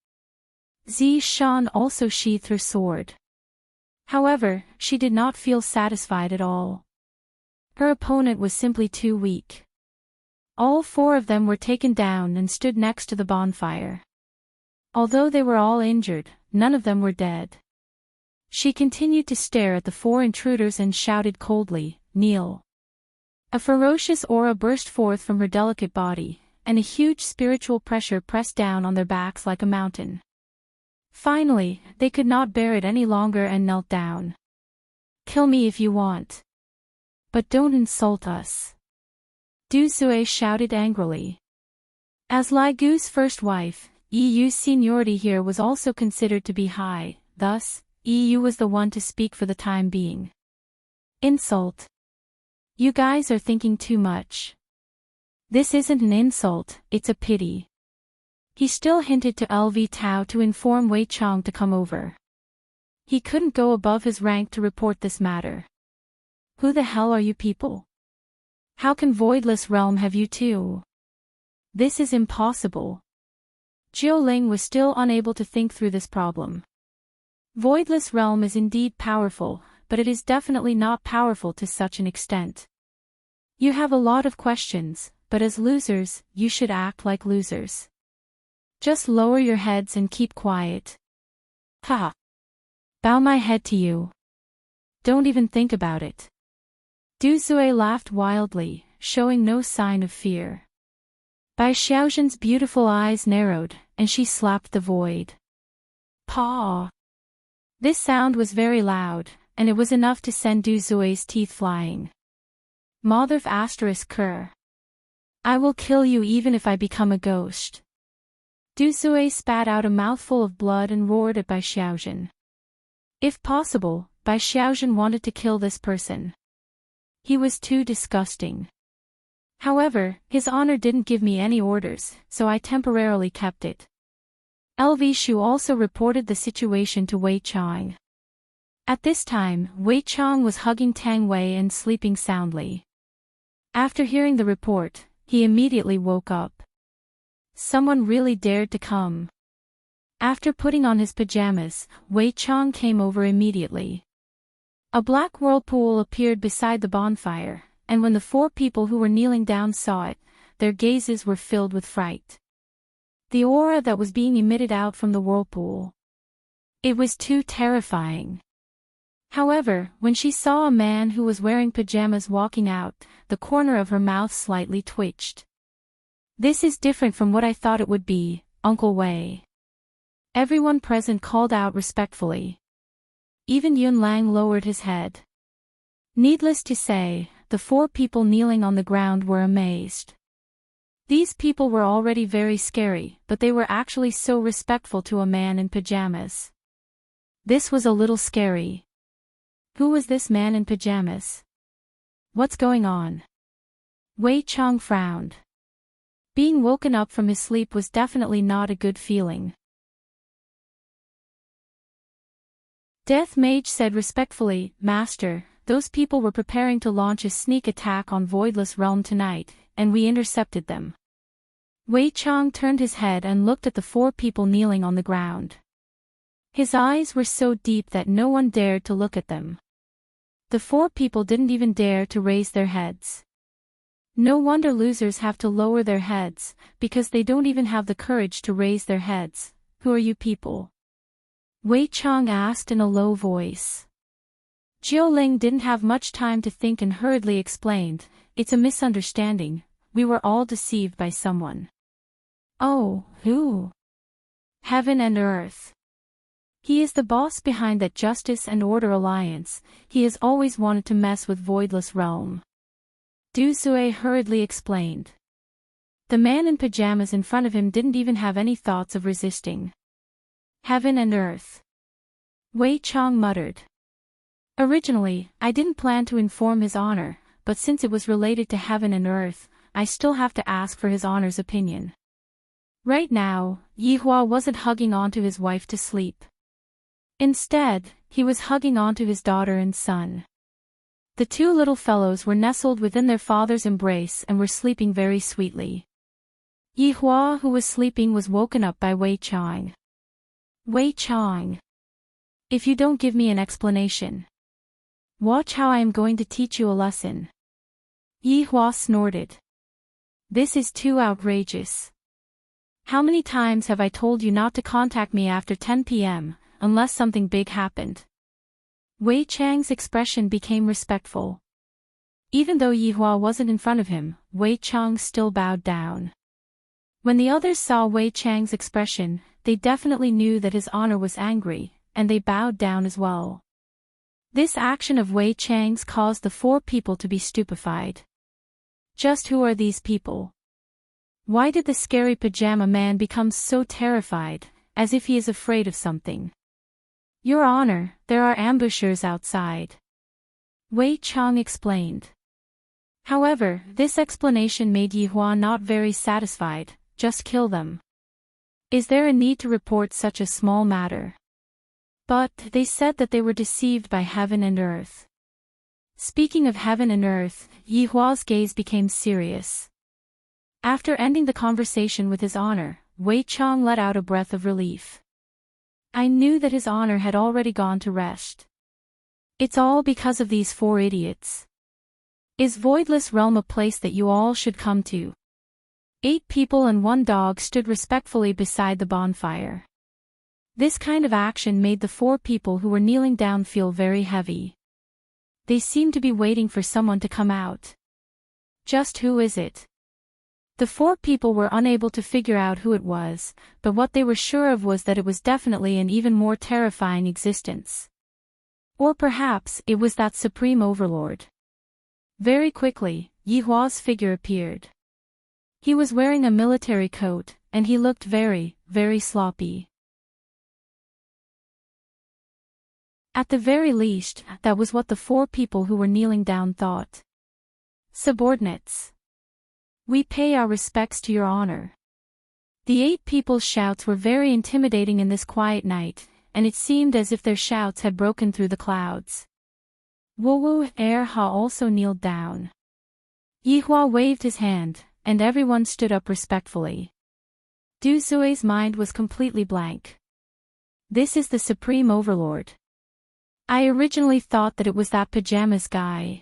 [SPEAKER 1] Zishan also sheathed her sword. However, she did not feel satisfied at all. Her opponent was simply too weak. All 4 of them were taken down and stood next to the bonfire. Although they were all injured, none of them were dead. She continued to stare at the 4 intruders and shouted coldly, "Kneel." A ferocious aura burst forth from her delicate body, and a huge spiritual pressure pressed down on their backs like a mountain. Finally, they could not bear it any longer and knelt down. Kill me if you want. But don't insult us. Du Zui shouted angrily. As Lai Gu's first wife, Yu's seniority here was also considered to be high, thus, Yu was the one to speak for the time being. Insult. You guys are thinking too much. This isn't an insult, it's a pity. He still hinted to LV Tao to inform Wei Chong to come over. He couldn't go above his rank to report this matter. Who the hell are you people? How can Voidless Realm have you too? This is impossible. Jiu Ling was still unable to think through this problem. Voidless Realm is indeed powerful, but it is definitely not powerful to such an extent. You have a lot of questions, but as losers, you should act like losers. Just lower your heads and keep quiet. Ha! Bow my head to you. Don't even think about it. Du Zui laughed wildly, showing no sign of fear. Bai Xiaojun's beautiful eyes narrowed, and she slapped the void. Paw! This sound was very loud, and it was enough to send Du Zui's teeth flying. Motherf ****. I will kill you even if I become a ghost. Du Zui spat out a mouthful of blood and roared at Bai Xiaojun. If possible, Bai Xiaojun wanted to kill this person. He was too disgusting. However, his honor didn't give me any orders, so I temporarily kept it. LV Shu also reported the situation to Wei Chong. At this time, Wei Chong was hugging Tang Wei and sleeping soundly. After hearing the report, he immediately woke up. Someone really dared to come. After putting on his pajamas, Wei Chong came over immediately. A black whirlpool appeared beside the bonfire, and when the 4 people who were kneeling down saw it, their gazes were filled with fright. The aura that was being emitted out from the whirlpool. It was too terrifying. However, when she saw a man who was wearing pajamas walking out, the corner of her mouth slightly twitched. This is different from what I thought it would be, Uncle Wei. Everyone present called out respectfully. Even Yun Lang lowered his head. Needless to say, the 4 people kneeling on the ground were amazed. These people were already very scary, but they were actually so respectful to a man in pajamas. This was a little scary. Who was this man in pajamas? What's going on? Wei Chang frowned. Being woken up from his sleep was definitely not a good feeling. Death Mage said respectfully, Master, those people were preparing to launch a sneak attack on Voidless Realm tonight, and we intercepted them. Wei Chang turned his head and looked at the 4 people kneeling on the ground. His eyes were so deep that no one dared to look at them. The 4 people didn't even dare to raise their heads. No wonder losers have to lower their heads, because they don't even have the courage to raise their heads. Who are you people? Wei Chang asked in a low voice. Jiu Ling didn't have much time to think and hurriedly explained, It's a misunderstanding, we were all deceived by someone. Oh, who? Heaven and Earth. He is the boss behind that Justice and Order alliance, he has always wanted to mess with Voidless Realm. Du Sui hurriedly explained. The man in pajamas in front of him didn't even have any thoughts of resisting. Heaven and Earth. Wei Chang muttered. Originally, I didn't plan to inform His Honor, but since it was related to Heaven and Earth, I still have to ask for His Honor's opinion. Right now, Yihua wasn't hugging onto his wife to sleep. Instead, he was hugging onto his daughter and son. The 2 little fellows were nestled within their father's embrace and were sleeping very sweetly. Yihua, who was sleeping, was woken up by Wei Chang. Wei Chang. If you don't give me an explanation, watch how I am going to teach you a lesson. Yihua snorted. This is too outrageous. How many times have I told you not to contact me after 10 p.m., unless something big happened? Wei Chang's expression became respectful. Even though Yihua wasn't in front of him, Wei Chang still bowed down. When the others saw Wei Chang's expression, they definitely knew that His Honor was angry, and they bowed down as well. This action of Wei Chang's caused the 4 people to be stupefied. Just who are these people? Why did the scary pajama man become so terrified, as if he is afraid of something? Your Honor, there are ambushers outside. Wei Chang explained. However, this explanation made Yihua not very satisfied. Just kill them. Is there a need to report such a small matter? But they said that they were deceived by Heaven and Earth. Speaking of Heaven and Earth, Yihua's gaze became serious. After ending the conversation with His Honor, Wei Chang let out a breath of relief. I knew that His Honor had already gone to rest. It's all because of these 4 idiots. Is Voidless Realm a place that you all should come to? 8 people and 1 dog stood respectfully beside the bonfire. This kind of action made the 4 people who were kneeling down feel very heavy. They seemed to be waiting for someone to come out. Just who is it? The 4 people were unable to figure out who it was, but what they were sure of was that it was definitely an even more terrifying existence. Or perhaps it was that Supreme Overlord. Very quickly, Yihua's figure appeared. He was wearing a military coat, and he looked very, very sloppy. At the very least, that was what the 4 people who were kneeling down thought. Subordinates. We pay our respects to your honor. The 8 people's shouts were very intimidating in this quiet night, and it seemed as if their shouts had broken through the clouds. Wu Er Ha also kneeled down. Yihua waved his hand, and everyone stood up respectfully. Du Sui's mind was completely blank. This is the Supreme Overlord. I originally thought that it was that pajamas guy.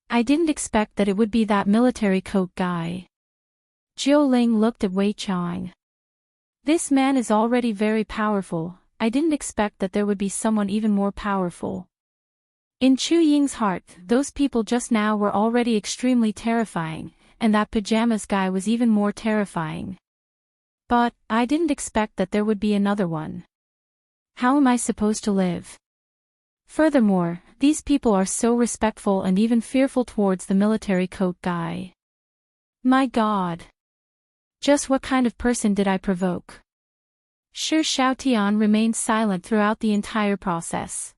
[SPEAKER 1] I didn't expect that it would be that military coat guy. Jiu Ling looked at Wei Chang. This man is already very powerful, I didn't expect that there would be someone even more powerful. In Chu Ying's heart, those people just now were already extremely terrifying, and that pajamas guy was even more terrifying. But, I didn't expect that there would be another one. How am I supposed to live? Furthermore, these people are so respectful and even fearful towards the military coat guy. My God! Just what kind of person did I provoke? Shi Xiaotian remained silent throughout the entire process.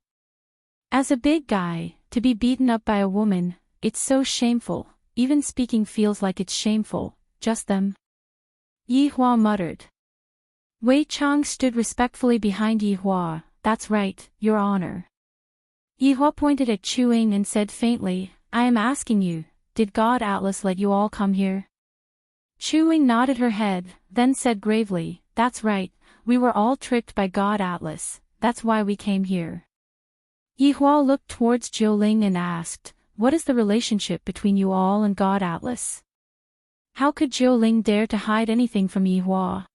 [SPEAKER 1] As a big guy, to be beaten up by a woman, it's so shameful, even speaking feels like it's shameful, just them. Yi Hua muttered. Wei Chang stood respectfully behind Yi Hua. That's right, Your Honor. Yi Hua pointed at Chu Ying and said faintly, I am asking you, did God Atlas let you all come here? Chu Ying nodded her head, then said gravely, that's right, we were all tricked by God Atlas, that's why we came here. Yi Hua looked towards Jiuling and asked, what is the relationship between you all and God Atlas? How could Jiuling dare to hide anything from Yi Hua?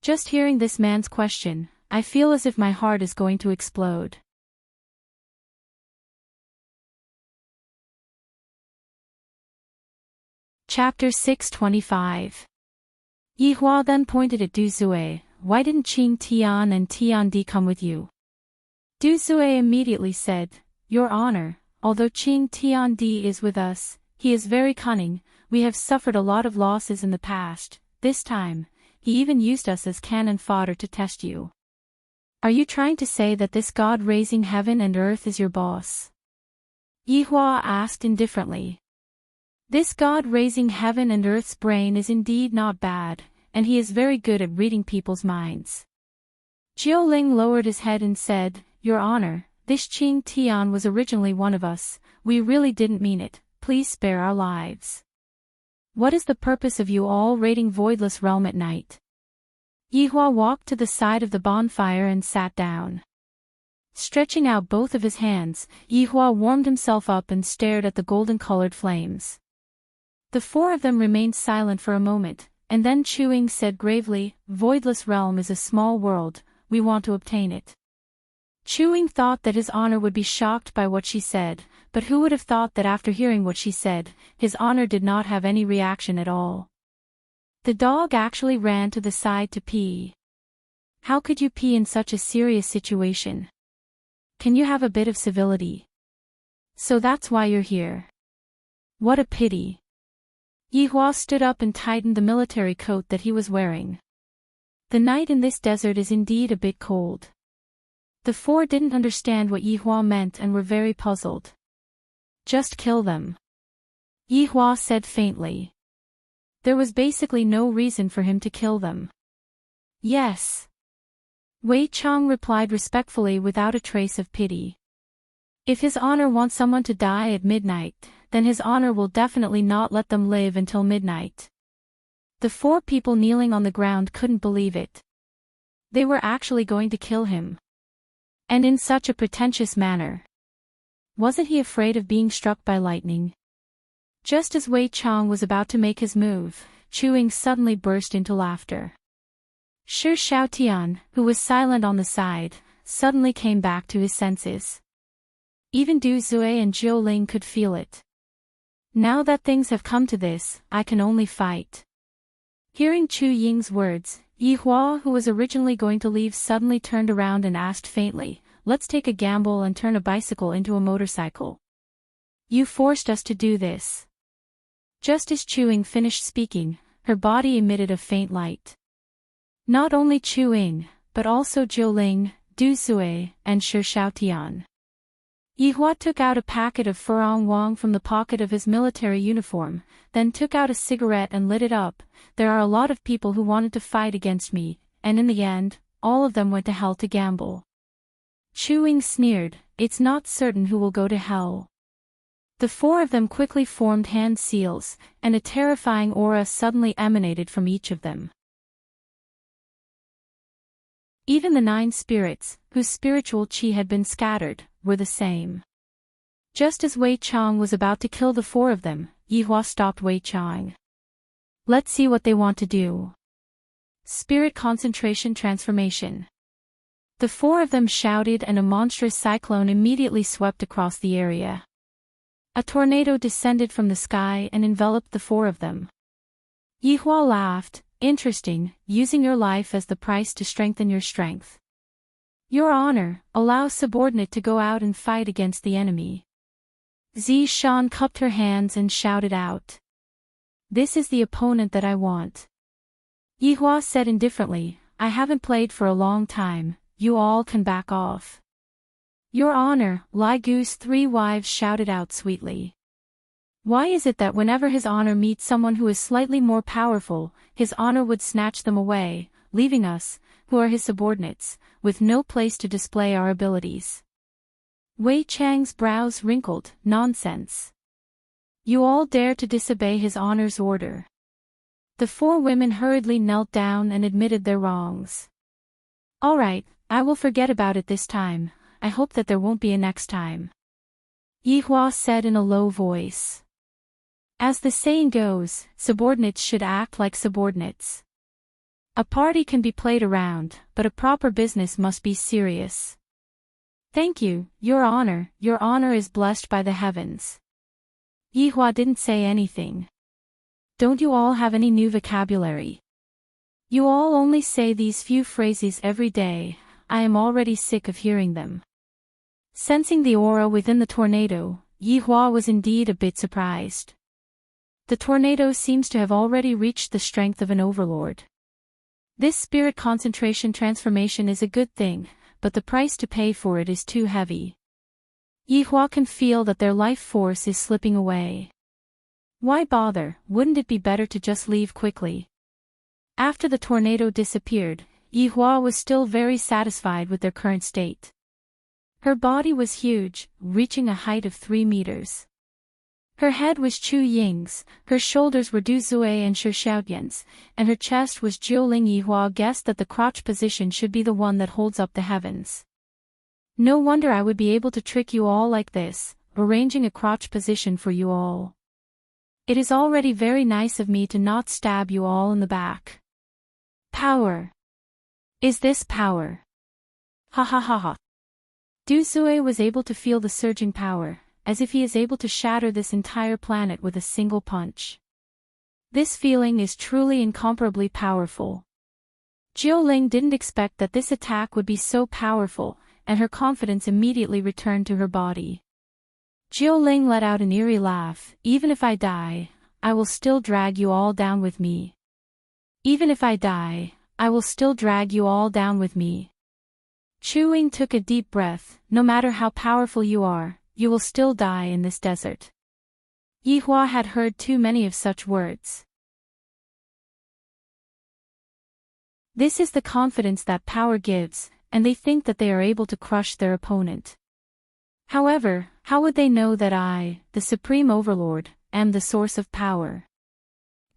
[SPEAKER 1] Just hearing this man's question, I feel as if my heart is going to explode. Chapter 625. Yi Hua then pointed at Du Zui, why didn't Qing Tian and Tian Di come with you? Du Zui immediately said, Your Honor, although Qing Tian Di is with us, he is very cunning, we have suffered a lot of losses in the past, this time, he even used us as cannon fodder to test you. Are you trying to say that this God raising heaven and earth is your boss? Yi Hua asked indifferently. This God raising heaven and earth's brain is indeed not bad, and he is very good at reading people's minds. Jiuling lowered his head and said, Your Honor, this Qing Tian was originally one of us, we really didn't mean it, please spare our lives. What is the purpose of you all raiding Voidless Realm at night? Yi Hua walked to the side of the bonfire and sat down. Stretching out both of his hands, Yi Hua warmed himself up and stared at the golden-colored flames. The four of them remained silent for a moment, and then Chu Ying said gravely, Voidless Realm is a small world, we want to obtain it. Chu Ying thought that his honor would be shocked by what she said, but who would have thought that after hearing what she said, his honor did not have any reaction at all. The dog actually ran to the side to pee. How could you pee in such a serious situation? Can you have a bit of civility? So that's why you're here. What a pity. Yi Hua stood up and tightened the military coat that he was wearing. The night in this desert is indeed a bit cold. The four didn't understand what Yi Hua meant and were very puzzled. Just kill them. Yi Hua said faintly. There was basically no reason for him to kill them. Yes. Wei Chang replied respectfully without a trace of pity. If his honor wants someone to die at midnight, then his honor will definitely not let them live until midnight. The four people kneeling on the ground couldn't believe it. They were actually going to kill him. And in such a pretentious manner. Wasn't he afraid of being struck by lightning? Just as Wei Chang was about to make his move, Chu Ying suddenly burst into laughter. Shi Xiaotian, who was silent on the side, suddenly came back to his senses. Even Du Zui and Jiuling could feel it. Now that things have come to this, I can only fight. Hearing Chu Ying's words, Yi Hua, who was originally going to leave, suddenly turned around and asked faintly, let's take a gamble and turn a bicycle into a motorcycle. You forced us to do this. Just as Chu Ying finished speaking, her body emitted a faint light. Not only Chu Ying, but also Jiuling, Du Zui, and Shi Xiaotian. Yi Hua took out a packet of Furong Wang from the pocket of his military uniform, then took out a cigarette and lit it up. There are a lot of people who wanted to fight against me, and in the end, all of them went to hell to gamble. Chu Ying sneered, it's not certain who will go to hell. The four of them quickly formed hand seals, and a terrifying aura suddenly emanated from each of them. Even the 9 spirits, whose spiritual qi had been scattered, were the same. Just as Wei Chang was about to kill the 4 of them, Yi Hua stopped Wei Chang. Let's see what they want to do. Spirit concentration transformation. The four of them shouted and a monstrous cyclone immediately swept across the area. A tornado descended from the sky and enveloped the four of them. Yihua laughed. Interesting, using your life as the price to strengthen your strength. Your honor, allow subordinate to go out and fight against the enemy. Zishan cupped her hands and shouted out. This is the opponent that I want. Yihua said indifferently, I haven't played for a long time, you all can back off. Your honor, Lai Gu's three wives shouted out sweetly. Why is it that whenever his honor meets someone who is slightly more powerful, his honor would snatch them away, leaving us, who are his subordinates, with no place to display our abilities? Wei Chang's brows wrinkled. Nonsense. You all dare to disobey his honor's order. The four women hurriedly knelt down and admitted their wrongs. All right, I will forget about it this time. I hope that there won't be a next time. Yihua said in a low voice. As the saying goes, subordinates should act like subordinates. A party can be played around, but a proper business must be serious. Thank you, Your Honor is blessed by the heavens. Yihua didn't say anything. Don't you all have any new vocabulary? You all only say these few phrases every day, I am already sick of hearing them. Sensing the aura within the tornado, Yihua was indeed a bit surprised. The tornado seems to have already reached the strength of an overlord. This spirit concentration transformation is a good thing, but the price to pay for it is too heavy. Yihua can feel that their life force is slipping away. Why bother? Wouldn't it be better to just leave quickly? After the tornado disappeared, Yihua was still very satisfied with their current state. Her body was huge, reaching a height of 3 meters. Her head was Chu Ying's, her shoulders were Du Zui and Shi Xiaotian's, and her chest was Jiuling. Yihua guessed that the crotch position should be the one that holds up the heavens. No wonder I would be able to trick you all like this, arranging a crotch position for you all. It is already very nice of me to not stab you all in the back. Power. Is this power? Ha ha ha ha. Du Zui was able to feel the surging power, as if he is able to shatter this entire planet with a single punch. This feeling is truly incomparably powerful. Jiuling didn't expect that this attack would be so powerful, and her confidence immediately returned to her body. Jiuling let out an eerie laugh. Even if I die, I will still drag you all down with me. Even if I die, I will still drag you all down with me. Chu Ying took a deep breath. No matter how powerful you are, you will still die in this desert. Yihua had heard too many of such words. This is the confidence that power gives, and they think that they are able to crush their opponent. However, how would they know that I, the Supreme Overlord, am the source of power?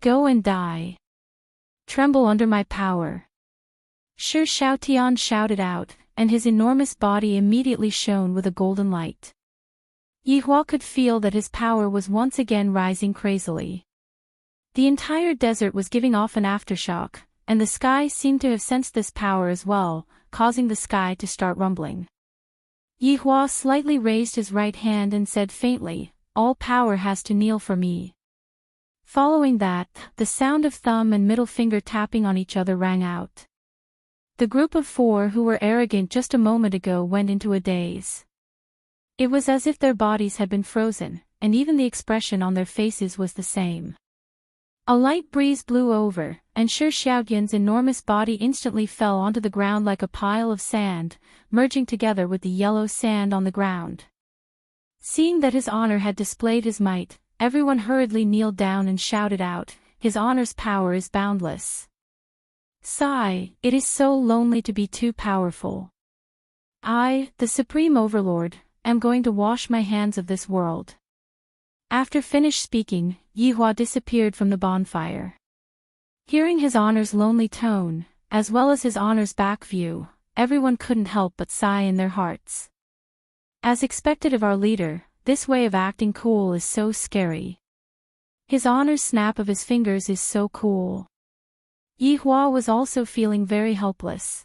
[SPEAKER 1] Go and die. Tremble under my power. Shi Xiaotian shouted out, and his enormous body immediately shone with a golden light. Yihua could feel that his power was once again rising crazily. The entire desert was giving off an aftershock, and the sky seemed to have sensed this power as well, causing the sky to start rumbling. Yihua slightly raised his right hand and said faintly, all power has to kneel for me. Following that, the sound of thumb and middle finger tapping on each other rang out. The group of four who were arrogant just a moment ago went into a daze. It was as if their bodies had been frozen, and even the expression on their faces was the same. A light breeze blew over, and Shi Xiaotian's enormous body instantly fell onto the ground like a pile of sand, merging together with the yellow sand on the ground. Seeing that his honor had displayed his might, everyone hurriedly kneeled down and shouted out, his honor's power is boundless. Sigh, it is so lonely to be too powerful. I, the Supreme Overlord, am going to wash my hands of this world. After finished speaking, Yihua disappeared from the bonfire. Hearing his honor's lonely tone, as well as his honor's back view, everyone couldn't help but sigh in their hearts. As expected of our leader, this way of acting cool is so scary. His honor's snap of his fingers is so cool. Yihua was also feeling very helpless.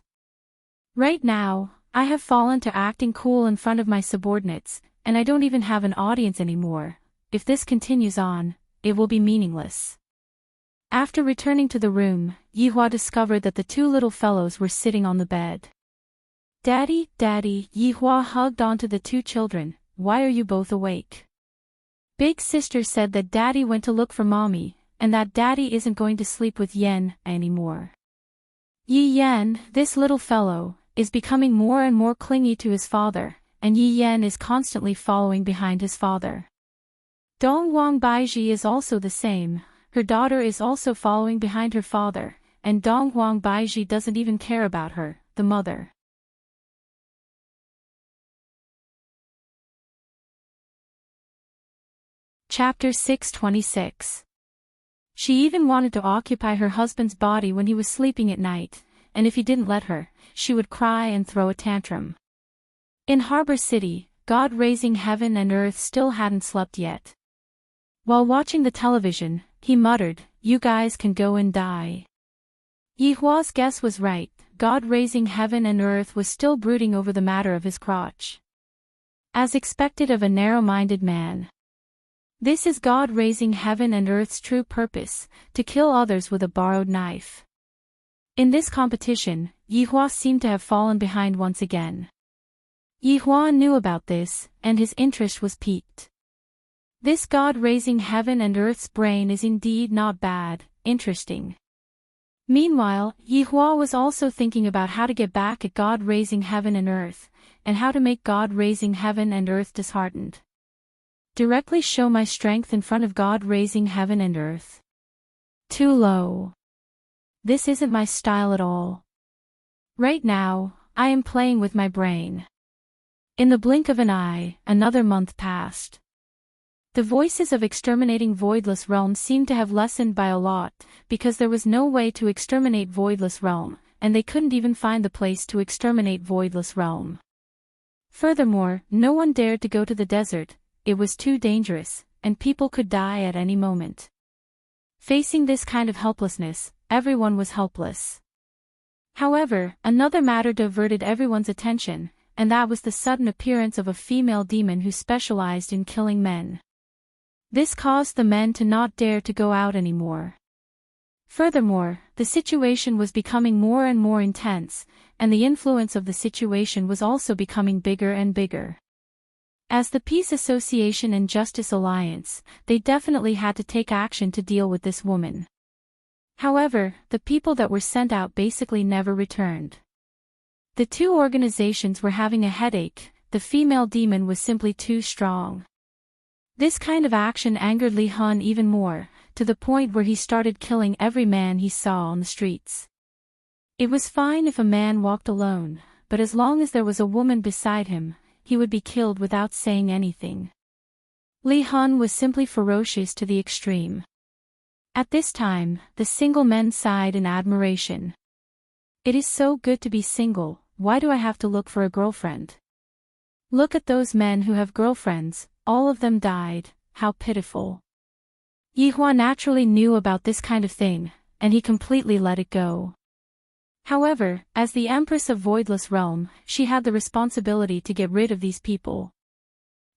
[SPEAKER 1] Right now, I have fallen to acting cool in front of my subordinates, and I don't even have an audience anymore. If this continues on, it will be meaningless. After returning to the room, Yihua discovered that the two little fellows were sitting on the bed. Daddy, Daddy, Yihua hugged onto the two children. Why are you both awake? Big sister said that Daddy went to look for Mommy, and that Daddy isn't going to sleep with Yen anymore. Yi Yen, this little fellow, is becoming more and more clingy to his father, and Yi Yen is constantly following behind his father. Dong Wang Baiji is also the same. Her daughter is also following behind her father, and Dong Wang Baiji doesn't even care about her, the mother. Chapter 626. She even wanted to occupy her husband's body when he was sleeping at night, and if he didn't let her, she would cry and throw a tantrum. In Harbor City, God raising heaven and earth still hadn't slept yet. While watching the television, he muttered, "You guys can go and die." Yihua's guess was right. God raising heaven and earth was still brooding over the matter of his crotch. As expected of a narrow-minded man. This is God raising heaven and earth's true purpose, to kill others with a borrowed knife. In this competition, Yihua seemed to have fallen behind once again. Yihua knew about this, and his interest was piqued. This God raising heaven and earth's brain is indeed not bad, interesting. Meanwhile, Yihua was also thinking about how to get back at God raising heaven and earth, and how to make God raising heaven and earth disheartened. Directly show my strength in front of God raising heaven and earth. Too low. This isn't my style at all. Right now, I am playing with my brain. In the blink of an eye, another month passed. The voices of exterminating Voidless Realm seemed to have lessened by a lot, because there was no way to exterminate Voidless Realm, and they couldn't even find the place to exterminate Voidless Realm. Furthermore, no one dared to go to the desert. It was too dangerous, and people could die at any moment. Facing this kind of helplessness, everyone was helpless. However, another matter diverted everyone's attention, and that was the sudden appearance of a female demon who specialized in killing men. This caused the men to not dare to go out anymore. Furthermore, the situation was becoming more and more intense, and the influence of the situation was also becoming bigger and bigger. As the Peace Association and Justice Alliance, they definitely had to take action to deal with this woman. However, the people that were sent out basically never returned. The two organizations were having a headache. The female demon was simply too strong. This kind of action angered Li Hun even more, to the point where he started killing every man he saw on the streets. It was fine if a man walked alone, but as long as there was a woman beside him, he would be killed without saying anything. Li Hun was simply ferocious to the extreme. At this time, the single men sighed in admiration. It is so good to be single. Why do I have to look for a girlfriend? Look at those men who have girlfriends, all of them died, how pitiful. Yihua naturally knew about this kind of thing, and he completely let it go. However, as the Empress of Voidless Realm, she had the responsibility to get rid of these people.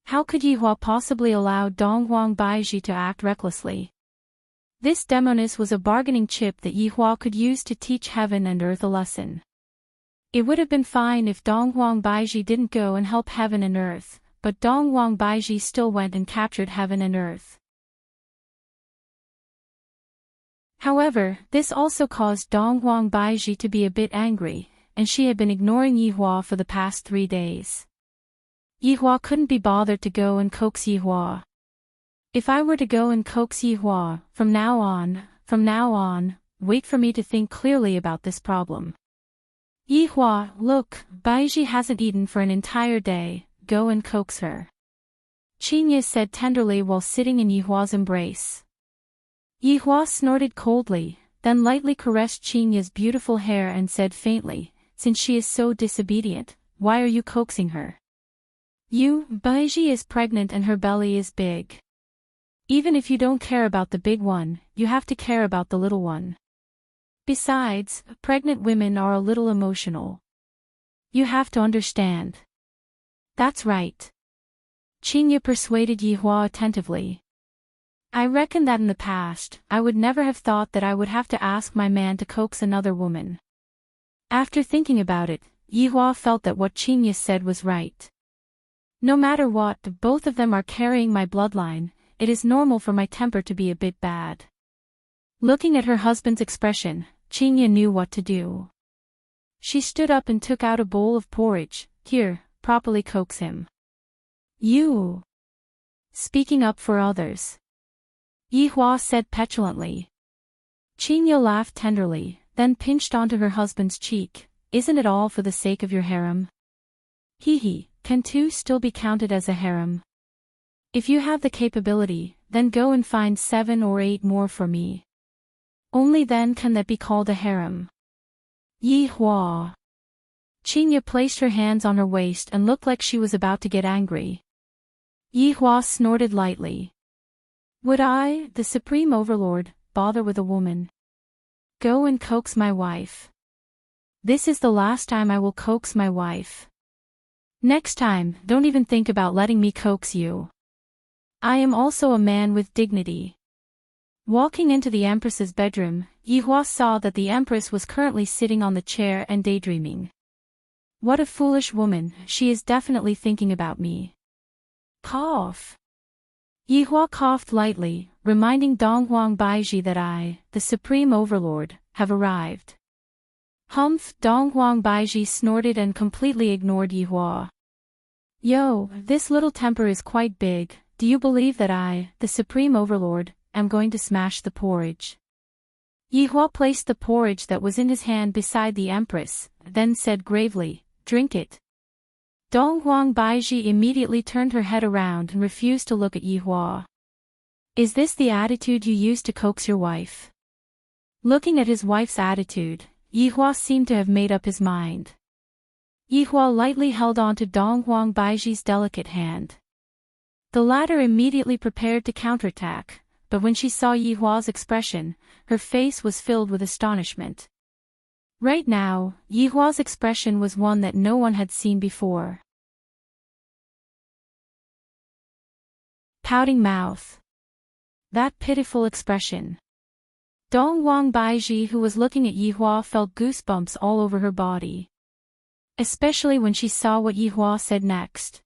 [SPEAKER 1] How could Yihua possibly allow Dong Wang Baiji to act recklessly? This demoness was a bargaining chip that Yihua could use to teach heaven and earth a lesson. It would have been fine if Dong Wang Baiji didn't go and help heaven and earth, but Dong Wang Baiji still went and captured heaven and earth. However, this also caused Dong Wang Baiji to be a bit angry, and she had been ignoring Yihua for the past 3 days. Yihua couldn't be bothered to go and coax Yihua. If I were to go and coax Yihua, from now on, wait for me to think clearly about this problem. Yihua, look, Baiji hasn't eaten for an entire day, go and coax her. Qinya said tenderly while sitting in Yihua's embrace. Yihua snorted coldly, then lightly caressed Qinya's beautiful hair and said faintly, since she is so disobedient, why are you coaxing her? Baiji is pregnant and her belly is big. Even if you don't care about the big one, you have to care about the little one. Besides, pregnant women are a little emotional. You have to understand. That's right. Qingye persuaded Yihua attentively. I reckon that in the past, I would never have thought that I would have to ask my man to coax another woman. After thinking about it, Yihua felt that what Qingye said was right. No matter what, both of them are carrying my bloodline, it is normal for my temper to be a bit bad. Looking at her husband's expression, Qingye knew what to do. She stood up and took out a bowl of porridge. Here, properly coax him. You. Speaking up for others. Yihua said petulantly. Qingye laughed tenderly, then pinched onto her husband's cheek. Isn't it all for the sake of your harem? Hee, can two still be counted as a harem? If you have the capability, then go and find 7 or 8 more for me. Only then can that be called a harem. Yihua. Qingye placed her hands on her waist and looked like she was about to get angry. Yihua snorted lightly. Would I, the supreme overlord, bother with a woman? Go and coax my wife. This is the last time I will coax my wife. Next time, don't even think about letting me coax you. I am also a man with dignity. Walking into the Empress's bedroom, Yihua saw that the Empress was currently sitting on the chair and daydreaming. What a foolish woman, she is definitely thinking about me. Cough. Yihua coughed lightly, reminding Donghuang Baiji that I, the supreme overlord, have arrived. Humph, Donghuang Baiji snorted and completely ignored Yihua. Yo, this little temper is quite big. Do you believe that I, the supreme overlord, am going to smash the porridge? Yihua placed the porridge that was in his hand beside the Empress, then said gravely, drink it. Donghuang Baiji immediately turned her head around and refused to look at Yihua. Is this the attitude you use to coax your wife? Looking at his wife's attitude, Yihua seemed to have made up his mind. Yihua lightly held on to Donghuang Baiji's delicate hand. The latter immediately prepared to counterattack, but when she saw Yihua's expression, her face was filled with astonishment. Right now, Yihua's expression was one that no one had seen before. Pouting mouth. That pitiful expression. Donghuang Baiji, who was looking at Yihua, felt goosebumps all over her body. Especially when she saw what Yihua said next.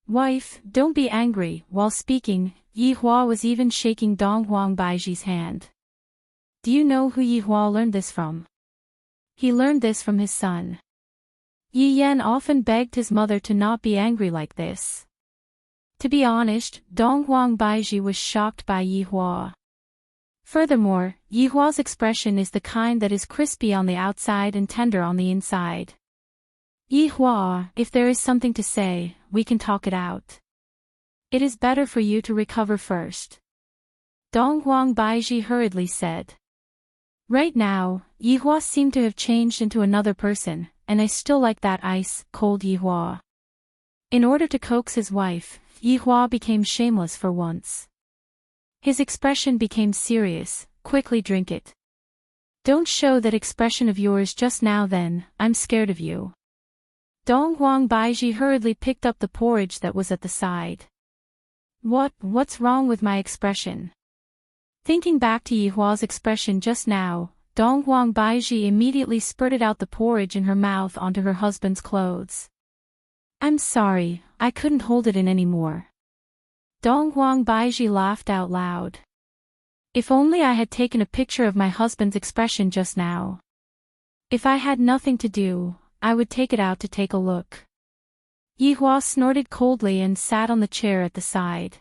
[SPEAKER 1] Wife, don't be angry. While speaking, Yihua was even shaking Donghuang Baiji's hand. Do you know who Yihua learned this from? He learned this from his son. Yi Yan often begged his mother to not be angry like this. To be honest, Donghuang Baiji was shocked by Yihua. Furthermore, Yihua's expression is the kind that is crispy on the outside and tender on the inside. Yihua, if there is something to say, we can talk it out. It is better for you to recover first. Donghuang Baiji hurriedly said. Right now, Yihua seemed to have changed into another person, and I still like that ice-cold Yihua. In order to coax his wife, Yihua became shameless for once. His expression became serious. Quickly drink it. Don't show that expression of yours just now then, I'm scared of you. Donghuang Baiji hurriedly picked up the porridge that was at the side. What's wrong with my expression? Thinking back to Yihua's expression just now, Donghuang Baiji immediately spurted out the porridge in her mouth onto her husband's clothes. I'm sorry, I couldn't hold it in anymore. Donghuang Baiji laughed out loud. If only I had taken a picture of my husband's expression just now. If I had nothing to do, I would take it out to take a look. Yihua snorted coldly and sat on the chair at the side.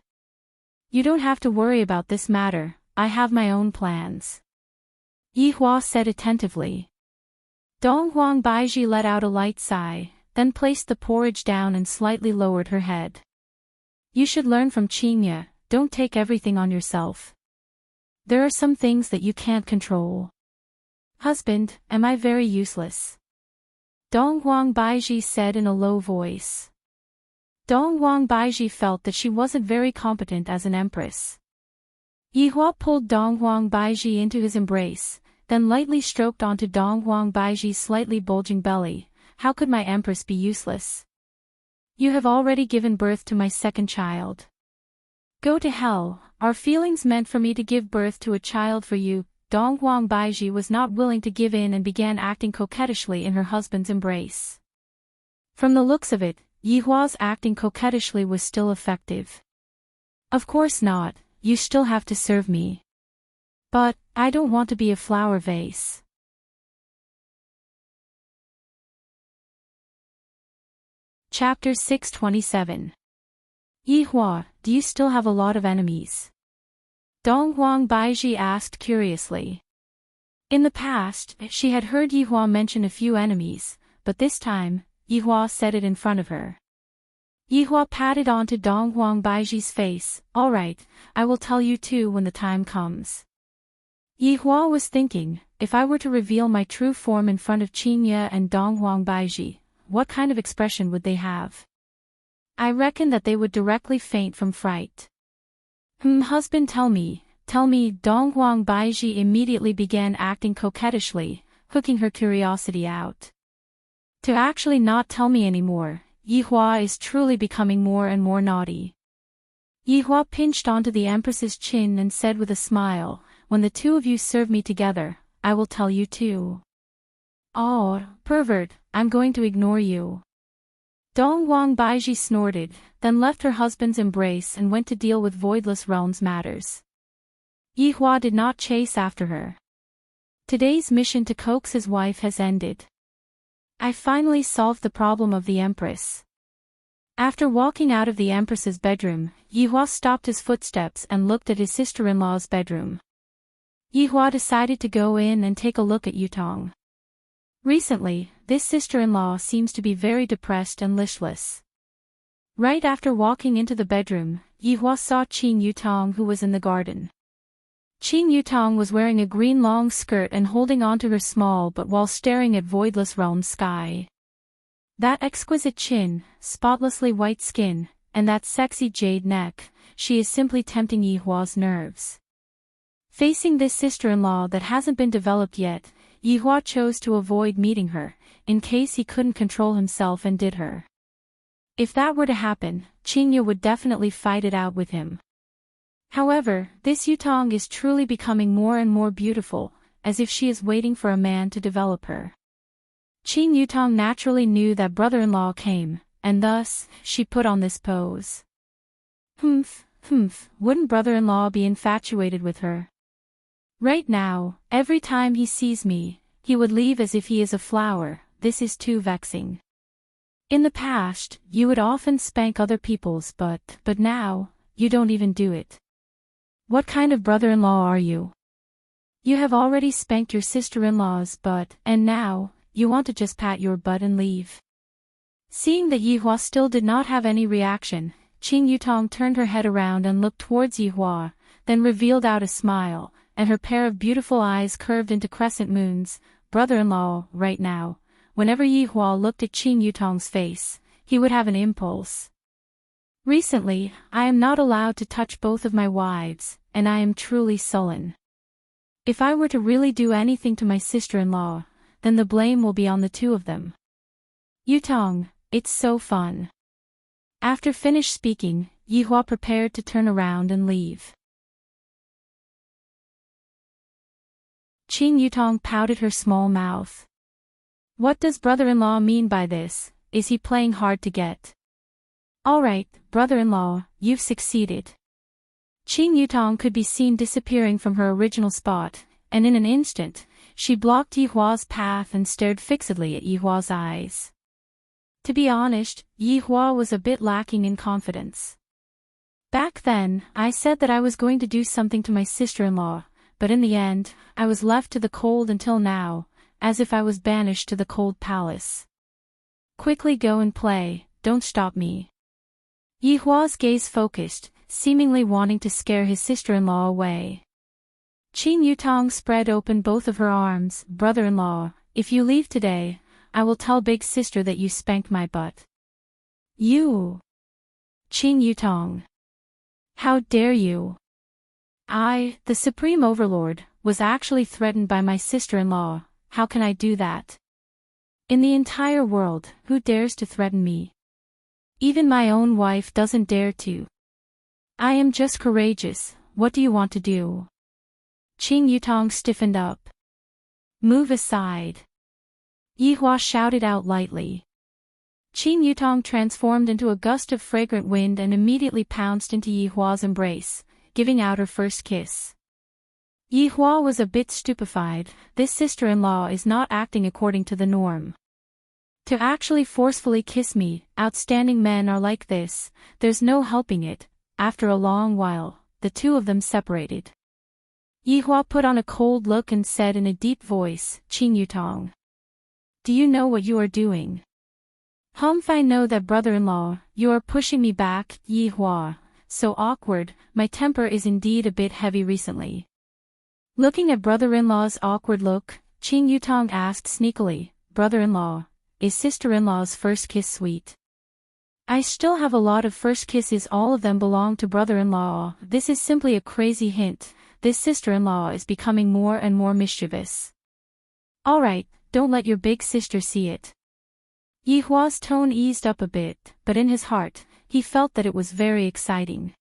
[SPEAKER 1] You don't have to worry about this matter, I have my own plans. Yihua said attentively. Donghuang Baiji let out a light sigh, then placed the porridge down and slightly lowered her head. You should learn from Qingye, don't take everything on yourself. There are some things that you can't control. Husband, am I very useless? Donghuang Baiji said in a low voice. Donghuang Baiji felt that she wasn't very competent as an empress. Yihua pulled Donghuang Baiji into his embrace, then lightly stroked onto Dong Huang Baiji's slightly bulging belly. How could my empress be useless? You have already given birth to my second child. Go to hell, are feelings meant for me to give birth to a child for you? Dong Huang Baiji was not willing to give in and began acting coquettishly in her husband's embrace. From the looks of it, Yihua's acting coquettishly was still effective. Of course not, you still have to serve me. But, I don't want to be a flower vase. Chapter 627. Yihua, do you still have a lot of enemies? Dong Huang Baiji asked curiously. In the past, she had heard Yihua mention a few enemies, but this time, Yihua said it in front of her. Yihua patted onto Dong Huang Baiji's face. All right, I will tell you too when the time comes. Yihua was thinking, if I were to reveal my true form in front of Qingye and Dong Huang Baiji, what kind of expression would they have? I reckon that they would directly faint from fright. Husband, tell me, Dong Huang Baiji immediately began acting coquettishly, hooking her curiosity out. To actually not tell me anymore, Yihua is truly becoming more and more naughty. Yihua pinched onto the Empress's chin and said with a smile, when the two of you serve me together, I will tell you too. Oh, pervert, I'm going to ignore you. Dong Huang Baiji snorted, then left her husband's embrace and went to deal with Voidless Realms matters. Yihua did not chase after her. Today's mission to coax his wife has ended. I finally solved the problem of the Empress. After walking out of the Empress's bedroom, Yihua stopped his footsteps and looked at his sister-in-law's bedroom. Yihua decided to go in and take a look at Yutong. Recently, this sister-in-law seems to be very depressed and listless. Right after walking into the bedroom, Yihua saw Qing Yutong who was in the garden. Qing Yutong was wearing a green long skirt and holding onto her small but while staring at Voidless Realm's sky. That exquisite chin, spotlessly white skin, and that sexy jade neck, she is simply tempting Yihua's nerves. Facing this sister-in-law that hasn't been developed yet, Yihua chose to avoid meeting her, in case he couldn't control himself and did her. If that were to happen, Qingye would definitely fight it out with him. However, this Yutong is truly becoming more and more beautiful, as if she is waiting for a man to develop her. Qing Yutong naturally knew that brother-in-law came, and thus, she put on this pose. Wouldn't brother-in-law be infatuated with her? Right now, every time he sees me, he would leave as if he is a flower. This is too vexing. In the past, you would often spank other people's but now, you don't even do it. What kind of brother-in-law are you? You have already spanked your sister-in-law's butt, and now, you want to just pat your butt and leave. Seeing that Yihua still did not have any reaction, Qing Yutong turned her head around and looked towards Yihua, then revealed out a smile, and her pair of beautiful eyes curved into crescent moons. Brother-in-law, right now, whenever Yihua looked at Qing Yutong's face, he would have an impulse. Recently, I am not allowed to touch both of my wives, and I am truly sullen. If I were to really do anything to my sister-in-law, then the blame will be on the two of them. Yutong, it's so fun. After finished speaking, Yihua prepared to turn around and leave. Qing Yutong pouted her small mouth. What does brother-in-law mean by this? Is he playing hard to get? Alright, brother-in-law, you've succeeded. Qing Yutong could be seen disappearing from her original spot, and in an instant, she blocked Yihua's path and stared fixedly at Yihua's eyes. To be honest, Yihua was a bit lacking in confidence. Back then, I said that I was going to do something to my sister-in-law, but in the end, I was left to the cold until now, as if I was banished to the cold palace. Quickly go and play, don't stop me. Yihua's gaze focused, seemingly wanting to scare his sister-in-law away. Qing Yutong spread open both of her arms. Brother-in-law, if you leave today, I will tell big sister that you spanked my butt. You! Qing Yutong. How dare you! I, the Supreme Overlord, was actually threatened by my sister-in-law. How can I do that? In the entire world, who dares to threaten me? Even my own wife doesn't dare to. I am just courageous. What do you want to do? Qing Yutong stiffened up. Move aside. Yihua shouted out lightly. Qing Yutong transformed into a gust of fragrant wind and immediately pounced into Yihua's embrace, giving out her first kiss. Yihua was a bit stupefied. This sister-in-law is not acting according to the norm. To actually forcefully kiss me, outstanding men are like this, there's no helping it. After a long while, the two of them separated. Yihua put on a cold look and said in a deep voice, Qing Yutong. Do you know what you are doing? Humph, I know that, brother-in-law, you are pushing me back, Yihua. So awkward, my temper is indeed a bit heavy recently. Looking at brother-in-law's awkward look, Qing Yutong asked sneakily, brother-in-law, is sister-in-law's first kiss sweet? I still have a lot of first kisses, all of them belong to brother-in-law. This is simply a crazy hint. This sister-in-law is becoming more and more mischievous. Alright, don't let your big sister see it. Yihua's tone eased up a bit, but in his heart, he felt that it was very exciting.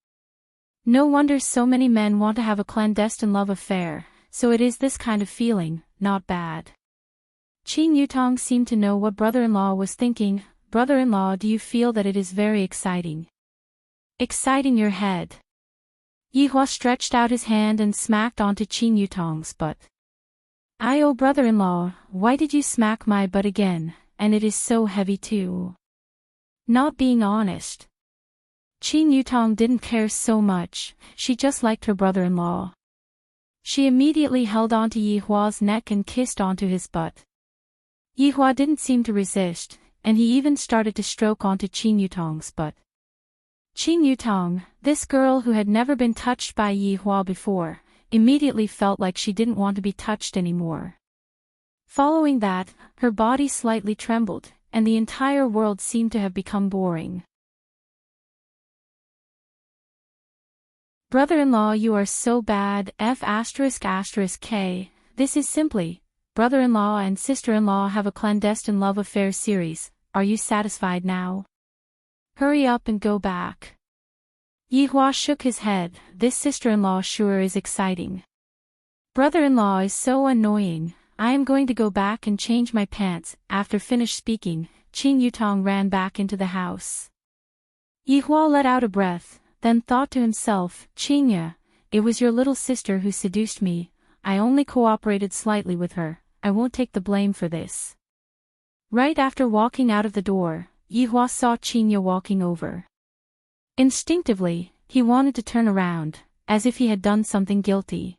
[SPEAKER 1] No wonder so many men want to have a clandestine love affair, so it is this kind of feeling, not bad. Qing Yutong seemed to know what brother-in-law was thinking. Brother-in-law, do you feel that it is very exciting? Exciting your head. Yihua stretched out his hand and smacked onto Qing Yutong's butt. Oh, brother-in-law, why did you smack my butt again, and it is so heavy too? Not being honest. Qing Yutong didn't care so much, she just liked her brother-in-law. She immediately held onto Yihua's neck and kissed onto his butt. Yihua didn't seem to resist, and he even started to stroke onto Qing Yutong's butt. Qing Yutong, this girl who had never been touched by Yihua before, immediately felt like she didn't want to be touched anymore. Following that, her body slightly trembled, and the entire world seemed to have become boring. Brother-in-law, you are so bad. F***K. This is simply, brother-in-law and sister-in-law have a clandestine love affair series. Are you satisfied now? Hurry up and go back. Yihua shook his head. This sister-in-law sure is exciting. Brother-in-law is so annoying. I am going to go back and change my pants. After finished speaking, Qing Yutong ran back into the house. Yihua let out a breath, then thought to himself, Qingya, it was your little sister who seduced me. I only cooperated slightly with her. I won't take the blame for this. Right after walking out of the door, Yihua saw Qingya walking over. Instinctively, he wanted to turn around, as if he had done something guilty.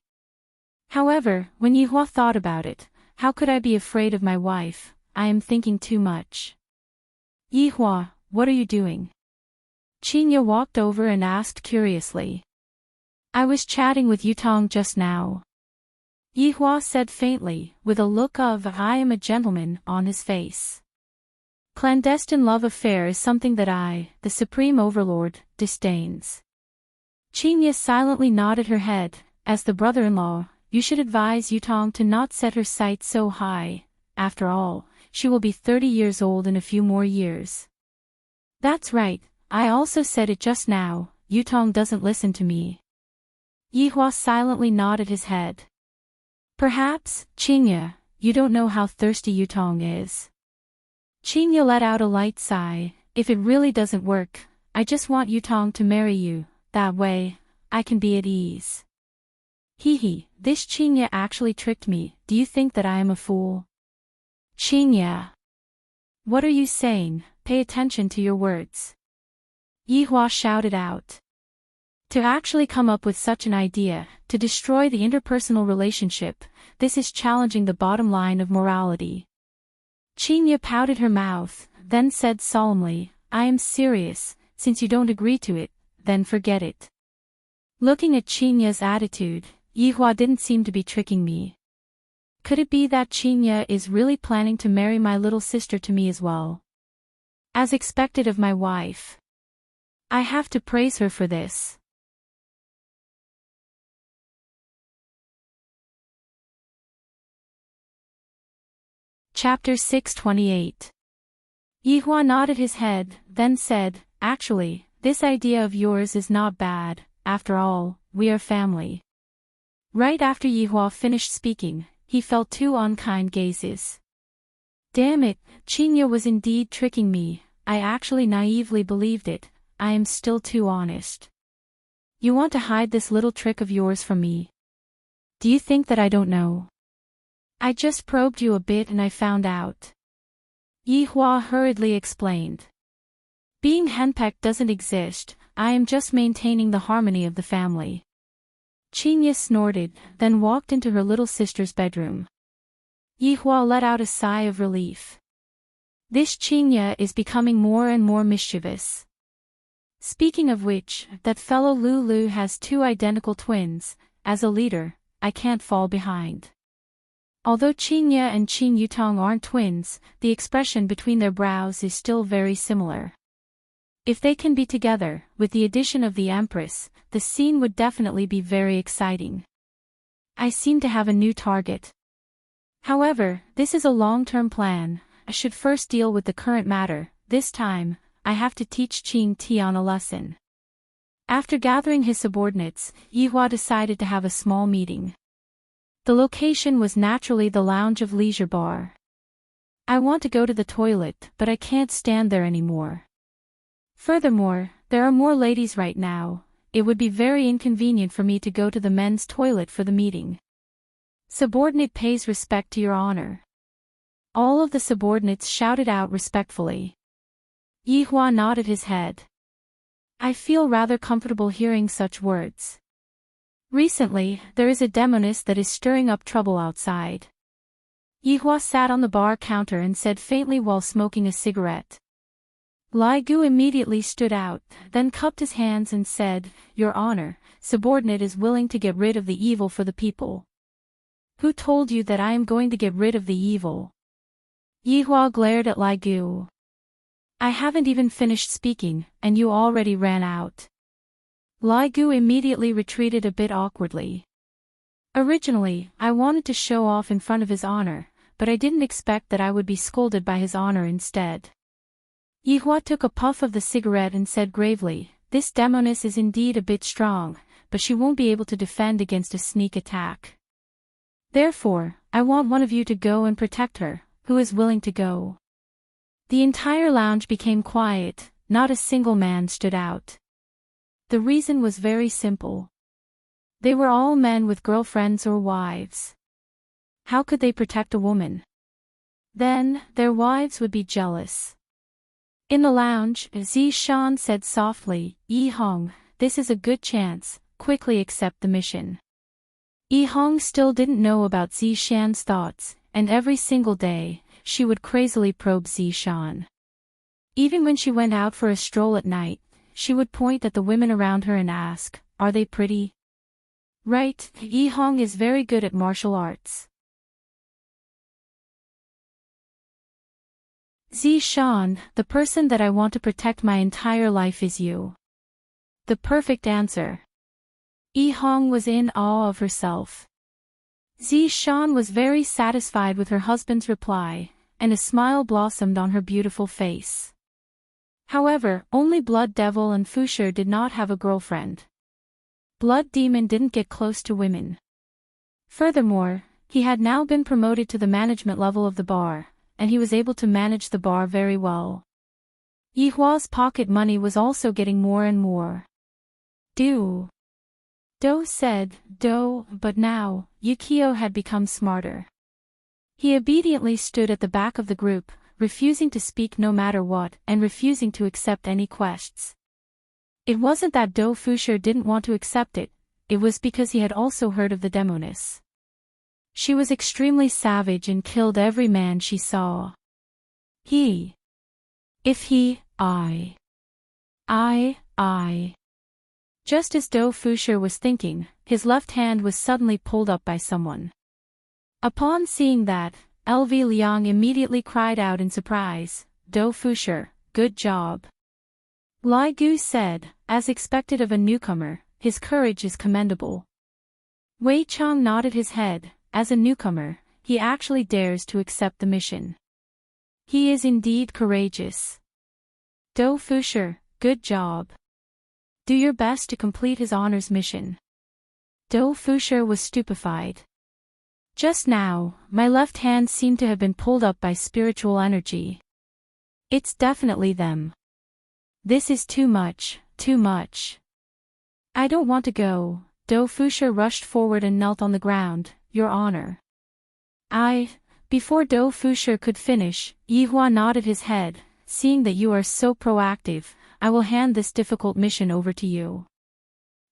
[SPEAKER 1] However, when Yihua thought about it, how could I be afraid of my wife? I am thinking too much. Yihua, what are you doing? Qingya walked over and asked curiously. I was chatting with Yutong just now. Yihua said faintly, with a look of I am a gentleman on his face. Clandestine love affair is something that I, the Supreme Overlord, disdains. Qingya silently nodded her head. As the brother-in-law, you should advise Yutong to not set her sights so high. After all, she will be 30 years old in a few more years. That's right, I also said it just now. Yutong doesn't listen to me. Yihua silently nodded his head. Perhaps, Qingya, you don't know how thirsty Yutong is. Qingya let out a light sigh. If it really doesn't work, I just want Yutong to marry you. That way, I can be at ease. Hee, this Qingya actually tricked me. Do you think that I am a fool? Qingya. What are you saying? Pay attention to your words. Yihua shouted out. To actually come up with such an idea, to destroy the interpersonal relationship, this is challenging the bottom line of morality. Qingya pouted her mouth, then said solemnly, I am serious. Since you don't agree to it, then forget it. Looking at Qingya's attitude, Yihua didn't seem to be tricking me. Could it be that Qingya is really planning to marry my little sister to me as well? As expected of my wife. I have to praise her for this. Chapter 628. Yihua nodded his head, then said, "Actually, this idea of yours is not bad. After all, we are family." Right after Yihua finished speaking, he felt two unkind gazes. Damn it, Qinya was indeed tricking me. I actually naively believed it. I am still too honest. You want to hide this little trick of yours from me? Do you think that I don't know? I just probed you a bit and I found out. Yihua hurriedly explained. Being henpecked doesn't exist, I am just maintaining the harmony of the family. Qinya snorted, then walked into her little sister's bedroom. Yihua let out a sigh of relief. This Qinya is becoming more and more mischievous. Speaking of which, that fellow Lulu has two identical twins. As a leader, I can't fall behind. Although Qinya and Qin Yutong aren't twins, the expression between their brows is still very similar. If they can be together, with the addition of the Empress, the scene would definitely be very exciting. I seem to have a new target. However, this is a long-term plan. I should first deal with the current matter. This time, I have to teach Qing Tian a lesson. After gathering his subordinates, Yihua decided to have a small meeting. The location was naturally the lounge of Leisure Bar. I want to go to the toilet, but I can't stand there anymore. Furthermore, there are more ladies right now. It would be very inconvenient for me to go to the men's toilet for the meeting. Subordinate pays respect to your honor. All of the subordinates shouted out respectfully. Yihua nodded his head. I feel rather comfortable hearing such words. Recently, there is a demoness that is stirring up trouble outside. Yihua sat on the bar counter and said faintly while smoking a cigarette. Lai Gu immediately stood out, then cupped his hands and said, "Your Honor, subordinate is willing to get rid of the evil for the people." Who told you that I am going to get rid of the evil? Yihua glared at Lai Gu. I haven't even finished speaking, and you already ran out. Lai Gu immediately retreated a bit awkwardly. Originally, I wanted to show off in front of his honor, but I didn't expect that I would be scolded by his honor instead. Yihua took a puff of the cigarette and said gravely, "This demoness is indeed a bit strong, but she won't be able to defend against a sneak attack. Therefore, I want one of you to go and protect her. Who is willing to go?" The entire lounge became quiet, not a single man stood out. The reason was very simple. They were all men with girlfriends or wives. How could they protect a woman? Then, their wives would be jealous. In the lounge, Zishan said softly, "Yi Hong, this is a good chance, quickly accept the mission." Yi Hong still didn't know about Zishan's thoughts, and every single day, she would crazily probe Zishan. Even when she went out for a stroll at night, she would point at the women around her and ask, "Are they pretty?" Right, Yi Hong is very good at martial arts. Zishan, the person that I want to protect my entire life is you. The perfect answer. Yi Hong was in awe of herself. Zishan was very satisfied with her husband's reply, and a smile blossomed on her beautiful face. However, only Blood Devil and Fusher did not have a girlfriend. Blood Demon didn't get close to women. Furthermore, he had now been promoted to the management level of the bar, and he was able to manage the bar very well. Yihua's pocket money was also getting more and more. Do said, but now, Yukio had become smarter. He obediently stood at the back of the group, refusing to speak no matter what, and refusing to accept any quests. It wasn't that Do Fusher didn't want to accept it, it was because he had also heard of the demoness. She was extremely savage and killed every man she saw. Just as Do Fusher was thinking, his left hand was suddenly pulled up by someone. Upon seeing that, LV Liang immediately cried out in surprise, "Do Fusher, good job." Lai Gu said, as expected of a newcomer, his courage is commendable. Wei Chang nodded his head. As a newcomer, he actually dares to accept the mission. He is indeed courageous. Do Fusher, good job. Do your best to complete his honor's mission. Do Fusher was stupefied. Just now, my left hand seemed to have been pulled up by spiritual energy. It's definitely them. This is too much, too much. I don't want to go. Do Fusher rushed forward and knelt on the ground, Your Honor. Before Do Fusher could finish, Yihua nodded his head. Seeing that you are so proactive, I will hand this difficult mission over to you.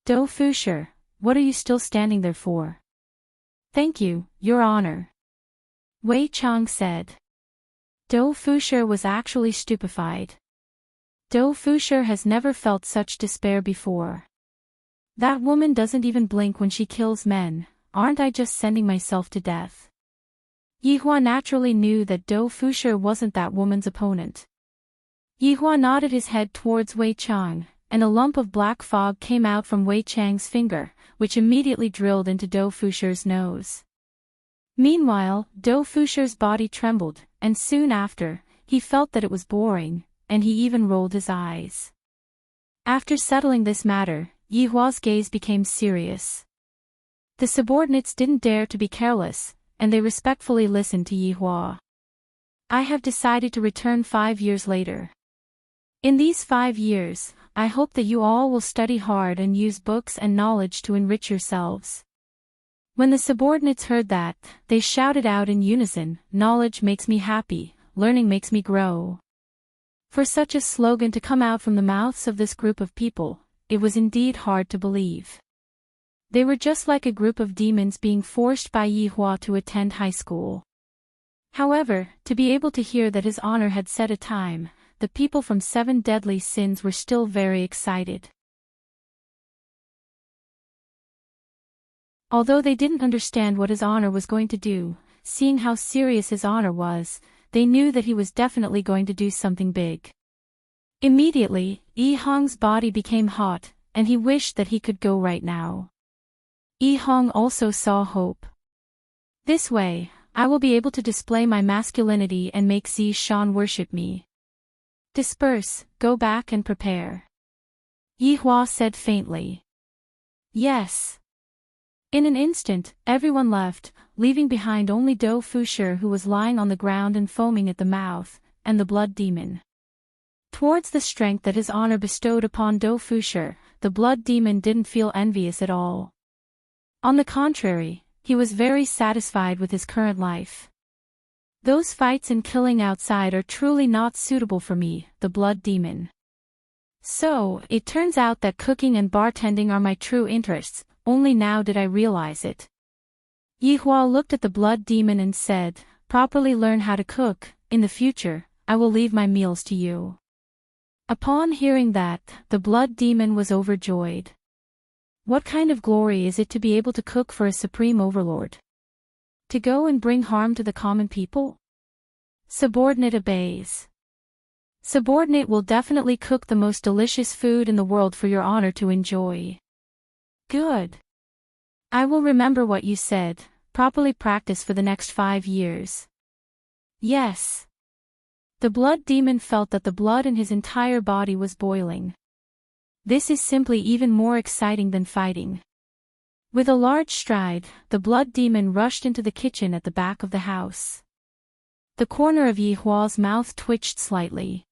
[SPEAKER 1] Do Fusher, what are you still standing there for? Thank you, Your Honor. Wei Chang said. Do Fusher was actually stupefied. Do Fusher has never felt such despair before. That woman doesn't even blink when she kills men. Aren't I just sending myself to death? Yihua naturally knew that Do Fusher wasn't that woman's opponent. Yihua nodded his head towards Wei Chang, and a lump of black fog came out from Wei Chang's finger, which immediately drilled into Do Fusher's nose. Meanwhile, Do Fusher's body trembled, and soon after, he felt that it was boring, and he even rolled his eyes. After settling this matter, Yihua's gaze became serious. The subordinates didn't dare to be careless, and they respectfully listened to Yihua. I have decided to return 5 years later. In these 5 years, I hope that you all will study hard and use books and knowledge to enrich yourselves. When the subordinates heard that, they shouted out in unison, knowledge makes me happy, learning makes me grow. For such a slogan to come out from the mouths of this group of people, it was indeed hard to believe. They were just like a group of demons being forced by Yihua to attend high school. However, to be able to hear that his honor had set a time, the people from 7 deadly sins were still very excited. Although they didn't understand what his honor was going to do, seeing how serious his honor was, they knew that he was definitely going to do something big. Immediately, Yi Hong's body became hot, and he wished that he could go right now. Yi Hong also saw hope. This way, I will be able to display my masculinity and make Zi Shan worship me. Disperse, go back and prepare. Yihua said faintly. Yes. In an instant, everyone left, leaving behind only Do Fusher, who was lying on the ground and foaming at the mouth, and the blood demon. Towards the strength that his honor bestowed upon Do Fusher, the blood demon didn't feel envious at all. On the contrary, he was very satisfied with his current life. Those fights and killing outside are truly not suitable for me, the blood demon. So, it turns out that cooking and bartending are my true interests, only now did I realize it. Yihua looked at the blood demon and said, properly learn how to cook, in the future, I will leave my meals to you. Upon hearing that, the blood demon was overjoyed. What kind of glory is it to be able to cook for a supreme overlord? To go and bring harm to the common people? Subordinate obeys. Subordinate will definitely cook the most delicious food in the world for your honor to enjoy. Good. I will remember what you said, properly practice for the next 5 years. Yes. The blood demon felt that the blood in his entire body was boiling. This is simply even more exciting than fighting. With a large stride, the blood demon rushed into the kitchen at the back of the house. The corner of Yihua's mouth twitched slightly.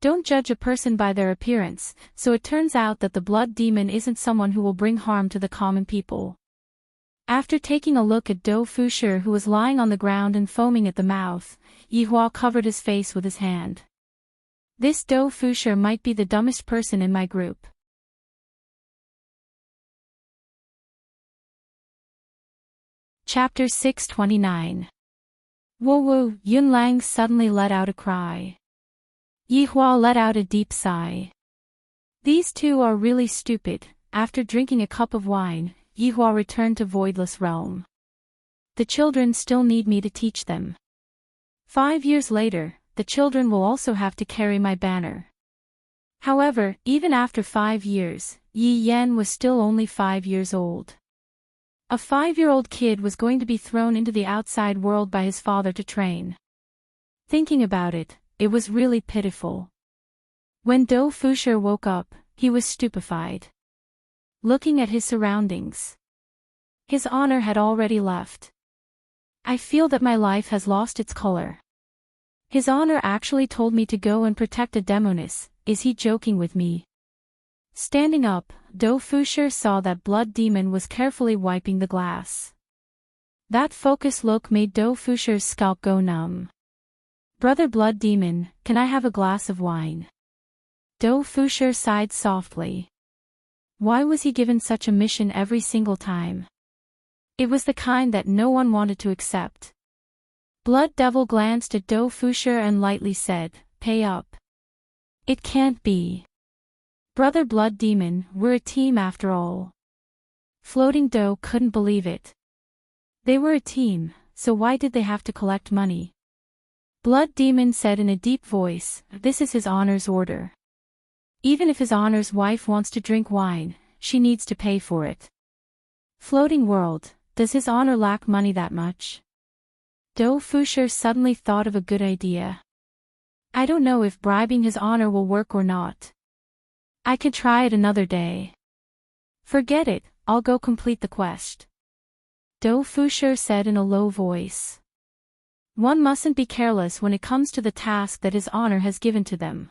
[SPEAKER 1] Don't judge a person by their appearance, so it turns out that the blood demon isn't someone who will bring harm to the common people. After taking a look at Do Fusher, who was lying on the ground and foaming at the mouth, Yihua covered his face with his hand. This Do Fusher might be the dumbest person in my group. Chapter 629. Wu Yunlang suddenly let out a cry. Yihua let out a deep sigh. These two are really stupid. After drinking a cup of wine, Yihua returned to Voidless Realm. The children still need me to teach them. 5 years later, the children will also have to carry my banner. However, even after 5 years, Yi Yan was still only 5 years old. A 5-year-old kid was going to be thrown into the outside world by his father to train. Thinking about it, it was really pitiful. When Do Fusher woke up, he was stupefied. Looking at his surroundings. His honor had already left. I feel that my life has lost its color. His honor actually told me to go and protect a demoness. Is he joking with me? Standing up, Do Fusher saw that blood demon was carefully wiping the glass. That focused look made Do Fusher's scalp go numb. Brother Blood Demon, can I have a glass of wine? Do Fusher sighed softly. Why was he given such a mission every single time? It was the kind that no one wanted to accept. Blood Devil glanced at Do Fusher and lightly said, "Pay up." It can't be. Brother Blood Demon, we're a team after all. Floating Do couldn't believe it. They were a team, so why did they have to collect money? Blood Demon said in a deep voice, "This is his honor's order. Even if his honor's wife wants to drink wine, she needs to pay for it." Floating World, does his honor lack money that much? Do Fusher suddenly thought of a good idea. I don't know if bribing his honor will work or not. I could try it another day. Forget it, I'll go complete the quest. Do Fusher said in a low voice. One mustn't be careless when it comes to the task that his honor has given to them.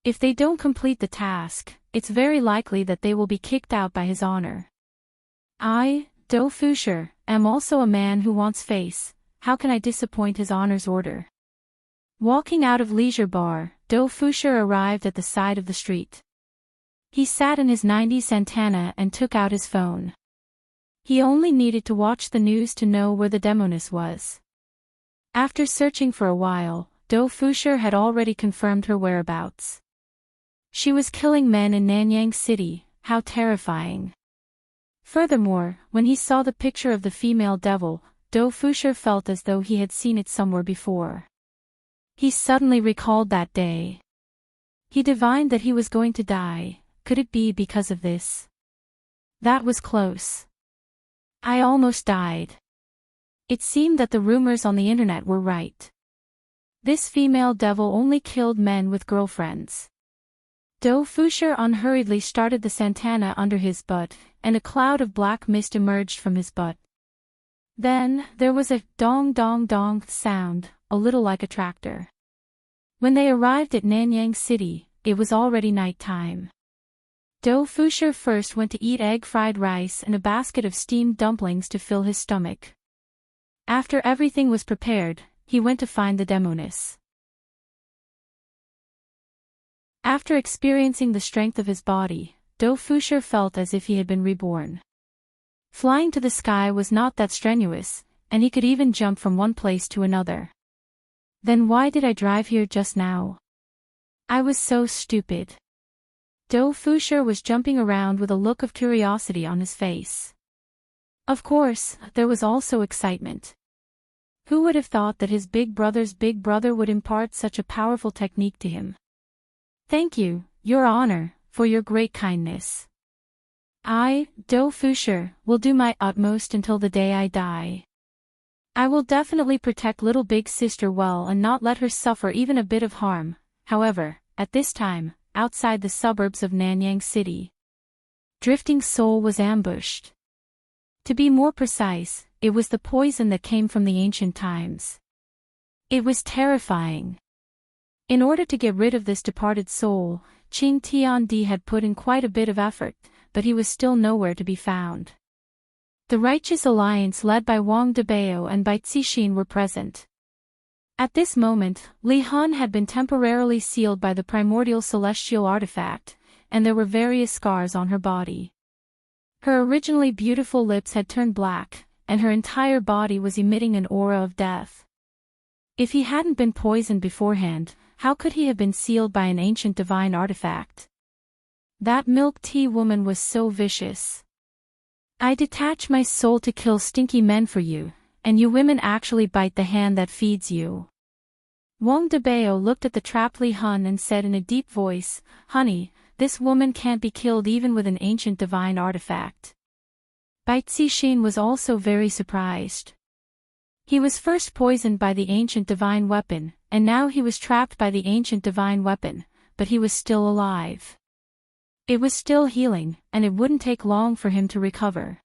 [SPEAKER 1] If they don't complete the task, it's very likely that they will be kicked out by his honor. I, Do Fusher, am also a man who wants face. How can I disappoint his honor's order? Walking out of Leisure Bar, Do Fusher arrived at the side of the street. He sat in his 90s Santana and took out his phone. He only needed to watch the news to know where the demoness was. After searching for a while, Do Fusher had already confirmed her whereabouts. She was killing men in Nanyang City. How terrifying. Furthermore, when he saw the picture of the female devil, Do Fusher felt as though he had seen it somewhere before. He suddenly recalled that day. He divined that he was going to die. Could it be because of this? That was close. I almost died. It seemed that the rumors on the internet were right. This female devil only killed men with girlfriends. Do Fusher unhurriedly started the Santana under his butt, and a cloud of black mist emerged from his butt. Then, there was a dong dong dong sound, a little like a tractor. When they arrived at Nanyang City, it was already night time. Do Fusher first went to eat egg fried rice and a basket of steamed dumplings to fill his stomach. After everything was prepared, he went to find the demoness. After experiencing the strength of his body, Do Fusher felt as if he had been reborn. Flying to the sky was not that strenuous, and he could even jump from one place to another. Then why did I drive here just now? I was so stupid. Do Fusher was jumping around with a look of curiosity on his face. Of course, there was also excitement. Who would have thought that his big brother's big brother would impart such a powerful technique to him? Thank you, Your Honor, for your great kindness. I, Do Fusher, will do my utmost until the day I die. I will definitely protect little big sister well and not let her suffer even a bit of harm. However, at this time, outside the suburbs of Nanyang City, Drifting Soul was ambushed. To be more precise, it was the poison that came from the ancient times. It was terrifying. In order to get rid of this departed soul, Ching Tiandi had put in quite a bit of effort, but he was still nowhere to be found. The Righteous Alliance led by Wang Debao and Bai Zixin were present. At this moment, Li Hun had been temporarily sealed by the primordial celestial artifact, and there were various scars on her body. Her originally beautiful lips had turned black, and her entire body was emitting an aura of death. If he hadn't been poisoned beforehand, how could he have been sealed by an ancient divine artifact? That milk tea woman was so vicious. I detach my soul to kill stinky men for you, and you women actually bite the hand that feeds you. Wang Debao looked at the trapped Li Hun and said in a deep voice, Honey, this woman can't be killed even with an ancient divine artifact. Bai Cixin was also very surprised. He was first poisoned by the ancient divine weapon, and now he was trapped by the ancient divine weapon, but he was still alive. It was still healing, and it wouldn't take long for him to recover.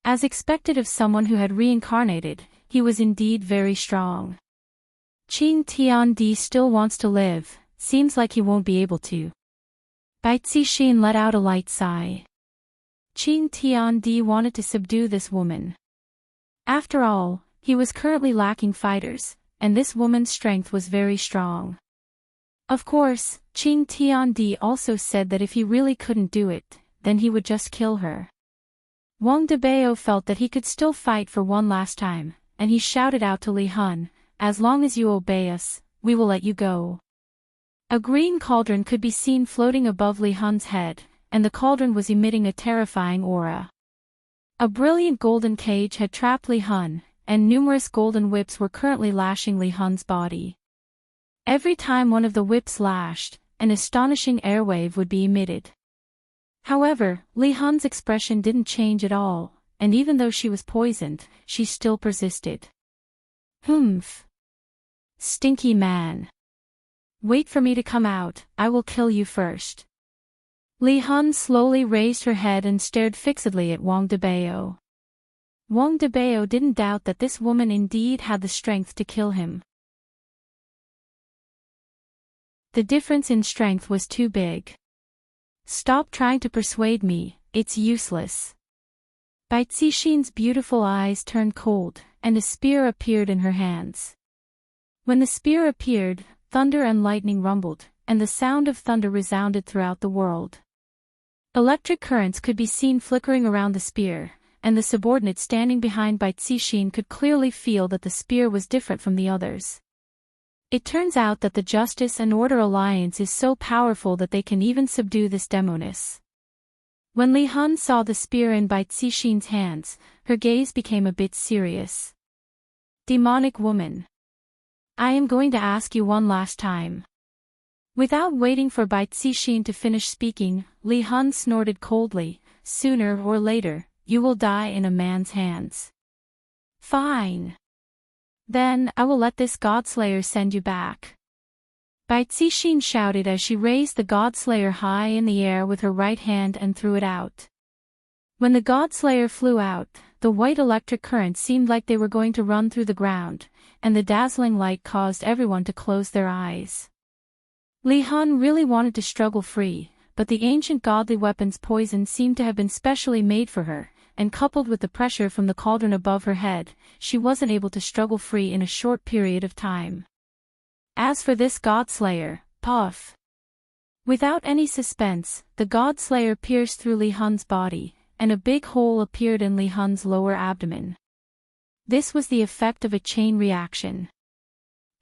[SPEAKER 1] As expected of someone who had reincarnated, he was indeed very strong. Qing Tiandi still wants to live, seems like he won't be able to. Bai Cixin let out a light sigh. Qing Tiandi wanted to subdue this woman. After all, he was currently lacking fighters, and this woman's strength was very strong. Of course, Qing Tiandi also said that if he really couldn't do it, then he would just kill her. Wang Debao felt that he could still fight for one last time, and he shouted out to Li Hun, "As long as you obey us, we will let you go." A green cauldron could be seen floating above Li Hun's head, and the cauldron was emitting a terrifying aura. A brilliant golden cage had trapped Li Hun, and numerous golden whips were currently lashing Li Hun's body. Every time one of the whips lashed, an astonishing airwave would be emitted. However, Li Hun's expression didn't change at all, and even though she was poisoned, she still persisted. "Humph. Stinky man. Wait for me to come out, I will kill you first." Li Hun slowly raised her head and stared fixedly at Wang Debao. Wang Debao didn't doubt that this woman indeed had the strength to kill him. The difference in strength was too big. "Stop trying to persuade me, it's useless." Bai Cixin's beautiful eyes turned cold, and a spear appeared in her hands. When the spear appeared, thunder and lightning rumbled, and the sound of thunder resounded throughout the world. Electric currents could be seen flickering around the spear, and the subordinate standing behind Bai Cixin could clearly feel that the spear was different from the others. It turns out that the Justice and Order Alliance is so powerful that they can even subdue this demoness. When Li Hun saw the spear in Bai Cixin's hands, her gaze became a bit serious. "Demonic woman. I am going to ask you one last time." Without waiting for Bai Cixin to finish speaking, Li Hun snorted coldly, "Sooner or later, you will die in a man's hands." "Fine. Then I will let this Godslayer send you back." Bai Cixin shouted as she raised the Godslayer high in the air with her right hand and threw it out. When the Godslayer flew out, the white electric current seemed like they were going to run through the ground, and the dazzling light caused everyone to close their eyes. Li Hun really wanted to struggle free, but the ancient godly weapon's poison seemed to have been specially made for her, and coupled with the pressure from the cauldron above her head, she wasn't able to struggle free in a short period of time. As for this Godslayer, puff. Without any suspense, the Godslayer pierced through Li Hun's body, and a big hole appeared in Li Hun's lower abdomen. This was the effect of a chain reaction.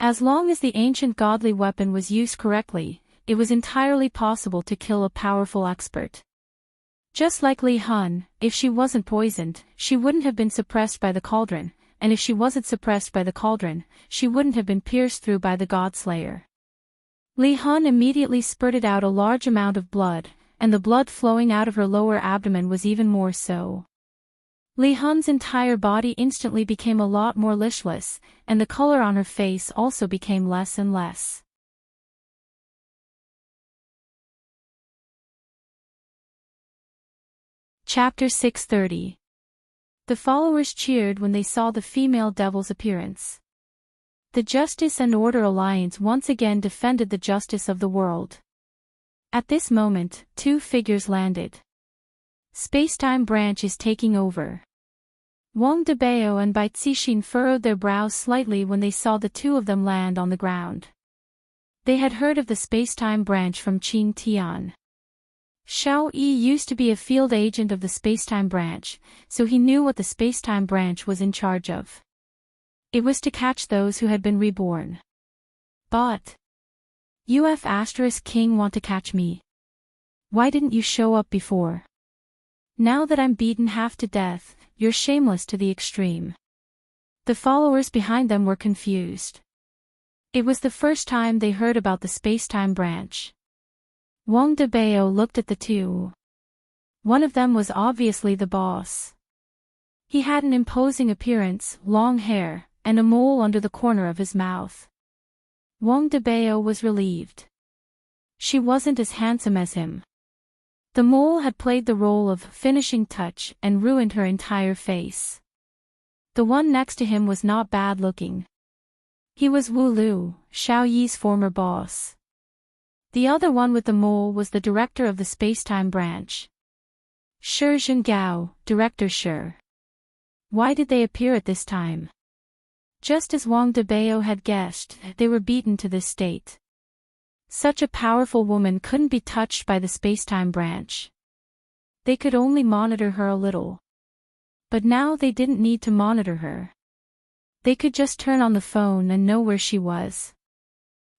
[SPEAKER 1] As long as the ancient godly weapon was used correctly, it was entirely possible to kill a powerful expert. Just like Li Hun, if she wasn't poisoned, she wouldn't have been suppressed by the cauldron, and if she wasn't suppressed by the cauldron, she wouldn't have been pierced through by the Godslayer. Li Hun immediately spurted out a large amount of blood, and the blood flowing out of her lower abdomen was even more so. Li Hun's entire body instantly became a lot more lishless, and the color on her face also became less and less. Chapter 630. The followers cheered when they saw the female devil's appearance. The Justice and Order Alliance once again defended the justice of the world. At this moment, two figures landed. Spacetime branch is taking over. Wang Debao and Bai Cixin furrowed their brows slightly when they saw the two of them land on the ground. They had heard of the spacetime branch from Qing Tian. Xiao Yi used to be a field agent of the spacetime branch, so he knew what the spacetime branch was in charge of. It was to catch those who had been reborn. But King want to catch me. Why didn't you show up before? Now that I'm beaten half to death, you're shameless to the extreme. The followers behind them were confused. It was the first time they heard about the spacetime branch. Wang Debao looked at the two. One of them was obviously the boss. He had an imposing appearance, long hair, and a mole under the corner of his mouth. Wang Debao was relieved. She wasn't as handsome as him. The mole had played the role of finishing touch and ruined her entire face. The one next to him was not bad looking. He was Wu Lu, Xiao Yi's former boss. The other one with the mole was the director of the Spacetime branch. Shi Zhengao, Director Shi. Why did they appear at this time? Just as Wang Debao had guessed, they were beaten to this state. Such a powerful woman couldn't be touched by the Spacetime branch. They could only monitor her a little. But now they didn't need to monitor her. They could just turn on the phone and know where she was.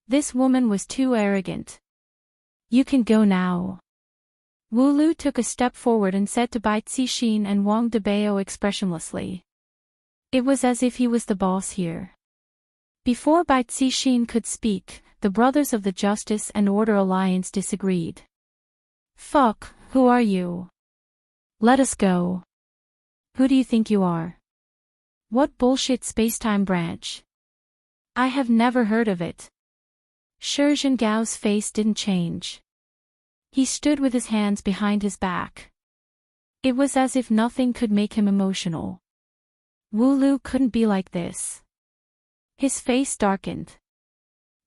[SPEAKER 1] This woman was too arrogant. You can go now. Wu Lu took a step forward and said to Bai Cixin and Wang Debao expressionlessly. It was as if he was the boss here. Before Bai Cixin could speak, the Brothers of the Justice and Order Alliance disagreed. Fuck, who are you? Let us go. Who do you think you are? What bullshit Spacetime branch? I have never heard of it. Shi Zhengao's face didn't change. He stood with his hands behind his back. It was as if nothing could make him emotional. Wu Lu couldn't be like this. His face darkened.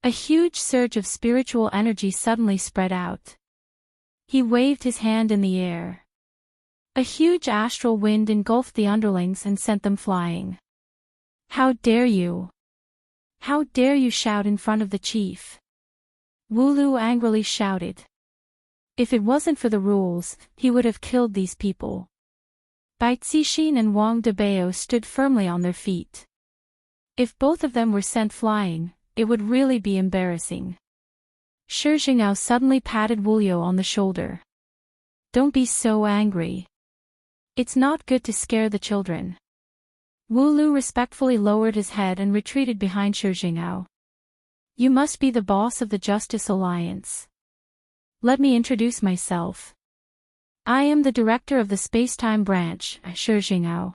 [SPEAKER 1] A huge surge of spiritual energy suddenly spread out. He waved his hand in the air. A huge astral wind engulfed the underlings and sent them flying. How dare you? How dare you shout in front of the chief? Wu Lu angrily shouted. If it wasn't for the rules, he would have killed these people. Bai Cixin and Wang Debao stood firmly on their feet. If both of them were sent flying, it would really be embarrassing. Shi Zhengao suddenly patted Wu Liu on the shoulder. Don't be so angry. It's not good to scare the children. Wu Lu respectfully lowered his head and retreated behind Shi Zhengao. You must be the boss of the Justice Alliance. Let me introduce myself. I am the director of the Spacetime branch, Shi Zhengao.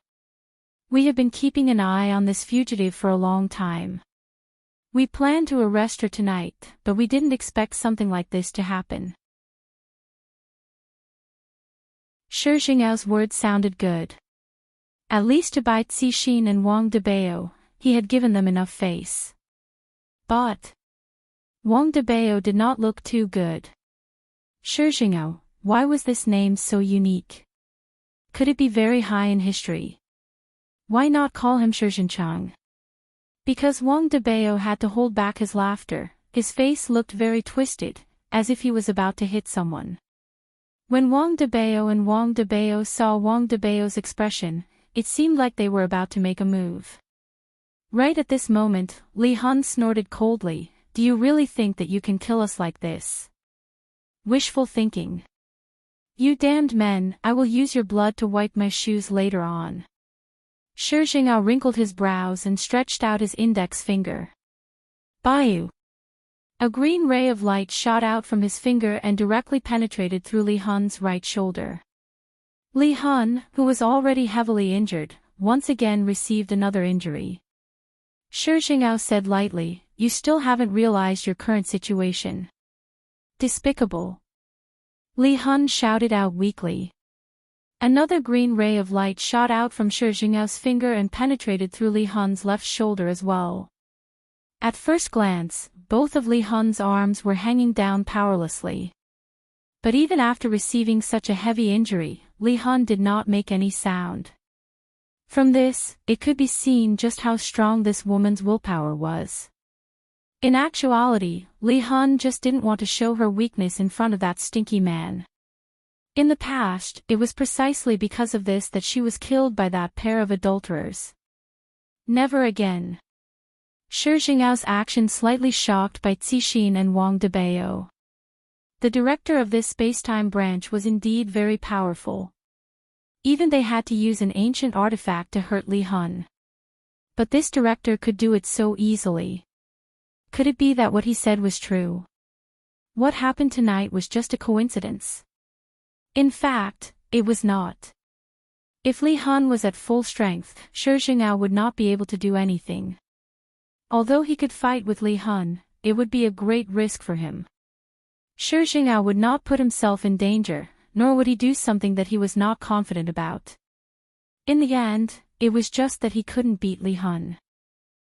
[SPEAKER 1] We have been keeping an eye on this fugitive for a long time. We planned to arrest her tonight, but we didn't expect something like this to happen. Shi Zhengao's words sounded good. At least to Bai Cixin and Wang Debao, he had given them enough face. But Wang Debao did not look too good. Shi Zhengao, why was this name so unique? Could it be very high in history? Why not call him Shi Zhenchang? Because Wang Debao had to hold back his laughter, his face looked very twisted, as if he was about to hit someone. When Wang Debao saw Wang Debao's expression, it seemed like they were about to make a move. Right at this moment, Li Hun snorted coldly, "Do you really think that you can kill us like this? Wishful thinking. You damned men, I will use your blood to wipe my shoes later on." Shi Zhengao wrinkled his brows and stretched out his index finger. Baiyu. A green ray of light shot out from his finger and directly penetrated through Li Hun's right shoulder. Li Hun, who was already heavily injured, once again received another injury. Shi Zhengao said lightly, "You still haven't realized your current situation. Despicable." Li Hun shouted out weakly. Another green ray of light shot out from Shi Zhengao's finger and penetrated through Li Hun's left shoulder as well. At first glance, both of Li Hun's arms were hanging down powerlessly. But even after receiving such a heavy injury, Li Hun did not make any sound. From this, it could be seen just how strong this woman's willpower was. In actuality, Li Hun just didn't want to show her weakness in front of that stinky man. In the past, it was precisely because of this that she was killed by that pair of adulterers. Never again. Shi Zhengao's action slightly shocked Bai Cixin and Wang Debao. The director of this spacetime branch was indeed very powerful. Even they had to use an ancient artifact to hurt Li Hun. But this director could do it so easily. Could it be that what he said was true? What happened tonight was just a coincidence? In fact, it was not. If Li Han was at full strength, Shi Jingao would not be able to do anything. Although he could fight with Li Han, it would be a great risk for him. Shi Jingao would not put himself in danger, nor would he do something that he was not confident about. In the end, it was just that he couldn't beat Li Han.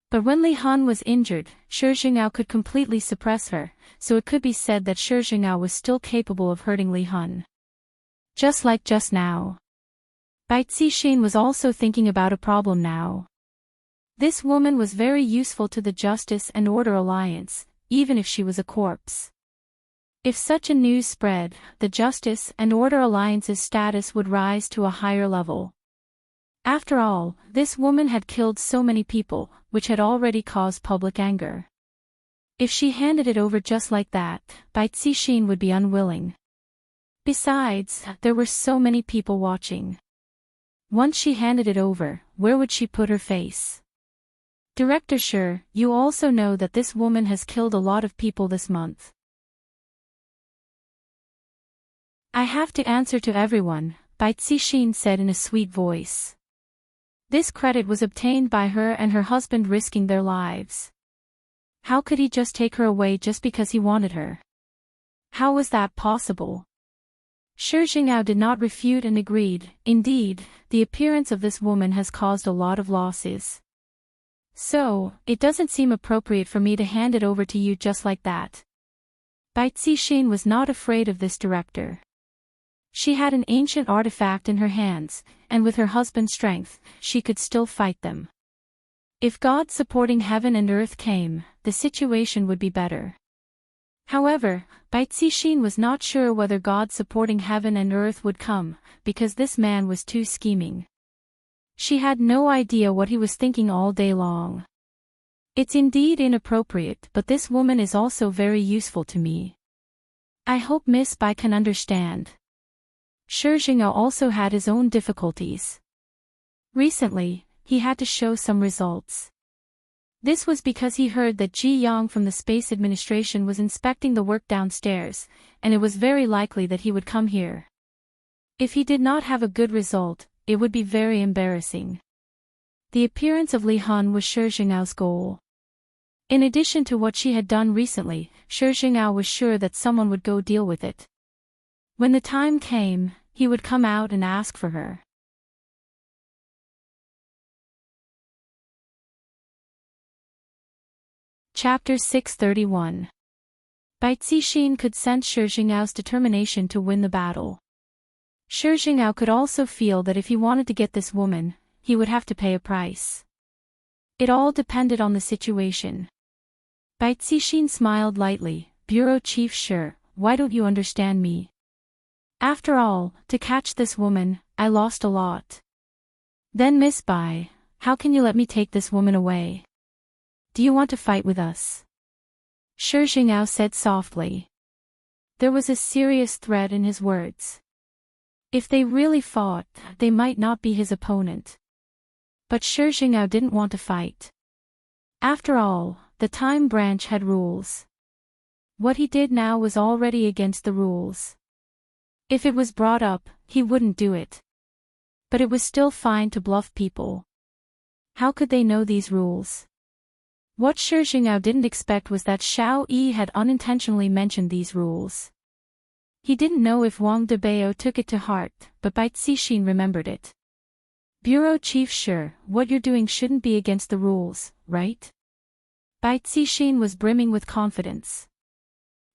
[SPEAKER 1] But when Li Han was injured, Shi Jingao could completely suppress her, so it could be said that Shi Jingao was still capable of hurting Li Han. Just like just now. Bai Cixin was also thinking about a problem now. This woman was very useful to the Justice and Order Alliance, even if she was a corpse. If such a news spread, the Justice and Order Alliance's status would rise to a higher level. After all, this woman had killed so many people, which had already caused public anger. If she handed it over just like that, Bai Cixin would be unwilling. Besides, there were so many people watching. Once she handed it over, where would she put her face? Director Shi, you also know that this woman has killed a lot of people this month. I have to answer to everyone, Bai Cixin said in a sweet voice. This credit was obtained by her and her husband risking their lives. How could he just take her away just because he wanted her? How was that possible? Shi Jingao did not refute and agreed. Indeed, the appearance of this woman has caused a lot of losses. So, it doesn't seem appropriate for me to hand it over to you just like that. Bai Cixin was not afraid of this director. She had an ancient artifact in her hands, and with her husband's strength, she could still fight them. If God supporting heaven and earth came, the situation would be better. However, Bai Cixin was not sure whether God supporting heaven and earth would come, because this man was too scheming. She had no idea what he was thinking all day long. It's indeed inappropriate, but this woman is also very useful to me. I hope Miss Bai can understand. Shi Jingao also had his own difficulties. Recently, he had to show some results. This was because he heard that Ji Yang from the Space Administration was inspecting the work downstairs, and it was very likely that he would come here. If he did not have a good result, it would be very embarrassing. The appearance of Li Han was Shi Jing'ao's goal. In addition to what she had done recently, Shi Jing'ao was sure that someone would go deal with it. When the time came, he would come out and ask for her. Chapter 631. Bai Cixin could sense Shi Jing'ao's determination to win the battle. Shi Jing'ao could also feel that if he wanted to get this woman, he would have to pay a price. It all depended on the situation. Bai Cixin smiled lightly. Bureau Chief Shi, why don't you understand me? After all, to catch this woman, I lost a lot. Then Miss Bai, how can you let me take this woman away? Do you want to fight with us? Shi Jing'ao said softly. There was a serious threat in his words. If they really fought, they might not be his opponent. But Shi Jing'ao didn't want to fight. After all, the time branch had rules. What he did now was already against the rules. If it was brought up, he wouldn't do it. But it was still fine to bluff people. How could they know these rules? What Shi Jing'ao didn't expect was that Xiao Yi had unintentionally mentioned these rules. He didn't know if Wang Debao took it to heart, but Bai Cixin remembered it. Bureau Chief Shi, what you're doing shouldn't be against the rules, right? Bai Cixin was brimming with confidence.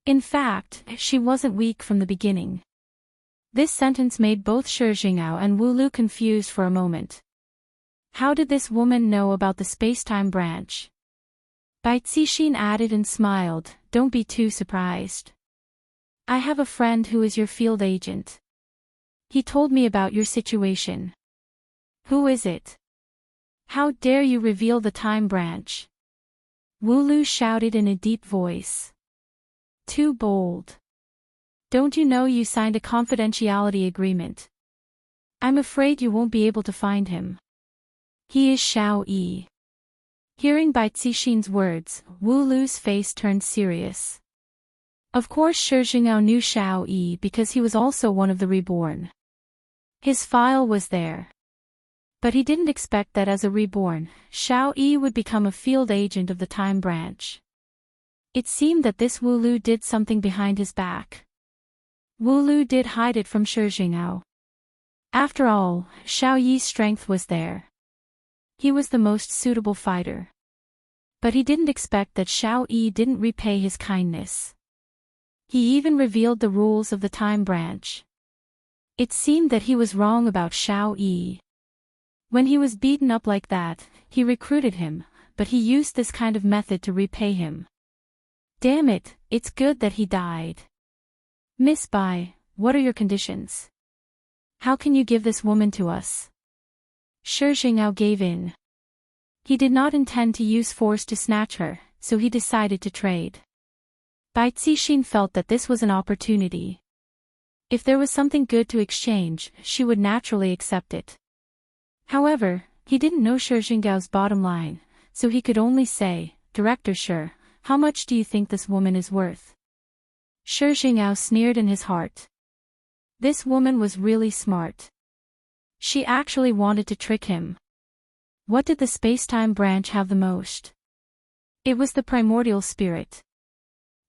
[SPEAKER 1] In fact, she wasn't weak from the beginning. This sentence made both Shi Jing'ao and Wu Lu confused for a moment. How did this woman know about the spacetime branch? Bai Cixin added and smiled, don't be too surprised. I have a friend who is your field agent. He told me about your situation. Who is it? How dare you reveal the time branch? Wu Lu shouted in a deep voice. Too bold. Don't you know you signed a confidentiality agreement? I'm afraid you won't be able to find him. He is Xiao Yi. Hearing Bai Cixin's words, Wu Lu's face turned serious. Of course Shi Jing'ao knew Xiao Yi because he was also one of the reborn. His file was there. But he didn't expect that as a reborn, Xiao Yi would become a field agent of the Time Branch. It seemed that this Wu Lu did something behind his back. Wu Lu did hide it from Shi Jingao. After all, Xiao Yi's strength was there. He was the most suitable fighter. But he didn't expect that Xiao Yi didn't repay his kindness. He even revealed the rules of the Time Branch. It seemed that he was wrong about Xiao Yi. When he was beaten up like that, he recruited him, but he used this kind of method to repay him. Damn it, it's good that he died. Miss Bai, what are your conditions? How can you give this woman to us? Shi Jingao gave in. He did not intend to use force to snatch her, so he decided to trade. Bai Cixin felt that this was an opportunity. If there was something good to exchange, she would naturally accept it. However, he didn't know Shi Jingao's bottom line, so he could only say, Director Shi, how much do you think this woman is worth? Shi Jingao sneered in his heart. This woman was really smart. She actually wanted to trick him. What did the space-time branch have the most? It was the primordial spirit.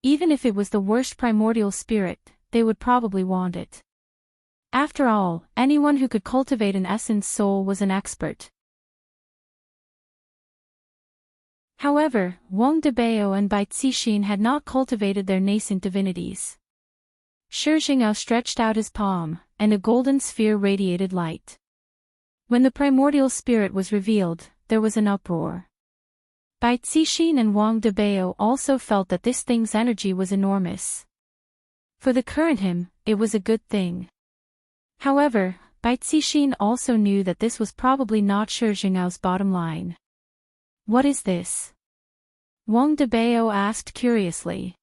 [SPEAKER 1] Even if it was the worst primordial spirit, they would probably want it. After all, anyone who could cultivate an essence soul was an expert. However, Wang Debao and Bai Cixin had not cultivated their nascent divinities. Shi Jingao stretched out his palm, and a golden sphere radiated light. When the primordial spirit was revealed, there was an uproar. Bai Cixin and Wang Debao also felt that this thing's energy was enormous. For the current him, it was a good thing. However, Bai Cixin also knew that this was probably not Shi Jingao's bottom line. What is this? Wang Debao asked curiously.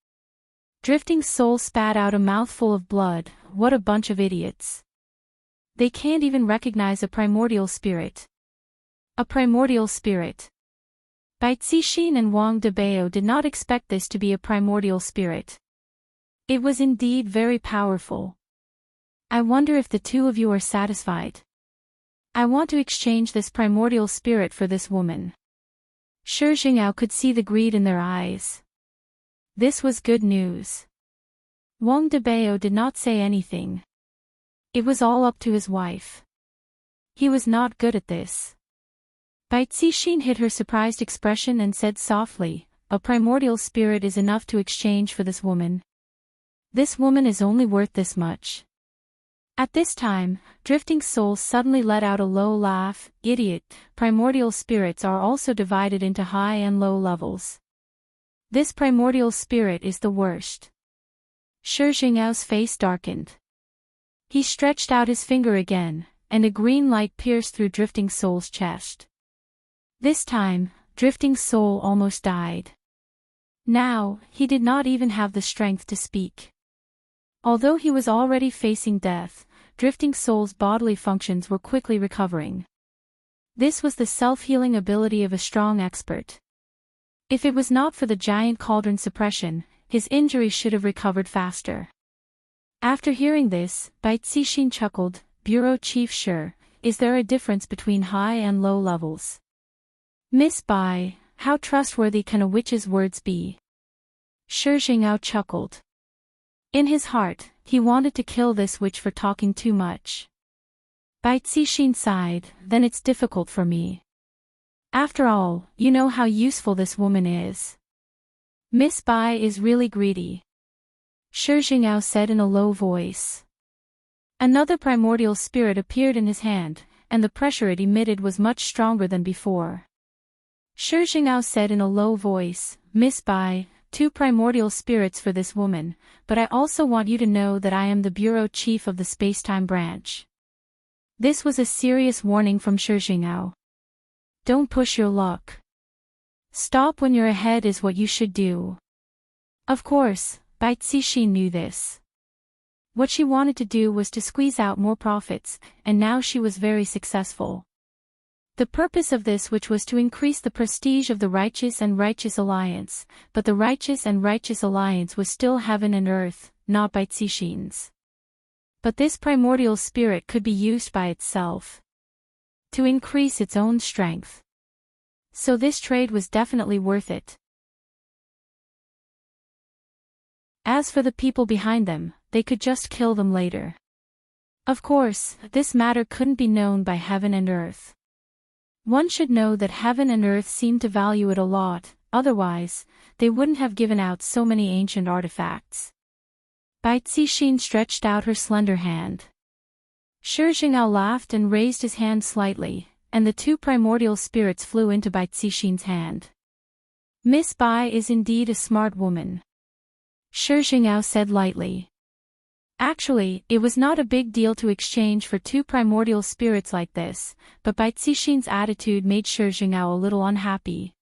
[SPEAKER 1] Drifting Soul spat out a mouthful of blood. What a bunch of idiots. They can't even recognize a primordial spirit. A primordial spirit. Bai Cixin and Wang Debao did not expect this to be a primordial spirit. It was indeed very powerful. I wonder if the two of you are satisfied. I want to exchange this primordial spirit for this woman. Shi Jingao could see the greed in their eyes. This was good news. Wang Debao did not say anything. It was all up to his wife. He was not good at this. Bai Cixin hid her surprised expression and said softly, a primordial spirit is enough to exchange for this woman. This woman is only worth this much. At this time, Drifting Soul suddenly let out a low laugh. Idiot, primordial spirits are also divided into high and low levels. This primordial spirit is the worst. Shi Jingao's face darkened. He stretched out his finger again, and a green light pierced through Drifting Soul's chest. This time, Drifting Soul almost died. Now, he did not even have the strength to speak. Although he was already facing death, Drifting Soul's bodily functions were quickly recovering. This was the self-healing ability of a strong expert. If it was not for the giant cauldron suppression, his injury should have recovered faster. After hearing this, Bai Cixin chuckled, Bureau Chief Shi, is there a difference between high and low levels? Miss Bai, how trustworthy can a witch's words be? Shi Jingao chuckled. In his heart, he wanted to kill this witch for talking too much. Bai Cixin sighed, then it's difficult for me. After all, you know how useful this woman is. Miss Bai is really greedy. Shi Jingao said in a low voice. Another primordial spirit appeared in his hand, and the pressure it emitted was much stronger than before. Shi Jingao said in a low voice, Miss Bai, 2 primordial spirits for this woman, but I also want you to know that I am the bureau chief of the space-time branch. This was a serious warning from Shi Jingao. Don't push your luck. Stop when you're ahead is what you should do. Of course, Bai Cixin knew this. What she wanted to do was to squeeze out more profits, and now she was very successful. The purpose of this which was to increase the prestige of the Righteous and Righteous Alliance, but the Righteous and Righteous Alliance was still heaven and earth, not Bai Cixin's. But this primordial spirit could be used by itself. to increase its own strength. So this trade was definitely worth it. As for the people behind them, they could just kill them later. Of course, this matter couldn't be known by heaven and earth. One should know that heaven and earth seemed to value it a lot, otherwise, they wouldn't have given out so many ancient artifacts. Bai Cixin stretched out her slender hand. Shi Jingao laughed and raised his hand slightly, and the two primordial spirits flew into Bai Cixin's hand. Miss Bai is indeed a smart woman, Shi Jingao said lightly. Actually, it was not a big deal to exchange for two primordial spirits like this, but Bai Cixin's attitude made Shi Jingao a little unhappy.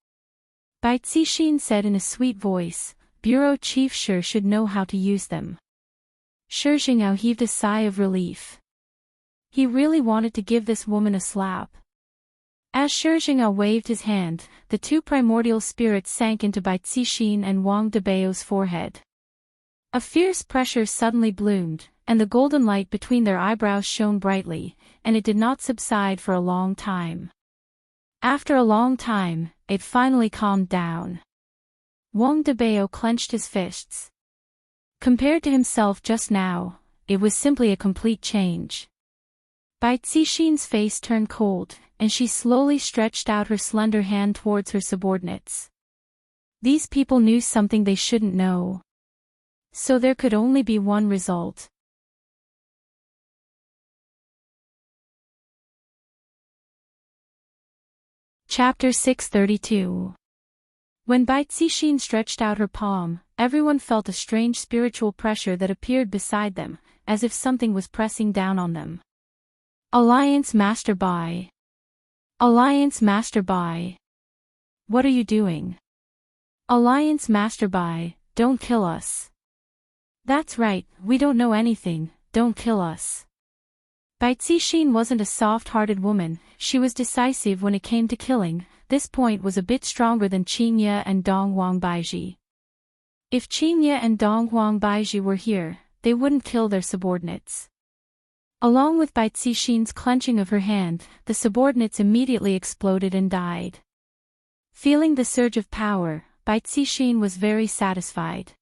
[SPEAKER 1] Bai Cixin said in a sweet voice, "Bureau Chief Shi should know how to use them." Shi Jingao heaved a sigh of relief. He really wanted to give this woman a slap. As Shi Jingao waved his hand, the two primordial spirits sank into Bai Cixin and Wang Debao's forehead. A fierce pressure suddenly bloomed, and the golden light between their eyebrows shone brightly, and it did not subside for a long time. After a long time, it finally calmed down. Wang Debao clenched his fists. Compared to himself just now, it was simply a complete change. Bai Cixin's face turned cold, and she slowly stretched out her slender hand towards her subordinates. These people knew something they shouldn't know. So there could only be one result. Chapter 632. When Bai Cixin stretched out her palm, everyone felt a strange spiritual pressure that appeared beside them, as if something was pressing down on them. Alliance Master Bai. Alliance Master Bai. What are you doing? Alliance Master Bai, don't kill us. That's right, we don't know anything, don't kill us. Bai Cixin wasn't a soft-hearted woman, she was decisive when it came to killing. This point was a bit stronger than Qingye and Dong Huang Baiji. If Qingye and Dong Huang Baiji were here, they wouldn't kill their subordinates. Along with Bai Cixin's clenching of her hand, the subordinates immediately exploded and died. Feeling the surge of power, Bai Cixin was very satisfied.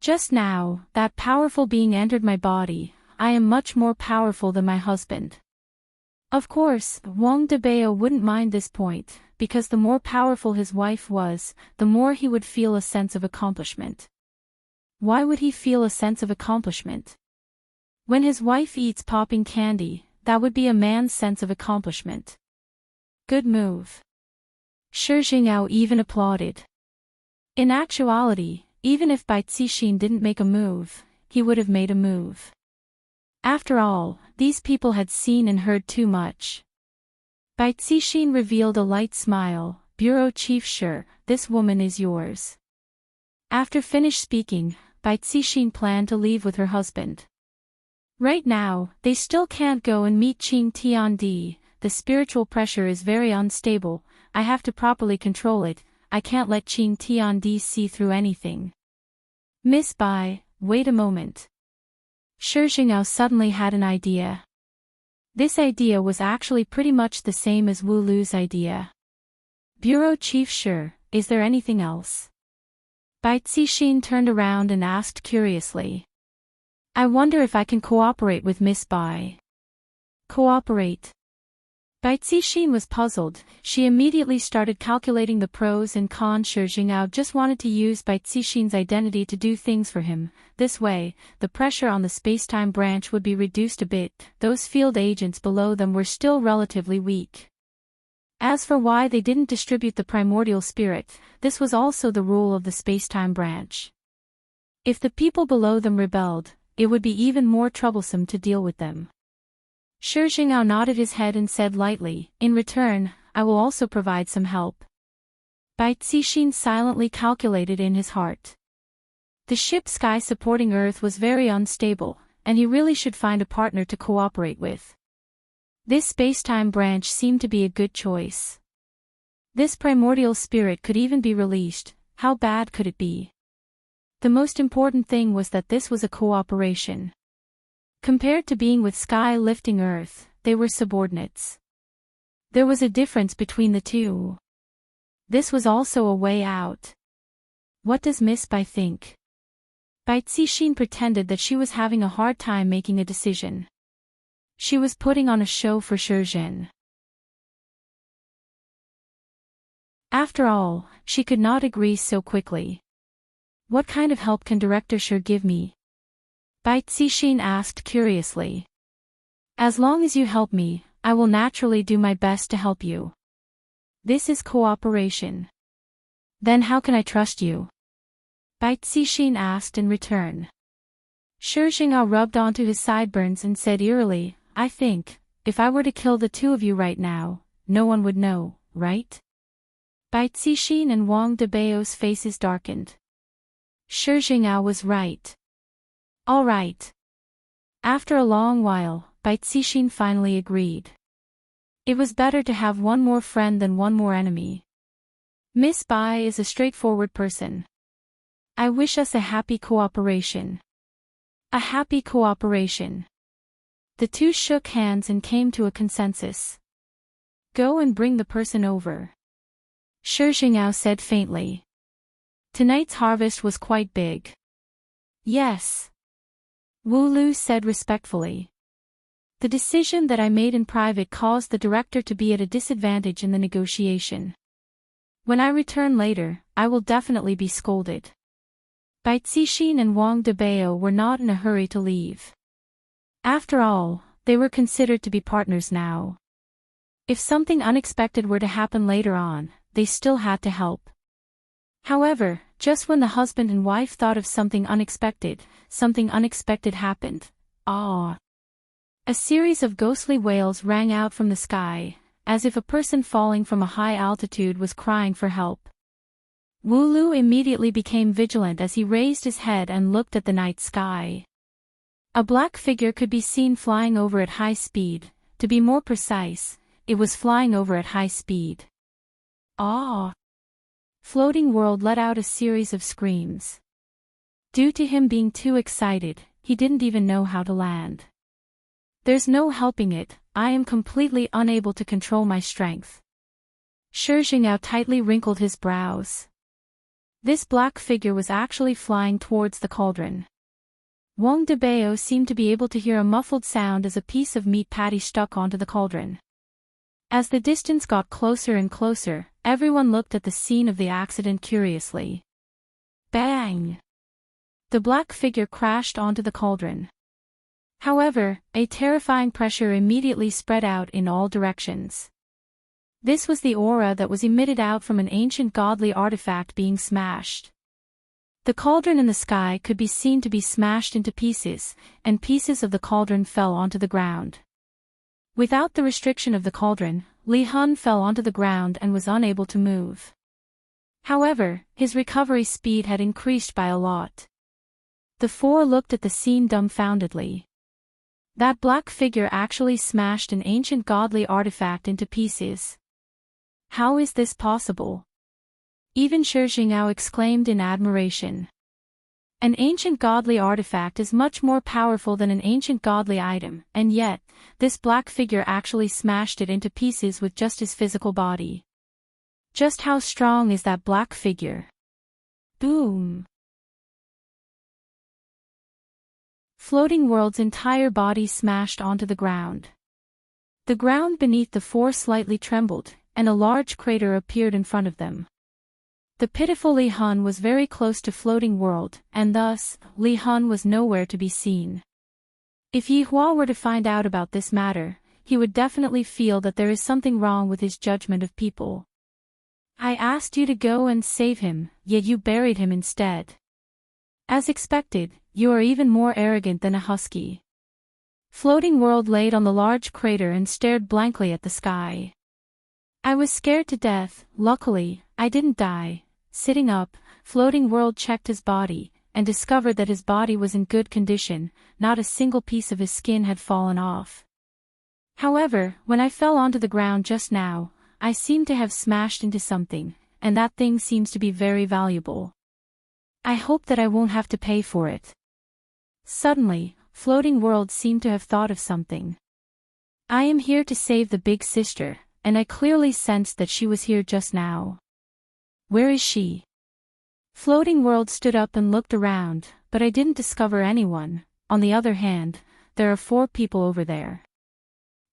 [SPEAKER 1] Just now, that powerful being entered my body. I am much more powerful than my husband. Of course, Wang Debao wouldn't mind this point, because the more powerful his wife was, the more he would feel a sense of accomplishment. Why would he feel a sense of accomplishment? When his wife eats popping candy, that would be a man's sense of accomplishment. Good move. Shi Jingao even applauded. In actuality, even if Bai Cixin didn't make a move, he would have made a move. After all, these people had seen and heard too much. Bai Cixin revealed a light smile. Bureau Chief Shi, this woman is yours. After finished speaking, Bai Cixin planned to leave with her husband. Right now, they still can't go and meet Qing Tiandi. The spiritual pressure is very unstable. I have to properly control it. I can't let Qing Tiandi see through anything. Miss Bai, wait a moment. Shi Jingao suddenly had an idea. This idea was actually pretty much the same as Wu Lu's idea. Bureau Chief Shi, is there anything else? Bai Cixin turned around and asked curiously. I wonder if I can cooperate with Miss Bai. Cooperate? Bai Cixin was puzzled. She immediately started calculating the pros and cons. Shi Jingao just wanted to use Bai Cixin's identity to do things for him. This way, the pressure on the spacetime branch would be reduced a bit. Those field agents below them were still relatively weak. As for why they didn't distribute the primordial spirit, this was also the rule of the spacetime branch. If the people below them rebelled, it would be even more troublesome to deal with them. Shi Jingao nodded his head and said lightly, in return, I will also provide some help. Bai Cixin silently calculated in his heart. The ship Sky supporting Earth was very unstable, and he really should find a partner to cooperate with. This spacetime branch seemed to be a good choice. This primordial spirit could even be released. How bad could it be? The most important thing was that this was a cooperation. Compared to being with Sky lifting Earth, they were subordinates. There was a difference between the two. This was also a way out. What does Miss Bai think? Bai Cixin pretended that she was having a hard time making a decision. She was putting on a show for Shizhen. After all, she could not agree so quickly. What kind of help can Director Shi give me? Bai Cixin asked curiously. As long as you help me, I will naturally do my best to help you. This is cooperation. Then how can I trust you? Bai Cixin asked in return. Shi Jingao rubbed onto his sideburns and said eerily, I think, if I were to kill the two of you right now, no one would know, right? Bai Cixin and Wang Debao's faces darkened. Shi Jingao was right. All right. After a long while, Bai Cixin finally agreed. It was better to have one more friend than one more enemy. Miss Bai is a straightforward person. I wish us a happy cooperation. A happy cooperation. The two shook hands and came to a consensus. Go and bring the person over. Shi Jingao said faintly. Tonight's harvest was quite big. Yes. Wu Lu said respectfully. The decision that I made in private caused the director to be at a disadvantage in the negotiation. When I return later, I will definitely be scolded. Bai Cixin and Wang Debao were not in a hurry to leave. After all, they were considered to be partners now. If something unexpected were to happen later on, they still had to help. However, just when the husband and wife thought of something unexpected happened. Ah! A series of ghostly wails rang out from the sky, as if a person falling from a high altitude was crying for help. Wu Lu immediately became vigilant as he raised his head and looked at the night sky. A black figure could be seen flying over at high speed. To be more precise, it was flying over at high speed. Ah! Floating World let out a series of screams. Due to him being too excited, he didn't even know how to land. There's no helping it, I am completely unable to control my strength. Shi Jingao tightly wrinkled his brows. This black figure was actually flying towards the cauldron. Wang Debao seemed to be able to hear a muffled sound as a piece of meat patty stuck onto the cauldron. As the distance got closer and closer, everyone looked at the scene of the accident curiously. Bang! The black figure crashed onto the cauldron. However, a terrifying pressure immediately spread out in all directions. This was the aura that was emitted out from an ancient godly artifact being smashed. The cauldron in the sky could be seen to be smashed into pieces, and pieces of the cauldron fell onto the ground. Without the restriction of the cauldron, Li Hun fell onto the ground and was unable to move. However, his recovery speed had increased by a lot. The four looked at the scene dumbfoundedly. That black figure actually smashed an ancient godly artifact into pieces. How is this possible? Even Shi Jingao exclaimed in admiration. An ancient godly artifact is much more powerful than an ancient godly item, and yet, this black figure actually smashed it into pieces with just his physical body. Just how strong is that black figure? Boom! Floating World's entire body smashed onto the ground. The ground beneath the four slightly trembled, and a large crater appeared in front of them. The pitiful Li Hun was very close to Floating World, and thus, Li Hun was nowhere to be seen. If Yi Hua were to find out about this matter, he would definitely feel that there is something wrong with his judgment of people. I asked you to go and save him, yet you buried him instead. As expected, you are even more arrogant than a husky. Floating World laid on the large crater and stared blankly at the sky. I was scared to death. Luckily, I didn't die. Sitting up, Floating World checked his body, and discovered that his body was in good condition, not a single piece of his skin had fallen off. However, when I fell onto the ground just now, I seemed to have smashed into something, and that thing seems to be very valuable. I hope that I won't have to pay for it. Suddenly, Floating World seemed to have thought of something. I am here to save the big sister, and I clearly sensed that she was here just now. Where is she? Floating World stood up and looked around, but I didn't discover anyone. On the other hand, there are 4 people over there.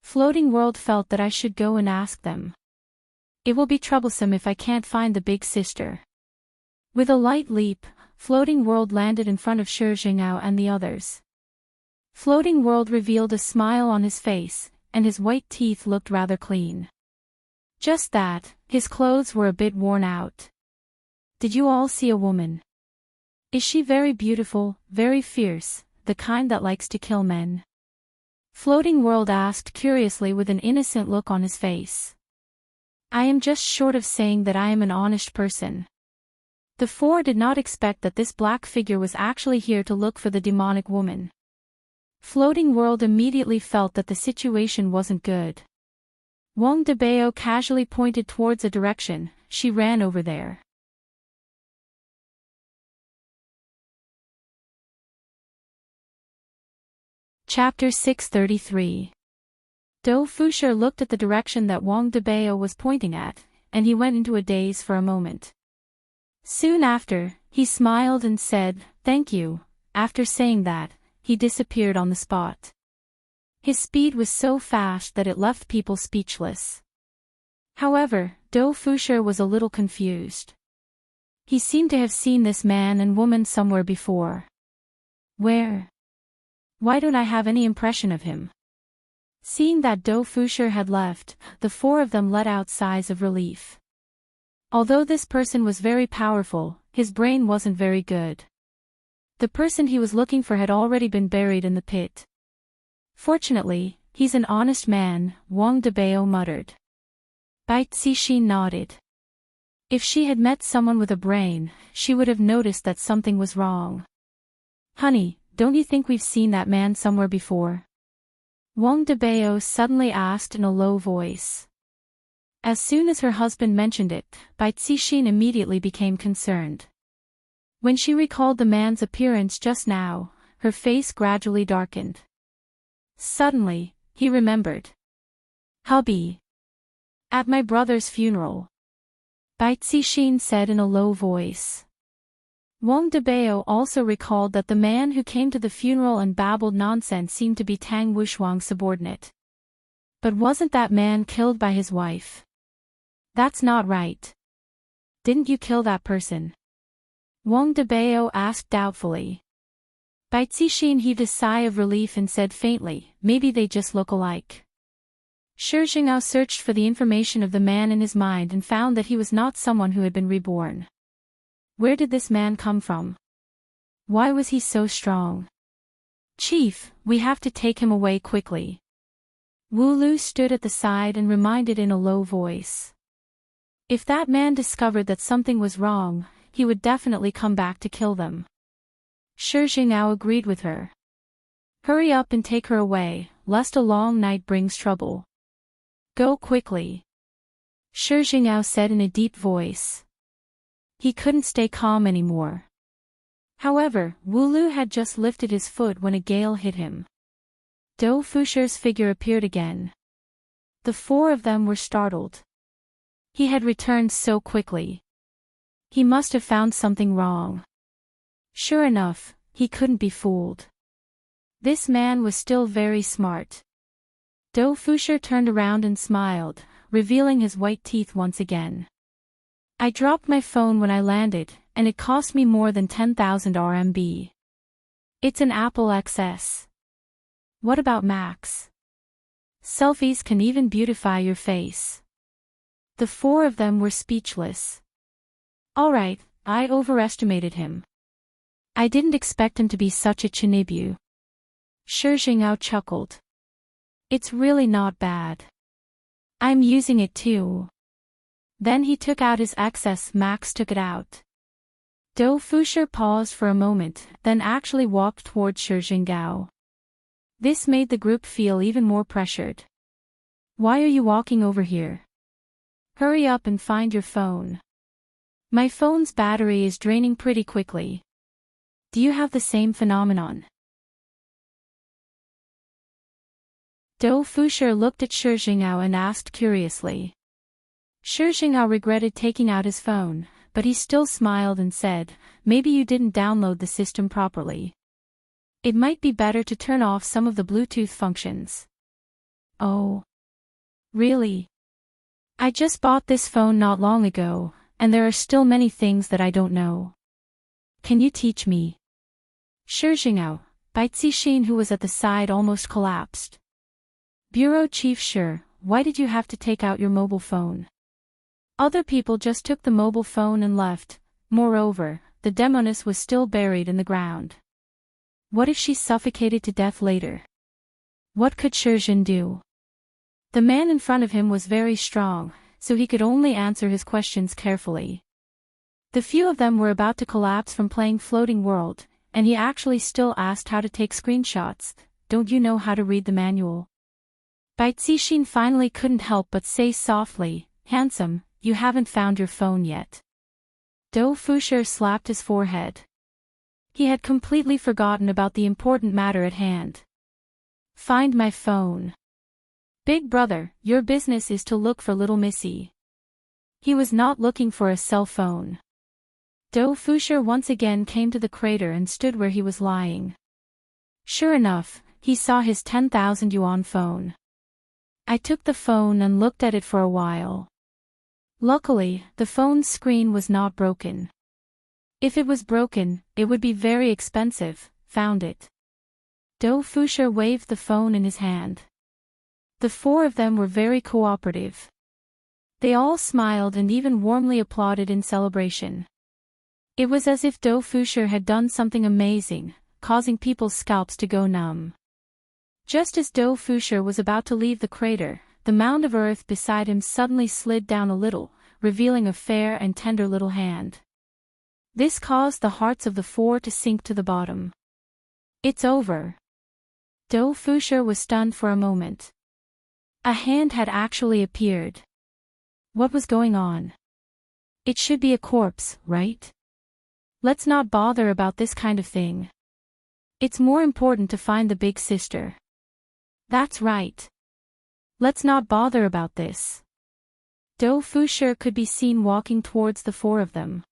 [SPEAKER 1] Floating World felt that I should go and ask them. It will be troublesome if I can't find the big sister. With a light leap, Floating World landed in front of Shi Jingao and the others. Floating World revealed a smile on his face, and his white teeth looked rather clean. Just that, his clothes were a bit worn out. Did you all see a woman? Is she very beautiful, very fierce, the kind that likes to kill men? Floating World asked curiously with an innocent look on his face. I am just short of saying that I am an honest person. The 4 did not expect that this black figure was actually here to look for the demonic woman. Floating World immediately felt that the situation wasn't good. Wang Debao casually pointed towards a direction. She ran over there. Chapter 633. Dou Fusher looked at the direction that Wang Debao was pointing at, and he went into a daze for a moment. Soon after, he smiled and said, "Thank you." After saying that, he disappeared on the spot. His speed was so fast that it left people speechless. However, Dou Fusher was a little confused. He seemed to have seen this man and woman somewhere before. Where? Why don't I have any impression of him? Seeing that Dou Fusher had left, the 4 of them let out sighs of relief. Although this person was very powerful, his brain wasn't very good. The person he was looking for had already been buried in the pit. Fortunately, he's an honest man, Wang Debao muttered. Bai Cixin nodded. If she had met someone with a brain, she would have noticed that something was wrong. Honey, don't you think we've seen that man somewhere before? Wang Debao suddenly asked in a low voice. As soon as her husband mentioned it, Bai Cixin immediately became concerned. When she recalled the man's appearance just now, her face gradually darkened. Suddenly, he remembered. Hubby. At my brother's funeral. Bai Cixin said in a low voice. Wang Debao also recalled that the man who came to the funeral and babbled nonsense seemed to be Tang Wushuang's subordinate. But wasn't that man killed by his wife? That's not right. Didn't you kill that person? Wang Debao asked doubtfully. Bai Cixin heaved a sigh of relief and said faintly, maybe they just look alike. Shi Jingao searched for the information of the man in his mind and found that he was not someone who had been reborn. Where did this man come from? Why was he so strong? Chief, we have to take him away quickly. Wu Lu stood at the side and reminded in a low voice. If that man discovered that something was wrong, he would definitely come back to kill them. Shi Jingao agreed with her. Hurry up and take her away, lest a long night brings trouble. Go quickly. Shi Jingao said in a deep voice. He couldn't stay calm anymore. However, Wu Lu had just lifted his foot when a gale hit him. Dou Fusher's figure appeared again. The 4 of them were startled. He had returned so quickly. He must have found something wrong. Sure enough, he couldn't be fooled. This man was still very smart. Dou Fusher turned around and smiled, revealing his white teeth once again. I dropped my phone when I landed, and it cost me more than 10,000 RMB. It's an Apple XS. What about Max? Selfies can even beautify your face. The 4 of them were speechless. Alright, I overestimated him. I didn't expect him to be such a chinibu. Shi Jingao chuckled. It's really not bad. I'm using it too. Then he took out his XS. Max took it out. Dou Fusher paused for a moment, then actually walked towards Shi Jingao. This made the group feel even more pressured. Why are you walking over here? Hurry up and find your phone. My phone's battery is draining pretty quickly. Do you have the same phenomenon? Dou Fushi looked at Shi Jingao and asked curiously. Shi Jingao regretted taking out his phone, but he still smiled and said, maybe you didn't download the system properly. It might be better to turn off some of the Bluetooth functions. Oh. Really? I just bought this phone not long ago, and there are still many things that I don't know. Can you teach me? Shi Jingao, Bai Zixin, who was at the side, almost collapsed. Bureau Chief Shi, why did you have to take out your mobile phone? Other people just took the mobile phone and left. Moreover, the demoness was still buried in the ground. What if she suffocated to death later? What could Shi Jin do? The man in front of him was very strong, so he could only answer his questions carefully. The few of them were about to collapse from playing Floating World, and he actually still asked how to take screenshots. Don't you know how to read the manual? Bai Zixin finally couldn't help but say softly, handsome, you haven't found your phone yet. Dou Fushi slapped his forehead. He had completely forgotten about the important matter at hand. Find my phone. Big brother, your business is to look for little Missy. He was not looking for a cell phone. Dou Fushi once again came to the crater and stood where he was lying. Sure enough, he saw his 10,000 yuan phone. I took the phone and looked at it for a while. Luckily, the phone's screen was not broken. If it was broken, it would be very expensive. Found it. Dou Fushi waved the phone in his hand. The four of them were very cooperative. They all smiled and even warmly applauded in celebration. It was as if Dou Fushi had done something amazing, causing people's scalps to go numb. Just as Dou Fushi was about to leave the crater, the mound of earth beside him suddenly slid down a little, revealing a fair and tender little hand. This caused the hearts of the four to sink to the bottom. It's over. Dou Fushi was stunned for a moment. A hand had actually appeared. What was going on? It should be a corpse, right? Let's not bother about this kind of thing. It's more important to find the big sister. That's right. Let's not bother about this. Dou Fushi could be seen walking towards the four of them.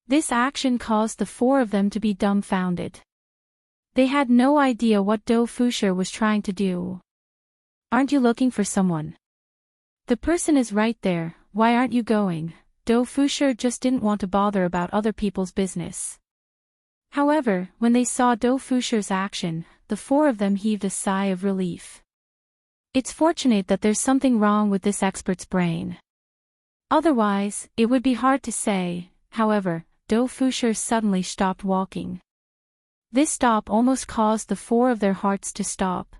[SPEAKER 1] This action caused the four of them to be dumbfounded. They had no idea what Dou Fushi was trying to do. Aren't you looking for someone? The person is right there, why aren't you going? Dou Fushi just didn't want to bother about other people's business. However, when they saw Dou Fushi's action, the four of them heaved a sigh of relief. It's fortunate that there's something wrong with this expert's brain. Otherwise, it would be hard to say. However, Dou Fushi suddenly stopped walking. This stop almost caused the four of their hearts to stop.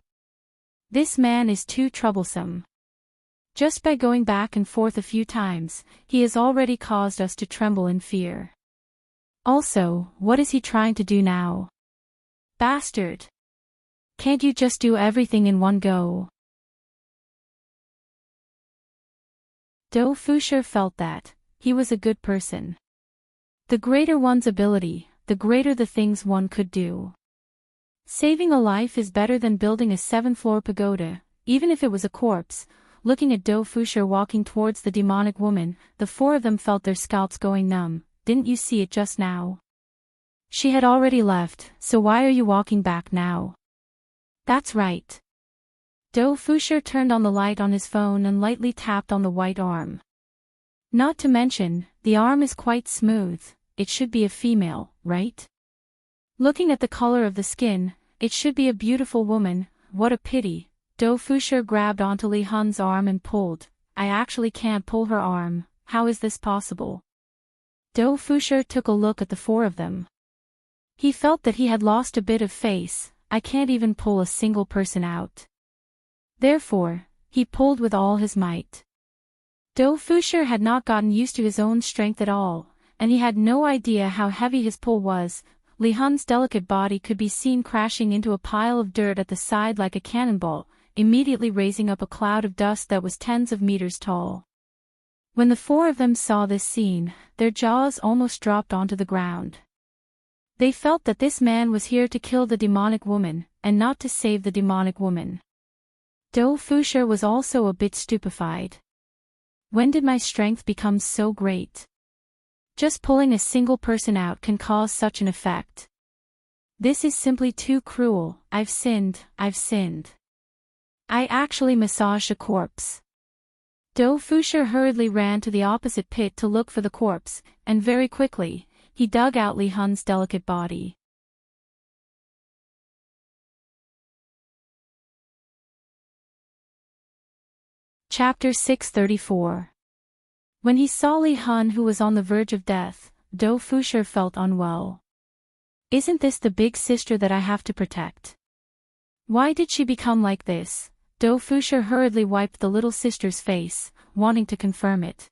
[SPEAKER 1] This man is too troublesome. Just by going back and forth a few times, he has already caused us to tremble in fear. Also, what is he trying to do now? Bastard! Can't you just do everything in one go? Dou Fushi felt that he was a good person. The greater one's ability, the greater the things one could do. Saving a life is better than building a 7th-floor pagoda, even if it was a corpse. Looking at Dou Fushi walking towards the demonic woman, the four of them felt their scalps going numb. Didn't you see it just now? She had already left, so why are you walking back now? That's right. Dou Fushi turned on the light on his phone and lightly tapped on the white arm. Not to mention, the arm is quite smooth. It should be a female, right? Looking at the color of the skin, it should be a beautiful woman. What a pity. Dou Fushi grabbed onto Li Hun's arm and pulled. I actually can't pull her arm. How is this possible? Dou Fushi took a look at the four of them. He felt that he had lost a bit of face. I can't even pull a single person out. Therefore, he pulled with all his might. Dou Fushi had not gotten used to his own strength at all, and he had no idea how heavy his pull was. Li Hun's delicate body could be seen crashing into a pile of dirt at the side like a cannonball, immediately raising up a cloud of dust that was tens of meters tall. When the four of them saw this scene, their jaws almost dropped onto the ground. They felt that this man was here to kill the demonic woman, and not to save the demonic woman. Dou Fusher was also a bit stupefied. When did my strength become so great? Just pulling a single person out can cause such an effect. This is simply too cruel. I've sinned. I actually massaged a corpse. Dou Fusher hurriedly ran to the opposite pit to look for the corpse, and very quickly, he dug out Li Hun's delicate body. Chapter 634. When he saw Li Hun, who was on the verge of death, Dou Fusher felt unwell. Isn't this the big sister that I have to protect? Why did she become like this? Dou Fusher hurriedly wiped the little sister's face, wanting to confirm it.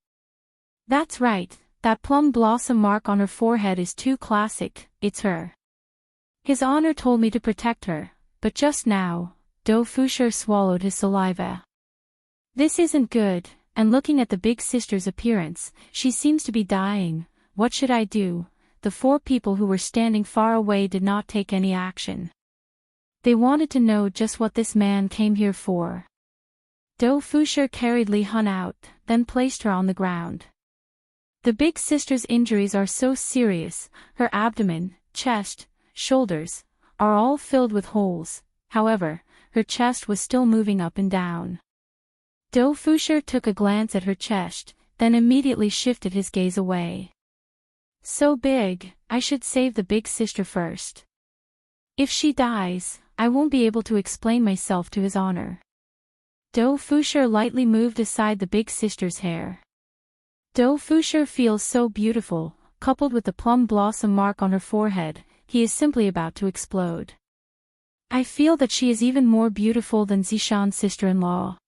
[SPEAKER 1] That's right, that plum blossom mark on her forehead is too classic, it's her. His honor told me to protect her, but just now, Dou Fusher swallowed his saliva. This isn't good, and looking at the big sister's appearance, she seems to be dying. What should I do? The 4 people who were standing far away did not take any action. They wanted to know just what this man came here for. Dou Fusher carried Li Hun out, then placed her on the ground. The big sister's injuries are so serious, her abdomen, chest, shoulders, are all filled with holes. However, her chest was still moving up and down. Dou Fusher took a glance at her chest, then immediately shifted his gaze away. So big, I should save the big sister first. If she dies, I won't be able to explain myself to his honor. Dou Fusher lightly moved aside the big sister's hair. Dou Fusher feels so beautiful, coupled with the plum blossom mark on her forehead, he is simply about to explode. I feel that she is even more beautiful than Zishan's sister-in-law.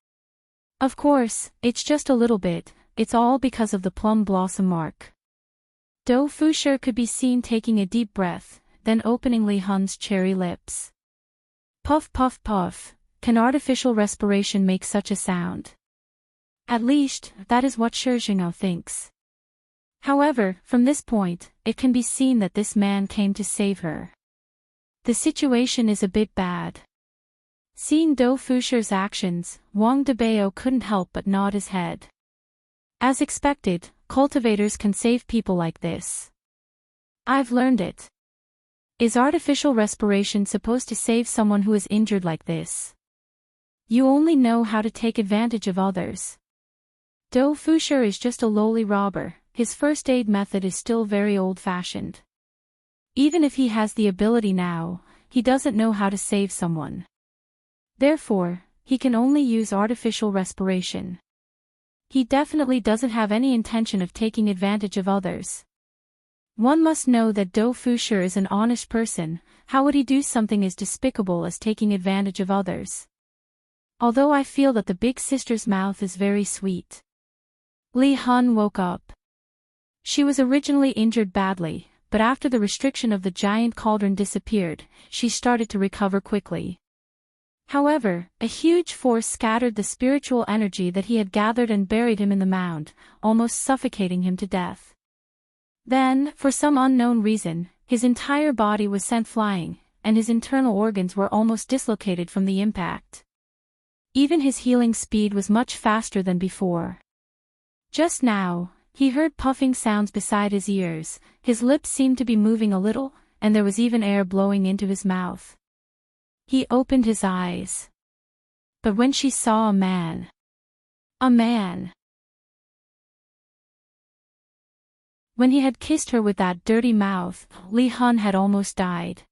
[SPEAKER 1] Of course, it's just a little bit, it's all because of the plum blossom mark. Dou Fusher could be seen taking a deep breath, then opening Li Hun's cherry lips. Puff puff puff, can artificial respiration make such a sound? At least, that is what Shi Jingao thinks. However, from this point, it can be seen that this man came to save her. The situation is a bit bad. Seeing Dou Fusher's actions, Wang Debao couldn't help but nod his head. As expected, cultivators can save people like this. I've learned it. Is artificial respiration supposed to save someone who is injured like this? You only know how to take advantage of others. Dou Fusher is just a lowly robber, his first aid method is still very old-fashioned. Even if he has the ability now, he doesn't know how to save someone. Therefore, he can only use artificial respiration. He definitely doesn't have any intention of taking advantage of others. One must know that Dou Fusher is an honest person. How would he do something as despicable as taking advantage of others? Although I feel that the big sister's mouth is very sweet. Li Hun woke up. She was originally injured badly, but after the restriction of the giant cauldron disappeared, she started to recover quickly. However, a huge force scattered the spiritual energy that he had gathered and buried him in the mound, almost suffocating him to death. Then, for some unknown reason, his entire body was sent flying, and his internal organs were almost dislocated from the impact. Even his healing speed was much faster than before. Just now, he heard puffing sounds beside his ears, his lips seemed to be moving a little, and there was even air blowing into his mouth. He opened his eyes. But when she saw a man. When he had kissed her with that dirty mouth, Li Hun had almost died.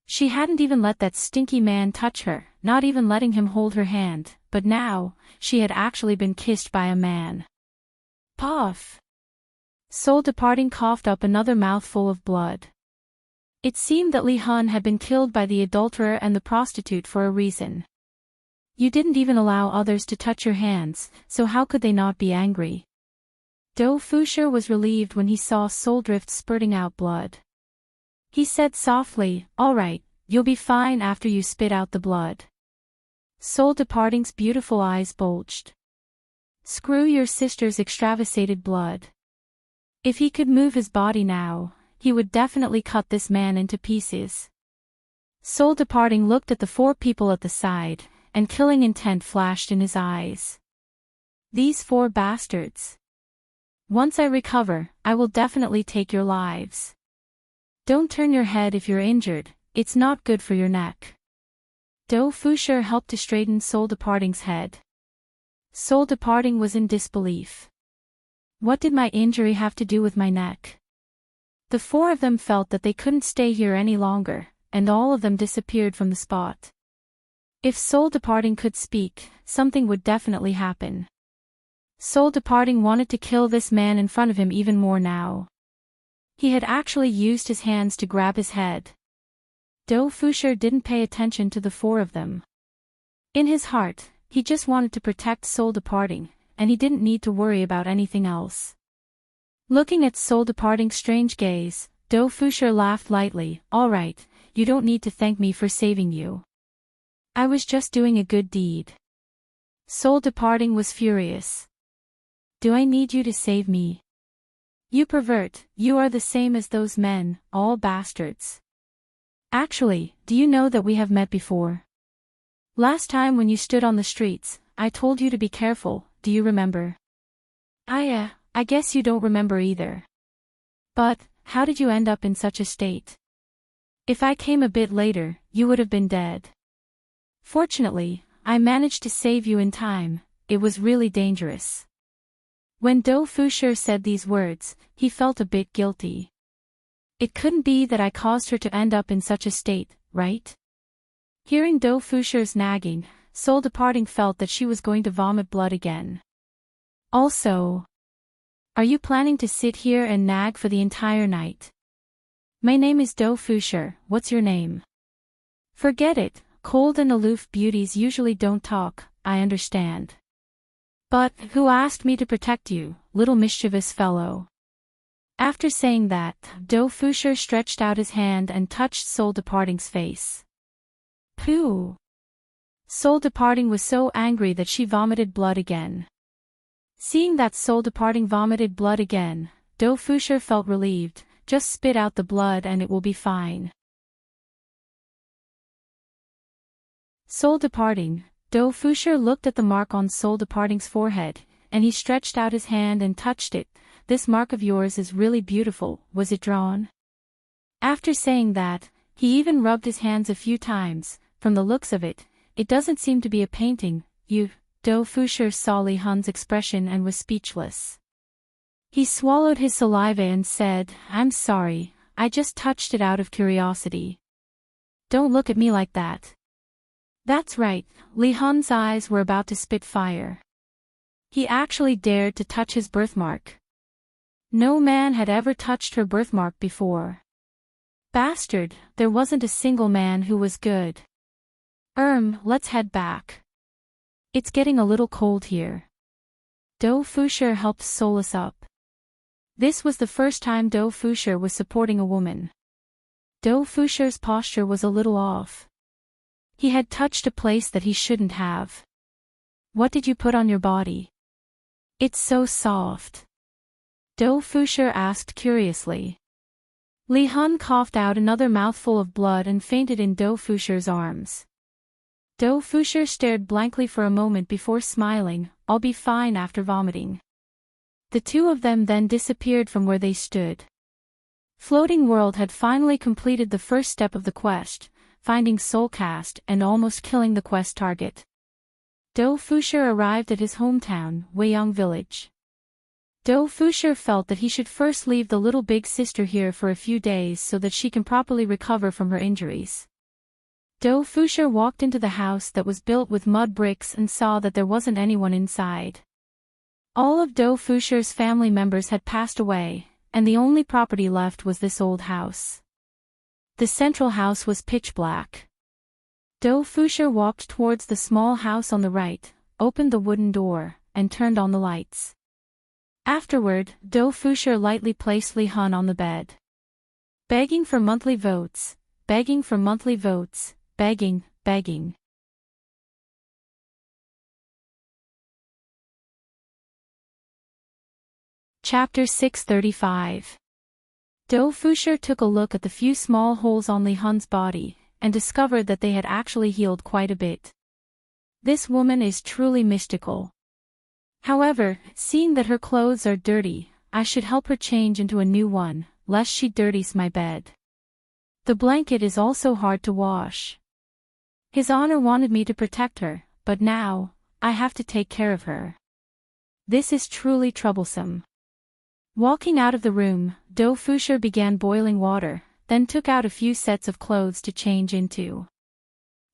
[SPEAKER 1] She hadn't even let that stinky man touch her, not even letting him hold her hand, but now, she had actually been kissed by a man. Puff! Soul Departing coughed up another mouthful of blood. It seemed that Li Hun had been killed by the adulterer and the prostitute for a reason. You didn't even allow others to touch your hands, so how could they not be angry? Dou Fusher was relieved when he saw Soul Drift spurting out blood. He said softly, "All right, you'll be fine after you spit out the blood." Soul Departing's beautiful eyes bulged. Screw your sister's extravasated blood. If he could move his body now, he would definitely cut this man into pieces. Soul Departing looked at the 4 people at the side, and killing intent flashed in his eyes. These 4 bastards. Once I recover, I will definitely take your lives. Don't turn your head if you're injured, it's not good for your neck. Do Fusher helped to straighten Soul Departing's head. Soul Departing was in disbelief. What did my injury have to do with my neck? The 4 of them felt that they couldn't stay here any longer, and all of them disappeared from the spot. If Soul Departing could speak, something would definitely happen. Soul Departing wanted to kill this man in front of him even more now. He had actually used his hands to grab his head. Do Fusher didn't pay attention to the 4 of them. In his heart, he just wanted to protect Soul Departing, and he didn't need to worry about anything else. Looking at Soul Departing's strange gaze, Do Fusher laughed lightly. All right, you don't need to thank me for saving you. I was just doing a good deed. Soul Departing was furious. Do I need you to save me? You pervert, you are the same as those men, all bastards. Actually, do you know that we have met before? Last time when you stood on the streets, I told you to be careful, do you remember? I guess you don't remember either. But, how did you end up in such a state? If I came a bit later, you would have been dead. Fortunately, I managed to save you in time, it was really dangerous. When Do Fusher said these words, he felt a bit guilty. It couldn't be that I caused her to end up in such a state, right? Hearing Do Fusher's nagging, Soul Departing felt that she was going to vomit blood again. Also, are you planning to sit here and nag for the entire night? My name is Do Fusher, what's your name? Forget it, cold and aloof beauties usually don't talk, I understand. But, who asked me to protect you, little mischievous fellow? After saying that, Do Fusher stretched out his hand and touched Soul Departing's face. Pooh! Soul Departing was so angry that she vomited blood again. Seeing that Soul Departing vomited blood again, Do Fusher felt relieved. Just spit out the blood and it will be fine. Soul Departing. Do Fusher looked at the mark on Soul Departing's forehead, and he stretched out his hand and touched it. This mark of yours is really beautiful, was it drawn? After saying that, he even rubbed his hands a few times. From the looks of it, it doesn't seem to be a painting. Do Fusher saw Li Hun's expression and was speechless. He swallowed his saliva and said, I'm sorry, I just touched it out of curiosity. Don't look at me like that. That's right, Li Hun's eyes were about to spit fire. He actually dared to touch his birthmark. No man had ever touched her birthmark before. Bastard, there wasn't a single man who was good. Let's head back. It's getting a little cold here. Do Fusher helped solace up. This was the first time Do Fusher was supporting a woman. Do Fusher's posture was a little off. He had touched a place that he shouldn't have. What did you put on your body? It's so soft. Do Fusher asked curiously. Li Hun coughed out another mouthful of blood and fainted in Do Fusher's arms. Do Fusher stared blankly for a moment before smiling. I'll be fine after vomiting. The 2 of them then disappeared from where they stood. Floating World had finally completed the first step of the quest, finding Soulcast and almost killing the quest target. Do Fusher arrived at his hometown, Weiyang Village. Do Fusher felt that he should first leave the little big sister here for a few days so that she can properly recover from her injuries. Do Fusher walked into the house that was built with mud bricks and saw that there wasn't anyone inside. All of Do Fusher's family members had passed away, and the only property left was this old house. The central house was pitch black. Do Fusher walked towards the small house on the right, opened the wooden door, and turned on the lights. Afterward, Do Fusher lightly placed Li Hun on the bed. Begging for monthly votes, begging for monthly votes, begging. Chapter 635. Do Fusher took a look at the few small holes on Li Hun's body, and discovered that they had actually healed quite a bit. This woman is truly mystical. However, seeing that her clothes are dirty, I should help her change into a new one, lest she dirties my bed. The blanket is also hard to wash. His Honor wanted me to protect her, but now, I have to take care of her. This is truly troublesome. Walking out of the room, Do Fusher began boiling water, then took out a few sets of clothes to change into.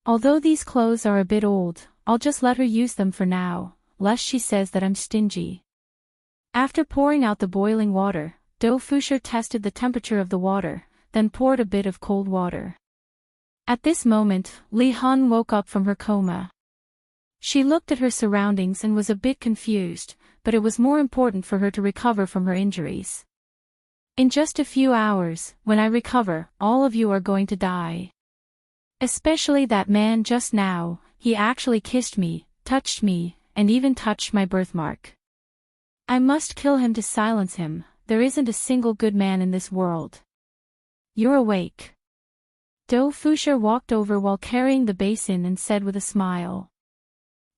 [SPEAKER 1] Although these clothes are a bit old, I'll just let her use them for now, lest she says that I'm stingy. After pouring out the boiling water, Do Fusher tested the temperature of the water, then poured a bit of cold water. At this moment, Li Hun woke up from her coma. She looked at her surroundings and was a bit confused, but it was more important for her to recover from her injuries. In just a few hours, when I recover, all of you are going to die. Especially that man just now, he actually kissed me, touched me, and even touched my birthmark. I must kill him to silence him, there isn't a single good man in this world. You're awake. Do Fusher walked over while carrying the basin and said with a smile.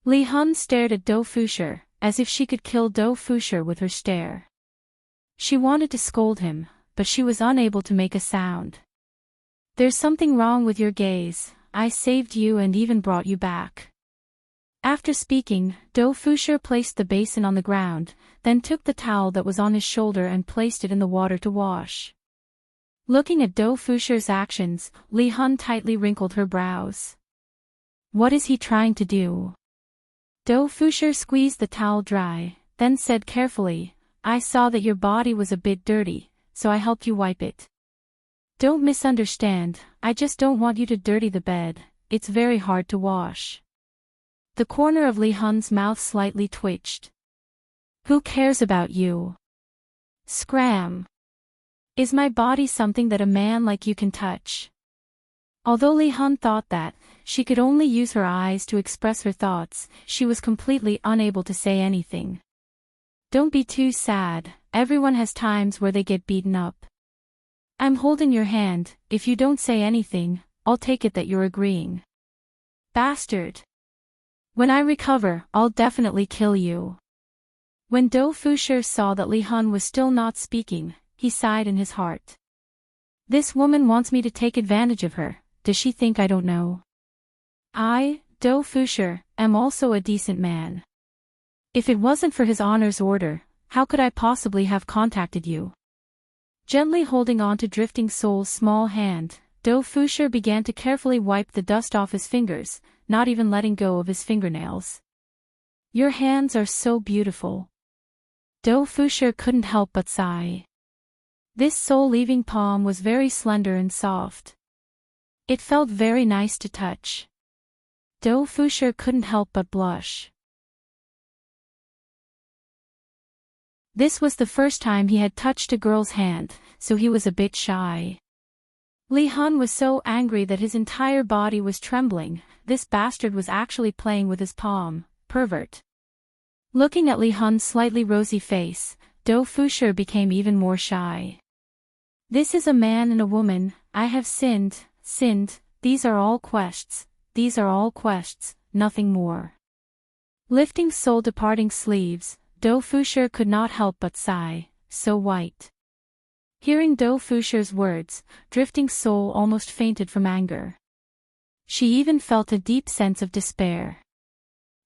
[SPEAKER 1] Li Hun stared at Do Fusher, as if she could kill Do Fusher with her stare. She wanted to scold him, but she was unable to make a sound. There's something wrong with your gaze, I saved you and even brought you back. After speaking, Do Fusher placed the basin on the ground, then took the towel that was on his shoulder and placed it in the water to wash. Looking at Do Fusher's actions, Li Hun tightly wrinkled her brows. What is he trying to do? Do Fusher squeezed the towel dry, then said carefully, I saw that your body was a bit dirty, so I helped you wipe it. Don't misunderstand, I just don't want you to dirty the bed, it's very hard to wash. The corner of Li Hun's mouth slightly twitched. Who cares about you? Scram. Is my body something that a man like you can touch? Although Li Hun thought that she could only use her eyes to express her thoughts, she was completely unable to say anything. Don't be too sad, everyone has times where they get beaten up. I'm holding your hand, if you don't say anything, I'll take it that you're agreeing. Bastard. When I recover, I'll definitely kill you. When Do Fusher saw that Li Hun was still not speaking, he sighed in his heart. This woman wants me to take advantage of her, does she think I don't know? I, Do Fusher, am also a decent man. If it wasn't for His Honor's order, how could I possibly have contacted you? Gently holding on to Drifting Soul's small hand, Do Fusher began to carefully wipe the dust off his fingers, not even letting go of his fingernails. Your hands are so beautiful. Do Fusher couldn't help but sigh. This soul-leaving palm was very slender and soft. It felt very nice to touch. Do Fusher couldn't help but blush. This was the first time he had touched a girl's hand, so he was a bit shy. Li Hun was so angry that his entire body was trembling, this bastard was actually playing with his palm, pervert. Looking at Li Hun's slightly rosy face, Do Fusher became even more shy. This is a man and a woman, I have sinned, these are all quests, nothing more. Lifting soul departing sleeves, Do Fusher could not help but sigh, so white. Hearing Do Fusher's words, Drifting Soul almost fainted from anger. She even felt a deep sense of despair.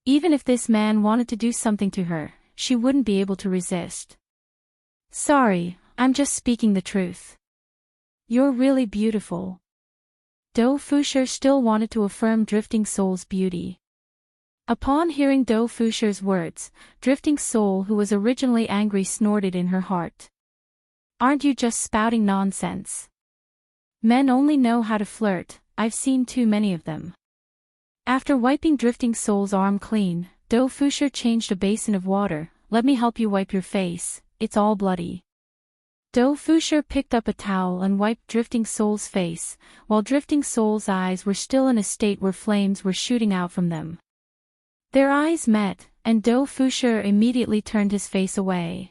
[SPEAKER 1] Even if this man wanted to do something to her, she wouldn't be able to resist. Sorry, I'm just speaking the truth. You're really beautiful. Do Fusher still wanted to affirm Drifting Soul's beauty. Upon hearing Do Fusher's words, Drifting Soul, who was originally angry, snorted in her heart. Aren't you just spouting nonsense? Men only know how to flirt, I've seen too many of them. After wiping Drifting Soul's arm clean, Do Fusher changed a basin of water. Let me help you wipe your face, it's all bloody. Do Fusher picked up a towel and wiped Drifting Soul's face, while Drifting Soul's eyes were still in a state where flames were shooting out from them. Their eyes met, and Do Fusher immediately turned his face away.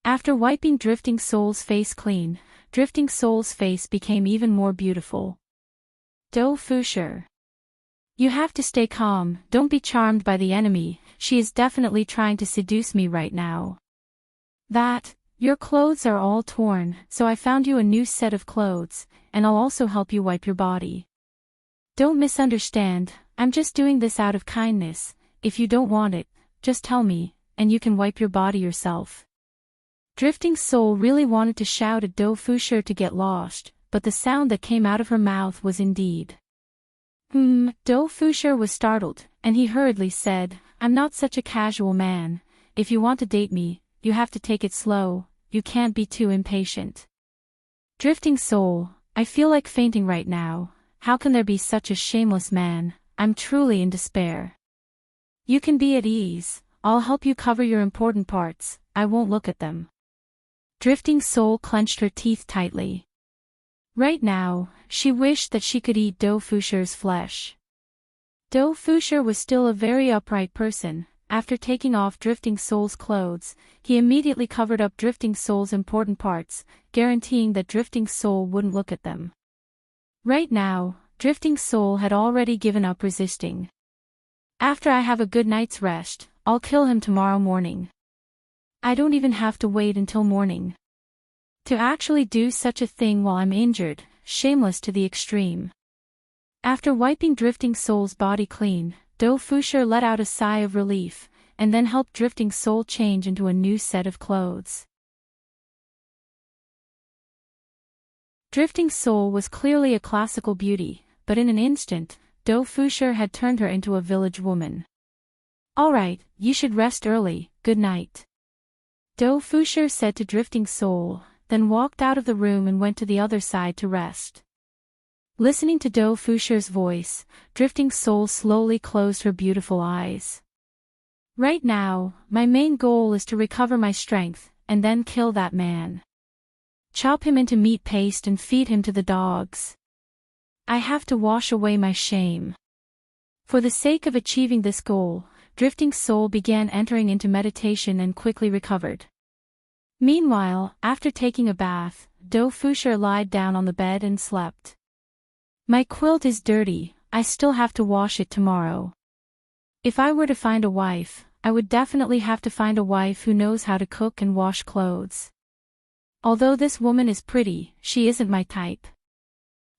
[SPEAKER 1] After wiping Drifting Soul's face clean, Drifting Soul's face became even more beautiful. Do Fusher. You have to stay calm, don't be charmed by the enemy, she is definitely trying to seduce me right now. Your clothes are all torn, so I found you a new set of clothes, and I'll also help you wipe your body. Don't misunderstand, I'm just doing this out of kindness. If you don't want it, just tell me, and you can wipe your body yourself. Drifting Soul really wanted to shout at Do Fusher to get lost, but the sound that came out of her mouth was indeed. Do Fusher was startled, and he hurriedly said, I'm not such a casual man. If you want to date me, you have to take it slow, you can't be too impatient. Drifting Soul, I feel like fainting right now. How can there be such a shameless man? I'm truly in despair. You can be at ease, I'll help you cover your important parts, I won't look at them. Drifting Soul clenched her teeth tightly. Right now, she wished that she could eat Do Fusher's flesh. Do Fusher was still a very upright person. After taking off Drifting Soul's clothes, he immediately covered up Drifting Soul's important parts, guaranteeing that Drifting Soul wouldn't look at them. Right now, Drifting Soul had already given up resisting. After I have a good night's rest, I'll kill him tomorrow morning. I don't even have to wait until morning. To actually do such a thing while I'm injured, shameless to the extreme. After wiping Drifting Soul's body clean, Do Fusher let out a sigh of relief, and then helped Drifting Soul change into a new set of clothes. Drifting Soul was clearly a classical beauty, but in an instant, Do Fusher had turned her into a village woman. All right, you should rest early, good night. Do Fusher said to Drifting Soul, then walked out of the room and went to the other side to rest. Listening to Do Fusher's voice, Drifting Soul slowly closed her beautiful eyes. Right now, my main goal is to recover my strength, and then kill that man. Chop him into meat paste and feed him to the dogs. I have to wash away my shame. For the sake of achieving this goal, Drifting Soul began entering into meditation and quickly recovered. Meanwhile, after taking a bath, Do Fusher lied down on the bed and slept. My quilt is dirty, I still have to wash it tomorrow. If I were to find a wife, I would definitely have to find a wife who knows how to cook and wash clothes. Although this woman is pretty, she isn't my type.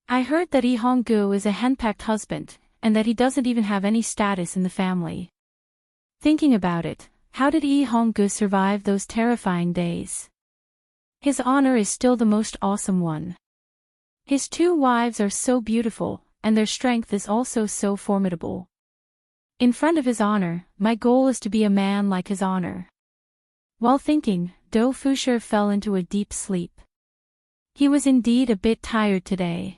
[SPEAKER 1] I heard that Lee Hong-gu is a henpecked husband, and that he doesn't even have any status in the family. Thinking about it, how did Lee Hong-gu survive those terrifying days? His honor is still the most awesome one. His two wives are so beautiful, and their strength is also so formidable. In front of his honor, my goal is to be a man like his honor. While thinking, Do Fusher fell into a deep sleep. He was indeed a bit tired today.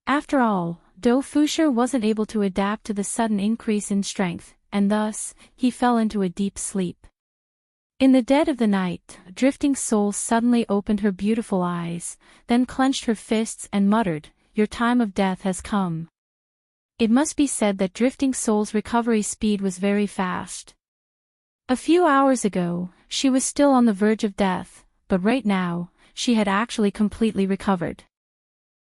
[SPEAKER 1] After all, Do Fusher wasn't able to adapt to the sudden increase in strength, and thus, he fell into a deep sleep. In the dead of the night, Drifting Soul suddenly opened her beautiful eyes, then clenched her fists and muttered, "Your time of death has come." It must be said that Drifting Soul's recovery speed was very fast. A few hours ago, she was still on the verge of death, but right now, she had actually completely recovered.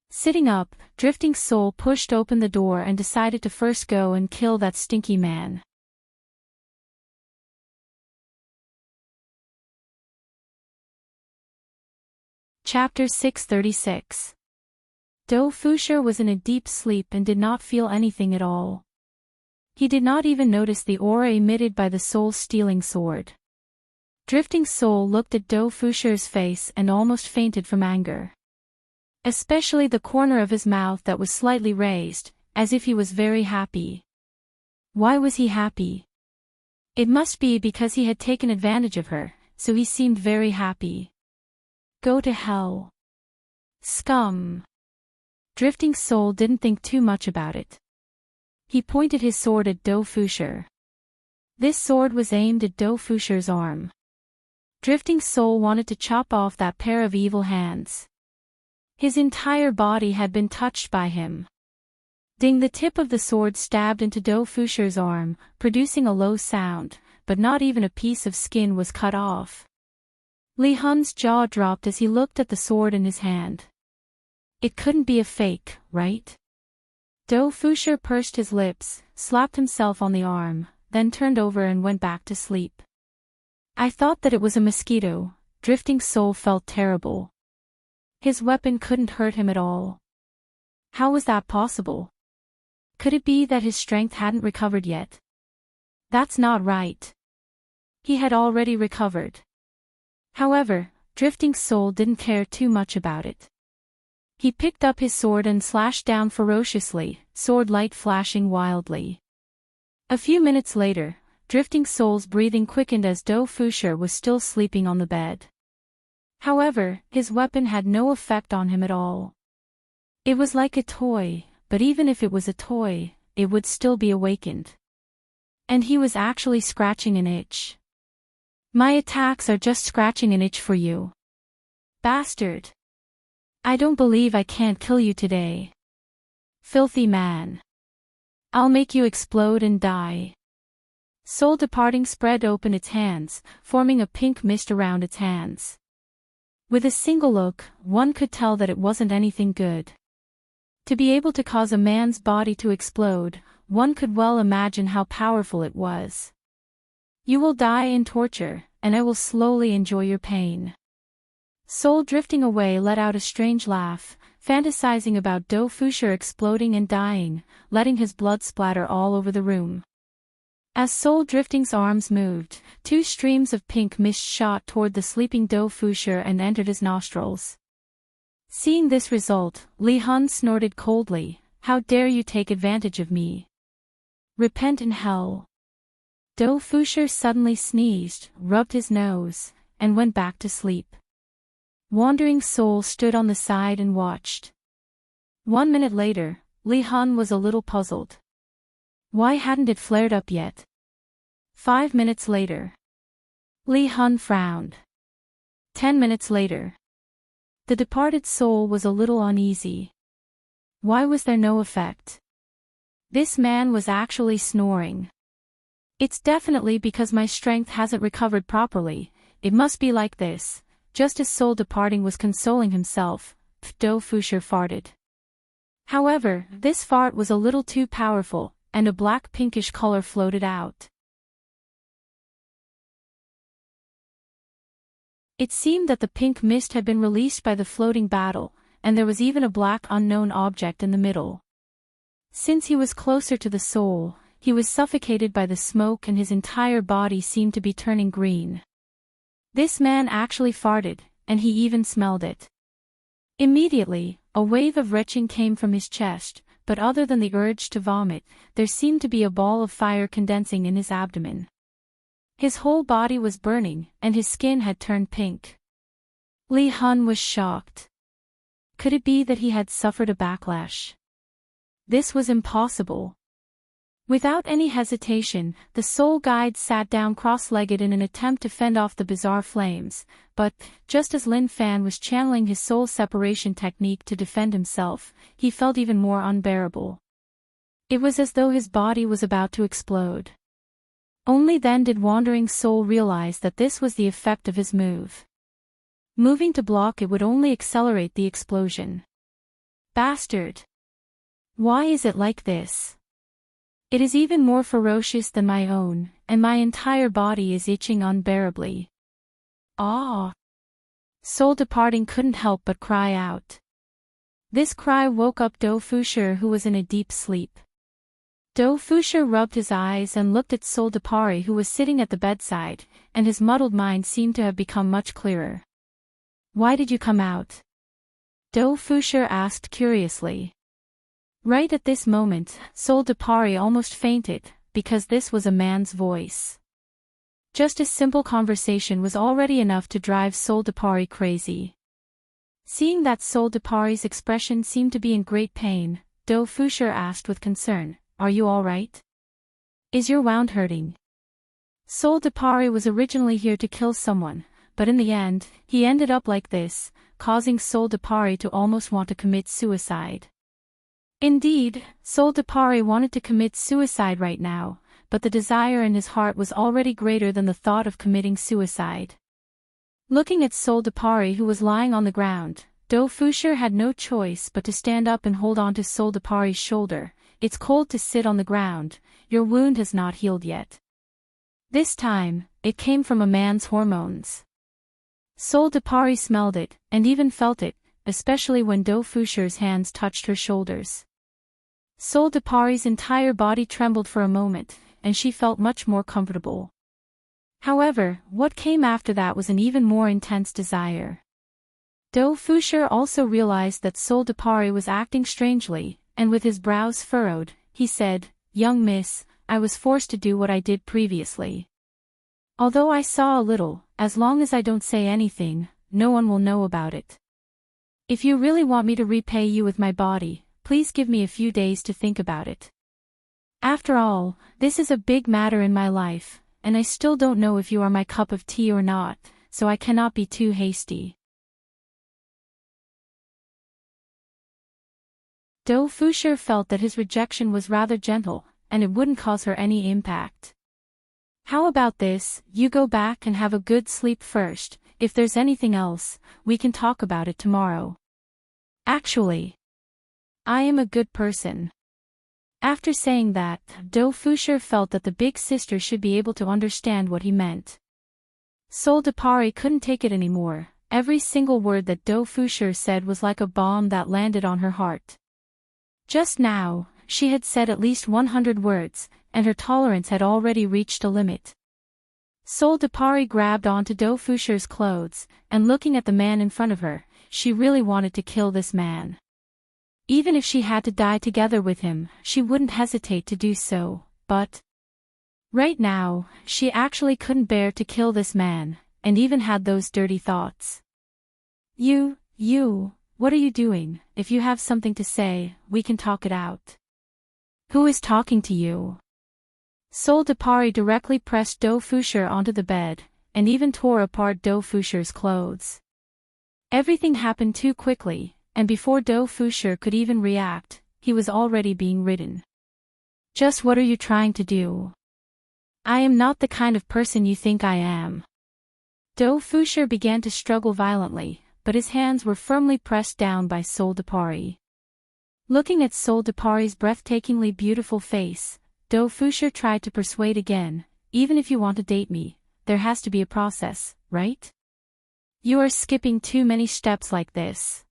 [SPEAKER 1] Sitting up, Drifting Soul pushed open the door and decided to first go and kill that stinky man. Chapter 636. Do Fusher was in a deep sleep and did not feel anything at all. He did not even notice the aura emitted by the soul-stealing sword. Drifting Soul looked at Do Fusher's face and almost fainted from anger. Especially the corner of his mouth that was slightly raised, as if he was very happy. Why was he happy? It must be because he had taken advantage of her, so he seemed very happy. Go to hell. Scum. Drifting Soul didn't think too much about it. He pointed his sword at Do Fusher. This sword was aimed at Do Fusher's arm. Drifting Soul wanted to chop off that pair of evil hands. His entire body had been touched by him. Ding! The tip of the sword stabbed into Do Fusher's arm, producing a low sound, but not even a piece of skin was cut off. Li Hun's jaw dropped as he looked at the sword in his hand. It couldn't be a fake, right? Do Fusher pursed his lips, slapped himself on the arm, then turned over and went back to sleep. I thought that it was a mosquito. Drifting Soul felt terrible. His weapon couldn't hurt him at all. How was that possible? Could it be that his strength hadn't recovered yet? That's not right. He had already recovered. However, Drifting Soul didn't care too much about it. He picked up his sword and slashed down ferociously, sword light flashing wildly. A few minutes later, Drifting Soul's breathing quickened as Do Fusher was still sleeping on the bed. However, his weapon had no effect on him at all. It was like a toy, but even if it was a toy, it would still be awakened. And he was actually scratching an itch. My attacks are just scratching an itch for you. Bastard. I don't believe I can't kill you today. Filthy man. I'll make you explode and die. Soul Departing spread open its hands, forming a pink mist around its hands. With a single look, one could tell that it wasn't anything good. To be able to cause a man's body to explode, one could well imagine how powerful it was. You will die in torture, and I will slowly enjoy your pain. Soul drifting away let out a strange laugh, fantasizing about Do Fusher exploding and dying, letting his blood splatter all over the room. As Soul Drifting's arms moved, two streams of pink mist shot toward the sleeping Do Fusher and entered his nostrils. Seeing this result, Li Hun snorted coldly, "How dare you take advantage of me? Repent in hell." Do Fusher suddenly sneezed, rubbed his nose, and went back to sleep. Wandering Soul stood on the side and watched. 1 minute later, Li Hun was a little puzzled. Why hadn't it flared up yet? 5 minutes later. Li Hun frowned. 10 minutes later. The departed soul was a little uneasy. Why was there no effect? This man was actually snoring. It's definitely because my strength hasn't recovered properly. It must be like this. Just as Soul Departing was consoling himself, Do Fusher farted. However, this fart was a little too powerful, and a black pinkish color floated out. It seemed that the pink mist had been released by the floating battle, and there was even a black unknown object in the middle. Since he was closer to the soul, he was suffocated by the smoke and his entire body seemed to be turning green. This man actually farted, and he even smelled it. Immediately, a wave of retching came from his chest, but other than the urge to vomit, there seemed to be a ball of fire condensing in his abdomen. His whole body was burning, and his skin had turned pink. Li Hun was shocked. Could it be that he had suffered a backlash? This was impossible. Without any hesitation, the soul guide sat down cross-legged in an attempt to fend off the bizarre flames, but, just as Lin Fan was channeling his soul separation technique to defend himself, he felt even more unbearable. It was as though his body was about to explode. Only then did Wandering Soul realize that this was the effect of his move. Moving to block it would only accelerate the explosion. Bastard! Why is it like this? It is even more ferocious than my own, and my entire body is itching unbearably. Ah! Soul Departing couldn't help but cry out. This cry woke up Do Fusher, who was in a deep sleep. Do Fusher rubbed his eyes and looked at Soul Departing, who was sitting at the bedside, and his muddled mind seemed to have become much clearer. Why did you come out? Do Fusher asked curiously. Right at this moment, Soul Departing almost fainted, because this was a man's voice. Just a simple conversation was already enough to drive Soul Departing crazy. Seeing that Soul Departing's expression seemed to be in great pain, Do Fusher asked with concern, "Are you all right? Is your wound hurting?" Soul Departing was originally here to kill someone, but in the end, he ended up like this, causing Soul Departing to almost want to commit suicide. Indeed, Soul Departing wanted to commit suicide right now, but the desire in his heart was already greater than the thought of committing suicide. Looking at Soul Departing, who was lying on the ground, Do Fusher had no choice but to stand up and hold on to Soldapari's shoulder. It's cold to sit on the ground, your wound has not healed yet. This time, it came from a man's hormones. Soldapari smelled it, and even felt it, especially when Do Fusher's hands touched her shoulders. Soldapari's entire body trembled for a moment, and she felt much more comfortable. However, what came after that was an even more intense desire. Do Fusher also realized that Soldapari was acting strangely, and with his brows furrowed, he said, "Young miss, I was forced to do what I did previously. Although I saw a little, as long as I don't say anything, no one will know about it. If you really want me to repay you with my body, please give me a few days to think about it. After all, this is a big matter in my life, and I still don't know if you are my cup of tea or not, so I cannot be too hasty." Do Fusher felt that his rejection was rather gentle, and it wouldn't cause her any impact. "How about this, you go back and have a good sleep first, if there's anything else, we can talk about it tomorrow. Actually, I am a good person." After saying that, Do Fusher felt that the big sister should be able to understand what he meant. Soldapari couldn't take it anymore. Every single word that Do Fusher said was like a bomb that landed on her heart. Just now, she had said at least 100 words, and her tolerance had already reached a limit. Soldapari grabbed onto Do Fusher's clothes, and looking at the man in front of her, she really wanted to kill this man. Even if she had to die together with him, she wouldn't hesitate to do so, but right now, she actually couldn't bear to kill this man, and even had those dirty thoughts. You, what are you doing? If you have something to say, we can talk it out." "Who is talking to you?" Soldapari directly pressed Do Fusher onto the bed, and even tore apart Do Fusher's clothes. Everything happened too quickly, and before Do Fusher could even react, he was already being ridden. "Just what are you trying to do? I am not the kind of person you think I am." Do Fusher began to struggle violently, but his hands were firmly pressed down by Soldapari. Looking at Soldapari's breathtakingly beautiful face, Do Fusher tried to persuade again, "Even if you want to date me, there has to be a process, right? You are skipping too many steps like this.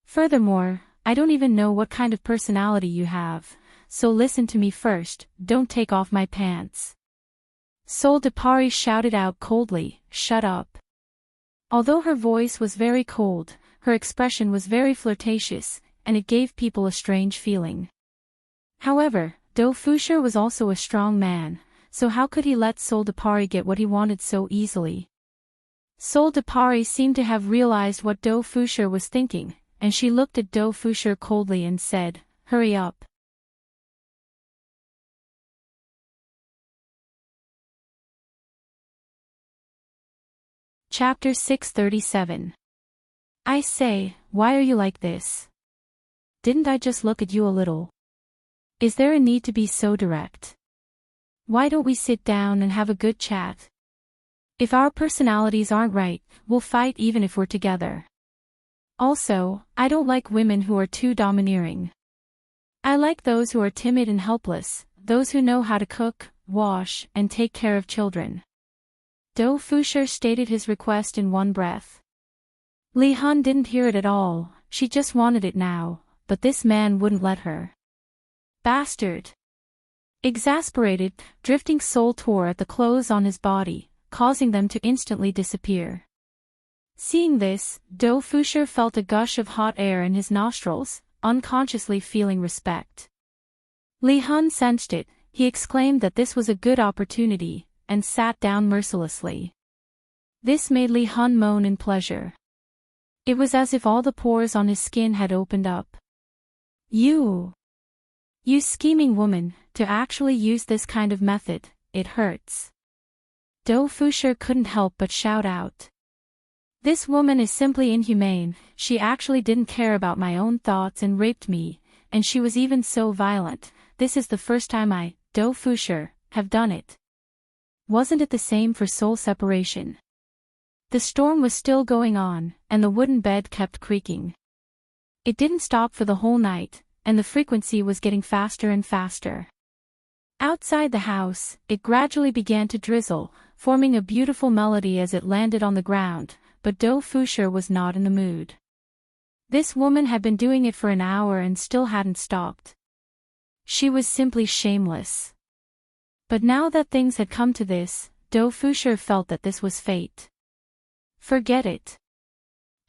[SPEAKER 1] Furthermore, I don't even know what kind of personality you have, so listen to me first, don't take off my pants." Soldapari shouted out coldly, "Shut up." Although her voice was very cold, her expression was very flirtatious, and it gave people a strange feeling. However, Do Fusher was also a strong man, so how could he let Soldapari get what he wanted so easily? Soldapari seemed to have realized what Do Fusher was thinking, and she looked at Do Fusher coldly and said, "Hurry up." Chapter 637. "I say, why are you like this? Didn't I just look at you a little? Is there a need to be so direct? Why don't we sit down and have a good chat? If our personalities aren't right, we'll fight even if we're together. Also, I don't like women who are too domineering. I like those who are timid and helpless, those who know how to cook, wash, and take care of children." Do Fusher stated his request in one breath. Li Hun didn't hear it at all, she just wanted it now, but this man wouldn't let her. Bastard! Exasperated, Drifting Soul tore at the clothes on his body, causing them to instantly disappear. Seeing this, Do Fusher felt a gush of hot air in his nostrils, unconsciously feeling respect. Li Hun sensed it, he exclaimed that this was a good opportunity, and sat down mercilessly. This made Li Hun moan in pleasure. It was as if all the pores on his skin had opened up. You scheming woman, to actually use this kind of method, it hurts." Do Fusher couldn't help but shout out. "This woman is simply inhumane, she actually didn't care about my own thoughts and raped me, and she was even so violent. This is the first time I, Do Fusher, have done it. Wasn't it the same for soul separation? The storm was still going on, and the wooden bed kept creaking. It didn't stop for the whole night, and the frequency was getting faster and faster. Outside the house, it gradually began to drizzle, forming a beautiful melody as it landed on the ground, but Dou Fusher was not in the mood. This woman had been doing it for an hour and still hadn't stopped. She was simply shameless. But now that things had come to this, Dou Fusher felt that this was fate. Forget it.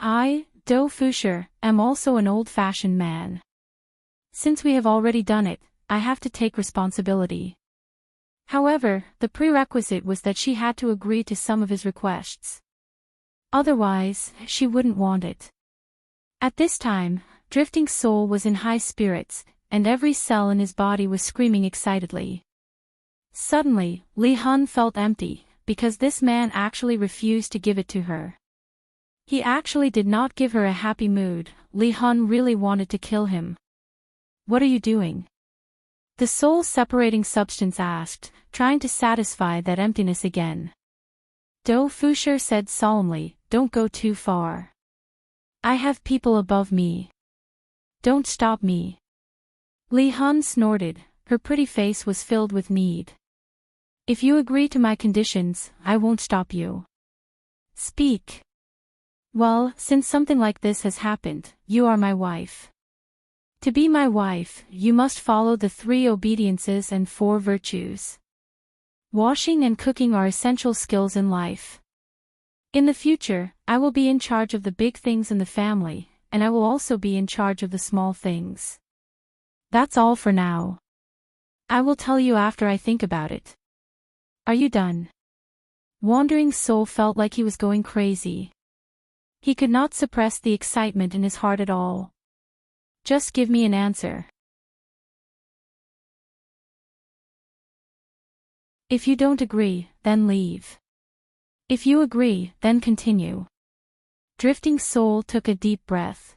[SPEAKER 1] I, Dou Fusher, am also an old-fashioned man. Since we have already done it, I have to take responsibility. However, the prerequisite was that she had to agree to some of his requests. Otherwise, she wouldn't want it. At this time, Drifting Soul was in high spirits, and every cell in his body was screaming excitedly. Suddenly, Li Hun felt empty, because this man actually refused to give it to her. He actually did not give her a happy mood. Li Hun really wanted to kill him. What are you doing? The soul-separating substance asked, trying to satisfy that emptiness again. Dou Fusher said solemnly, don't go too far. I have people above me. Don't stop me. Li Hun snorted, her pretty face was filled with need. If you agree to my conditions, I won't stop you. Speak. Well, since something like this has happened, you are my wife. To be my wife, you must follow the 3 obediences and 4 virtues. Washing and cooking are essential skills in life. In the future, I will be in charge of the big things in the family, and I will also be in charge of the small things. That's all for now. I will tell you after I think about it. Are you done? Wandering Soul felt like he was going crazy. He could not suppress the excitement in his heart at all. Just give me an answer. If you don't agree, then leave. If you agree, then continue. Drifting Soul took a deep breath.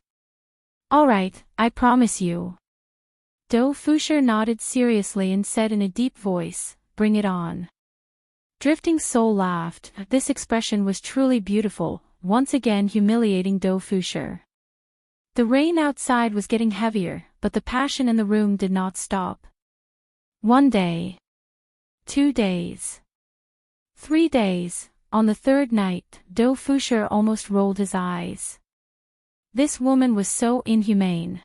[SPEAKER 1] All right, I promise you. Dou Fusher nodded seriously and said in a deep voice, bring it on. Drifting Soul laughed. This expression was truly beautiful, once again humiliating Dou Fusher. The rain outside was getting heavier, but the passion in the room did not stop. 1 day. 2 days. 3 days. On the 3rd night, Dou Fusher almost rolled his eyes. This woman was so inhumane.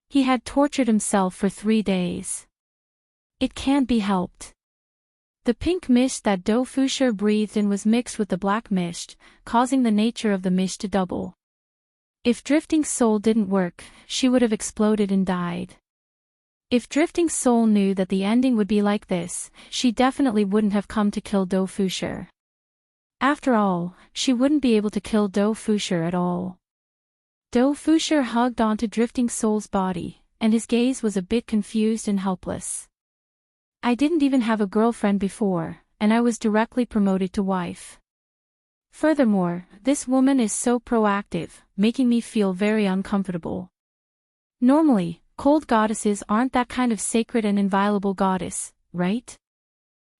[SPEAKER 1] He had tortured himself for 3 days. It can't be helped. The pink mist that Dou Fusher breathed in was mixed with the black mist, causing the nature of the mist to double. If Drifting Soul didn't work, she would have exploded and died. If Drifting Soul knew that the ending would be like this, she definitely wouldn't have come to kill Dou Fusher. After all, she wouldn't be able to kill Dou Fusher at all. Dou Fusher hugged onto Drifting Soul's body, and his gaze was a bit confused and helpless. I didn't even have a girlfriend before, and I was directly promoted to wife. Furthermore, this woman is so proactive, making me feel very uncomfortable. Normally, cold goddesses aren't that kind of sacred and inviolable goddess, right?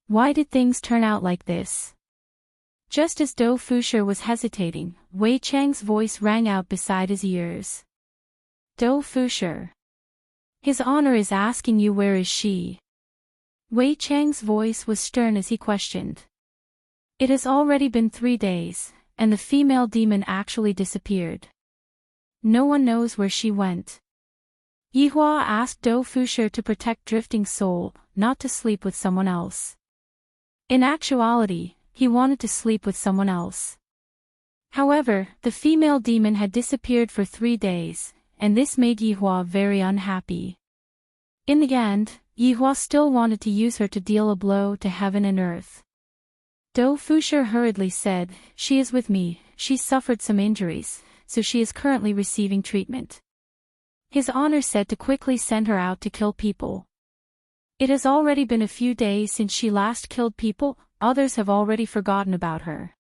[SPEAKER 1] Why did things turn out like this? Just as Dou Fusher was hesitating, Wei Chang's voice rang out beside his ears. Dou Fusher. His honor is asking you where is she? Wei Chang's voice was stern as he questioned. It has already been 3 days, and the female demon actually disappeared. No one knows where she went. Yihua asked Dou Fusher to protect Drifting Soul, not to sleep with someone else. In actuality, he wanted to sleep with someone else. However, the female demon had disappeared for 3 days, and this made Yihua very unhappy. In the end, Yihua still wanted to use her to deal a blow to heaven and earth. Dou Fusher hurriedly said, she is with me, she suffered some injuries, so she is currently receiving treatment. His honor said to quickly send her out to kill people. It has already been a few days since she last killed people, others have already forgotten about her.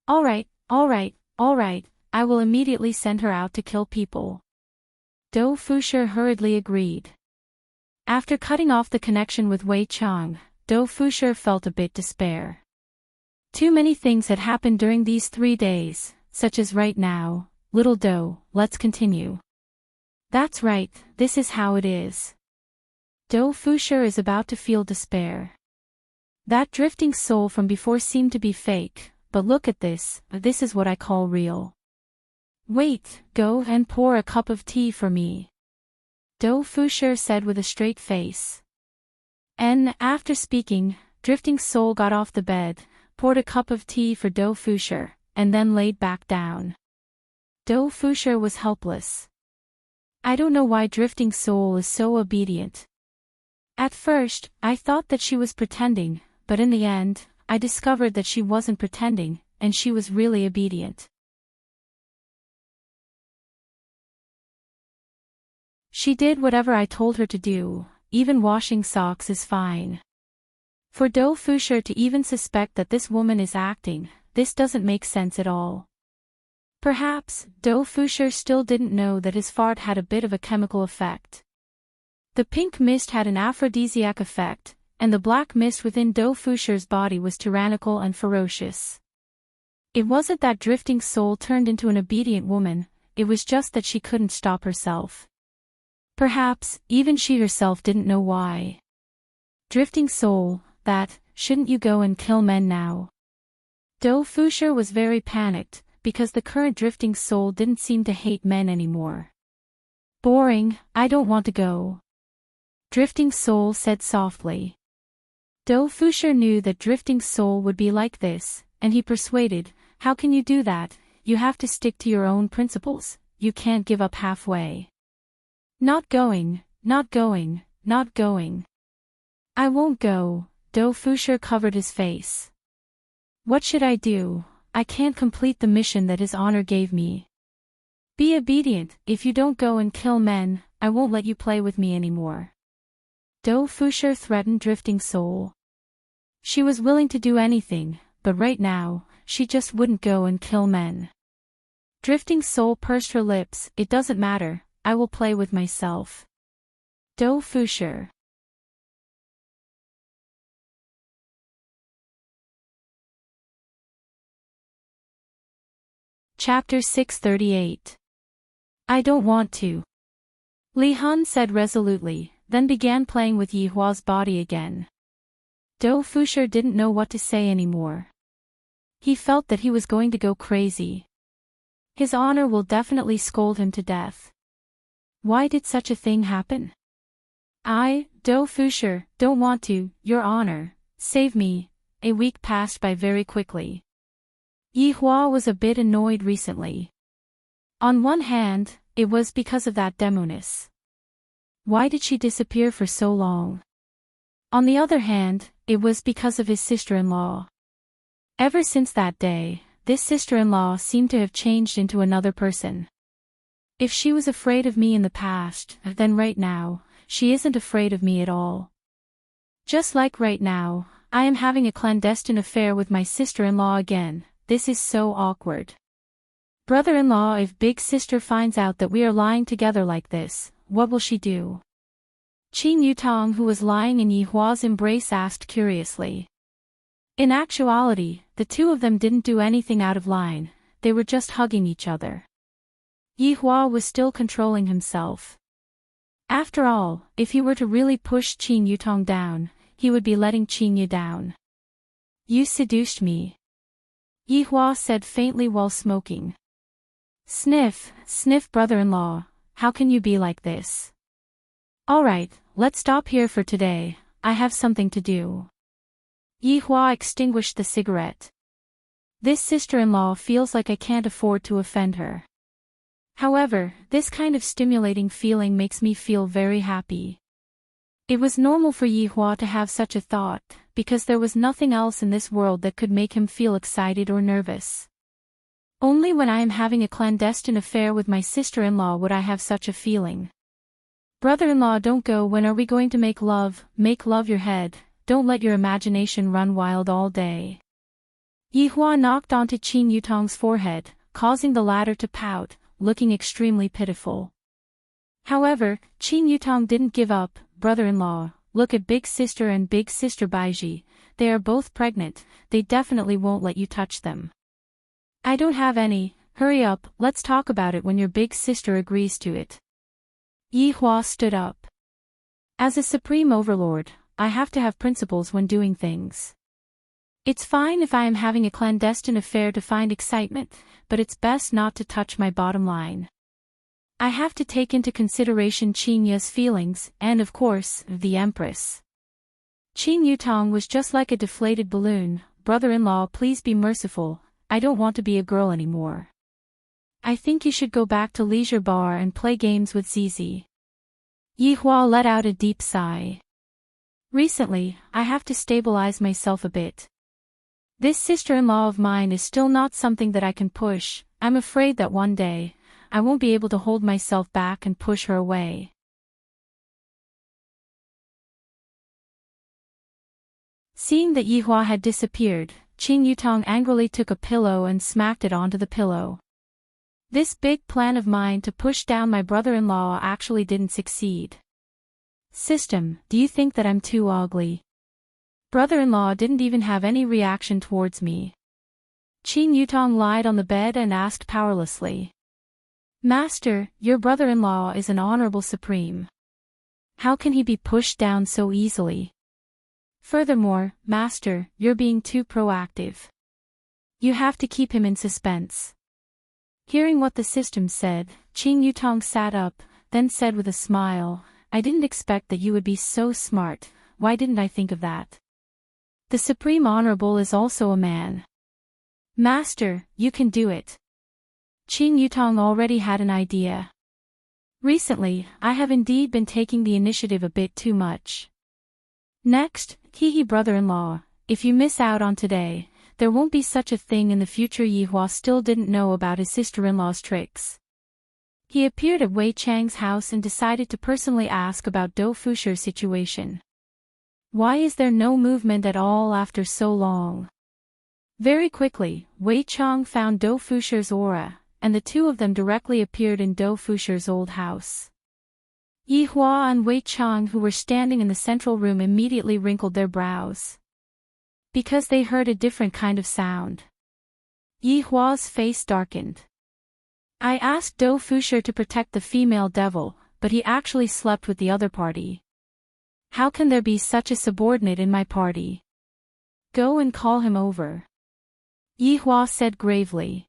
[SPEAKER 1] All right, I will immediately send her out to kill people. Dou Fusher hurriedly agreed. After cutting off the connection with Wei Chang, Dou Fusher felt a bit despair. Too many things had happened during these 3 days, such as right now. Little Do, let's continue. That's right, this is how it is. Do Fusher is about to feel despair. That drifting soul from before seemed to be fake, but look at this is what I call real. Wait, go and pour a cup of tea for me. Do Fusher said with a straight face. And, after speaking, drifting soul got off the bed, poured a cup of tea for Do Fusher, and then laid back down. Do Fusher was helpless. I don't know why drifting soul is so obedient. At first, I thought that she was pretending, but in the end, I discovered that she wasn't pretending, and she was really obedient. She did whatever I told her to do, even washing socks is fine. For Do Fusher to even suspect that this woman is acting, this doesn't make sense at all. Perhaps, Do Fusher still didn't know that his fart had a bit of a chemical effect. The pink mist had an aphrodisiac effect, and the black mist within Do Fusher's body was tyrannical and ferocious. It wasn't that drifting soul turned into an obedient woman, it was just that she couldn't stop herself. Perhaps, even she herself didn't know why. Drifting soul, shouldn't you go and kill men now? Do Fusher was very panicked, because the current drifting soul didn't seem to hate men anymore. Boring, I don't want to go. Drifting soul said softly. Do Fusher knew that drifting soul would be like this, and he persuaded, how can you do that? You have to stick to your own principles, you can't give up halfway. Not going, not going, not going. I won't go. Do Fusher covered his face. What should I do? I can't complete the mission that his honor gave me. Be obedient, if you don't go and kill men, I won't let you play with me anymore. Do Fusher threatened drifting soul. She was willing to do anything, but right now, she just wouldn't go and kill men. Drifting soul pursed her lips, it doesn't matter, I will play with myself. Do Fusher. Chapter 638. I don't want to. Li Hun said resolutely, then began playing with Yi Hua's body again. Do Fusher didn't know what to say anymore. He felt that he was going to go crazy. His honor will definitely scold him to death. Why did such a thing happen? I, Do Fusher, don't want to, your honor, save me. A week passed by very quickly. Yi Hua was a bit annoyed recently. On one hand, it was because of that demoness. Why did she disappear for so long? On the other hand, it was because of his sister-in-law. Ever since that day, this sister-in-law seemed to have changed into another person. If she was afraid of me in the past, then right now, she isn't afraid of me at all. Just like right now, I am having a clandestine affair with my sister-in-law again. This is so awkward. Brother-in-law, if big sister finds out that we are lying together like this, what will she do? Qin Yutong, who was lying in Yi Hua's embrace, asked curiously. In actuality, the two of them didn't do anything out of line, they were just hugging each other. Yi Hua was still controlling himself. After all, if he were to really push Qin Yutong down, he would be letting Qin Yu down. You seduced me. Yi Hua said faintly while smoking. Sniff, sniff, brother-in-law, how can you be like this? Alright, let's stop here for today, I have something to do. Yi Hua extinguished the cigarette. This sister-in-law feels like I can't afford to offend her. However, this kind of stimulating feeling makes me feel very happy. It was normal for Yi Hua to have such a thought, because there was nothing else in this world that could make him feel excited or nervous. Only when I am having a clandestine affair with my sister-in-law would I have such a feeling. Brother-in-law, don't go. When are we going to make love? Make love your head, don't let your imagination run wild all day. Yi Hua knocked onto Qin Yutong's forehead, causing the latter to pout, looking extremely pitiful. However, Qin Yutong didn't give up. Brother-in-law, look at big sister and big sister Baiji, they are both pregnant, they definitely won't let you touch them. I don't have any, hurry up, let's talk about it when your big sister agrees to it. Yi Hua stood up. As a supreme overlord, I have to have principles when doing things. It's fine if I am having a clandestine affair to find excitement, but it's best not to touch my bottom line. I have to take into consideration Qin Ye's feelings and, of course, the Empress. Qin Yutong was just like a deflated balloon. Brother-in-law, please be merciful, I don't want to be a girl anymore. I think you should go back to Leisure Bar and play games with Zizi. Yi Hua let out a deep sigh. Recently, I have to stabilize myself a bit. This sister-in-law of mine is still not something that I can push. I'm afraid that one day, I won't be able to hold myself back and push her away. Seeing that Yi Hua had disappeared, Qin Yutong angrily took a pillow and smacked it onto the pillow. This big plan of mine to push down my brother-in-law actually didn't succeed. System, do you think that I'm too ugly? Brother-in-law didn't even have any reaction towards me. Qin Yutong lied on the bed and asked powerlessly. Master, your brother-in-law is an honorable supreme. How can he be pushed down so easily? Furthermore, Master, you're being too proactive. You have to keep him in suspense. Hearing what the system said, Qin Yutong sat up, then said with a smile, I didn't expect that you would be so smart, why didn't I think of that? The Supreme Honorable is also a man. Master, you can do it. Qin Yutong already had an idea. Recently, I have indeed been taking the initiative a bit too much. Next, Hihi brother-in-law, if you miss out on today, there won't be such a thing in the future. Yi Hua still didn't know about his sister-in-law's tricks. He appeared at Wei Chang's house and decided to personally ask about Dou Fusher's situation. Why is there no movement at all after so long? Very quickly, Wei Chang found Dou Fusher's aura, and the two of them directly appeared in Dou Fusher's old house. Yi Hua and Wei Chang, who were standing in the central room, immediately wrinkled their brows. Because they heard a different kind of sound. Yi Hua's face darkened. I asked Dou Fusher to protect the female devil, but he actually slept with the other party. How can there be such a subordinate in my party? Go and call him over. Yi Hua said gravely.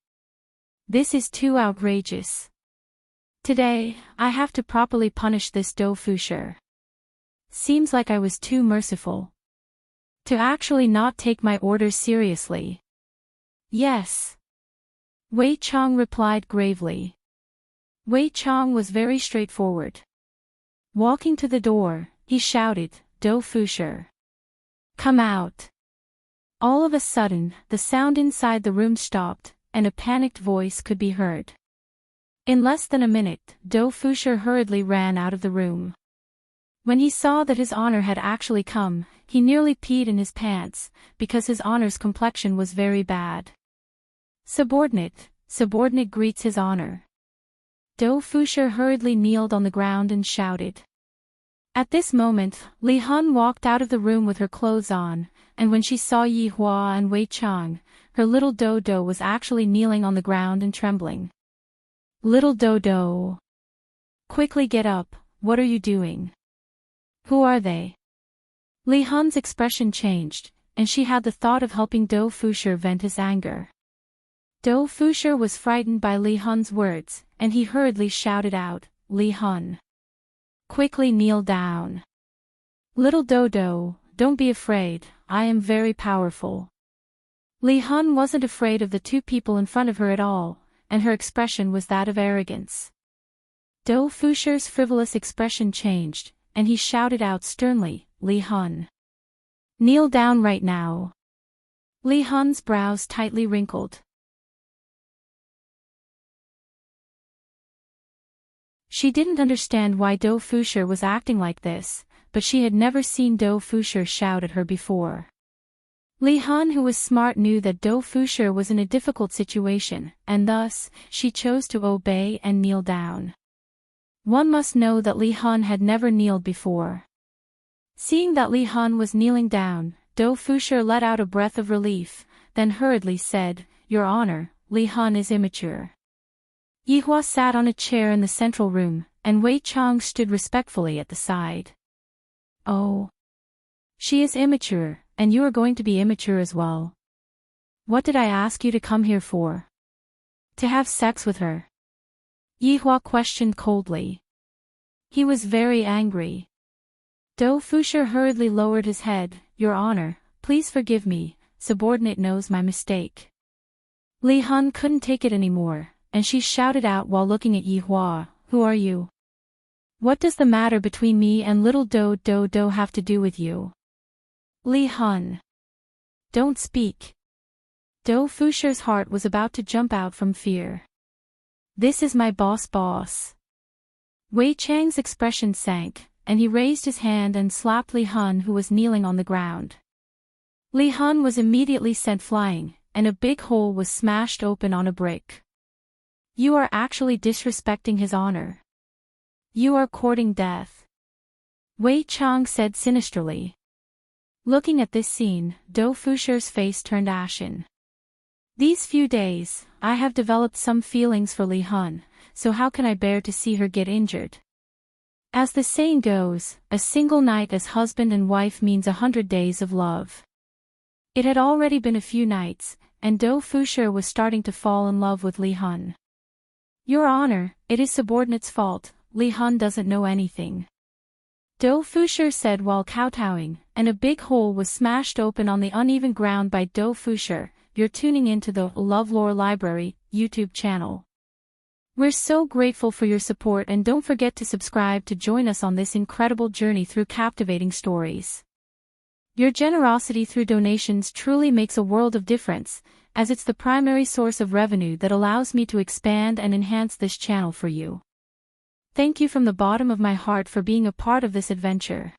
[SPEAKER 1] This is too outrageous. Today, I have to properly punish this Dou Fusher. Seems like I was too merciful. To actually not take my orders seriously. Yes. Wei Chang replied gravely. Wei Chang was very straightforward. Walking to the door, he shouted, Dou Fusher. Come out. All of a sudden, the sound inside the room stopped, and a panicked voice could be heard. In less than a minute, Dou Fusher hurriedly ran out of the room. When he saw that his honor had actually come, he nearly peed in his pants, because his honor's complexion was very bad. Subordinate greets his honor. Dou Fusher hurriedly kneeled on the ground and shouted. At this moment, Li Hun walked out of the room with her clothes on, and when she saw Yi Hua and Wei Chang, her little Dodo was actually kneeling on the ground and trembling. Little Dodo. Quickly get up, what are you doing? Who are they? Li Hun's expression changed, and she had the thought of helping Dou Fusher vent his anger. Dou Fusher was frightened by Li Hun's words, and he hurriedly shouted out, Li Hun. Quickly kneel down. Little Dodo, don't be afraid, I am very powerful. Li Hun wasn't afraid of the two people in front of her at all, and her expression was that of arrogance. Dou Fusher's frivolous expression changed, and he shouted out sternly, Li Hun. Kneel down right now. Li Hun's brows tightly wrinkled. She didn't understand why Dou Fusher was acting like this, but she had never seen Dou Fusher shout at her before. Li Hun, who was smart, knew that Dou Fusher was in a difficult situation, and thus, she chose to obey and kneel down. One must know that Li Hun had never kneeled before. Seeing that Li Hun was kneeling down, Do Fusher let out a breath of relief, then hurriedly said, Your Honor, Li Hun is immature. Yihua sat on a chair in the central room, and Wei Chang stood respectfully at the side. Oh. She is immature, and you are going to be immature as well. What did I ask you to come here for? To have sex with her? Yihua questioned coldly. He was very angry. Do Fusher hurriedly lowered his head. Your Honor, please forgive me, subordinate knows my mistake. Li Hun couldn't take it anymore, and she shouted out while looking at Yihua, Who are you? What does the matter between me and little Do have to do with you? Li Hun. Don't speak. Do Fusher's heart was about to jump out from fear. This is my boss. Wei Chang's expression sank, and he raised his hand and slapped Li Hun, who was kneeling on the ground. Li Hun was immediately sent flying, and a big hole was smashed open on a brick. You are actually disrespecting his honor. You are courting death. Wei Chang said sinisterly. Looking at this scene, Do Fusher's face turned ashen. These few days, I have developed some feelings for Li Hun, so how can I bear to see her get injured? As the saying goes, a single night as husband and wife means 100 days of love. It had already been a few nights, and Do Fusher was starting to fall in love with Li Hun. Your Honor, it is subordinate's fault, Li Hun doesn't know anything. Do Fusher said while kowtowing, and a big hole was smashed open on the uneven ground by Do Fusher. You're tuning into the LoveLore Library YouTube channel. We're so grateful for your support, and don't forget to subscribe to join us on this incredible journey through captivating stories. Your generosity through donations truly makes a world of difference, as it's the primary source of revenue that allows me to expand and enhance this channel for you. Thank you from the bottom of my heart for being a part of this adventure.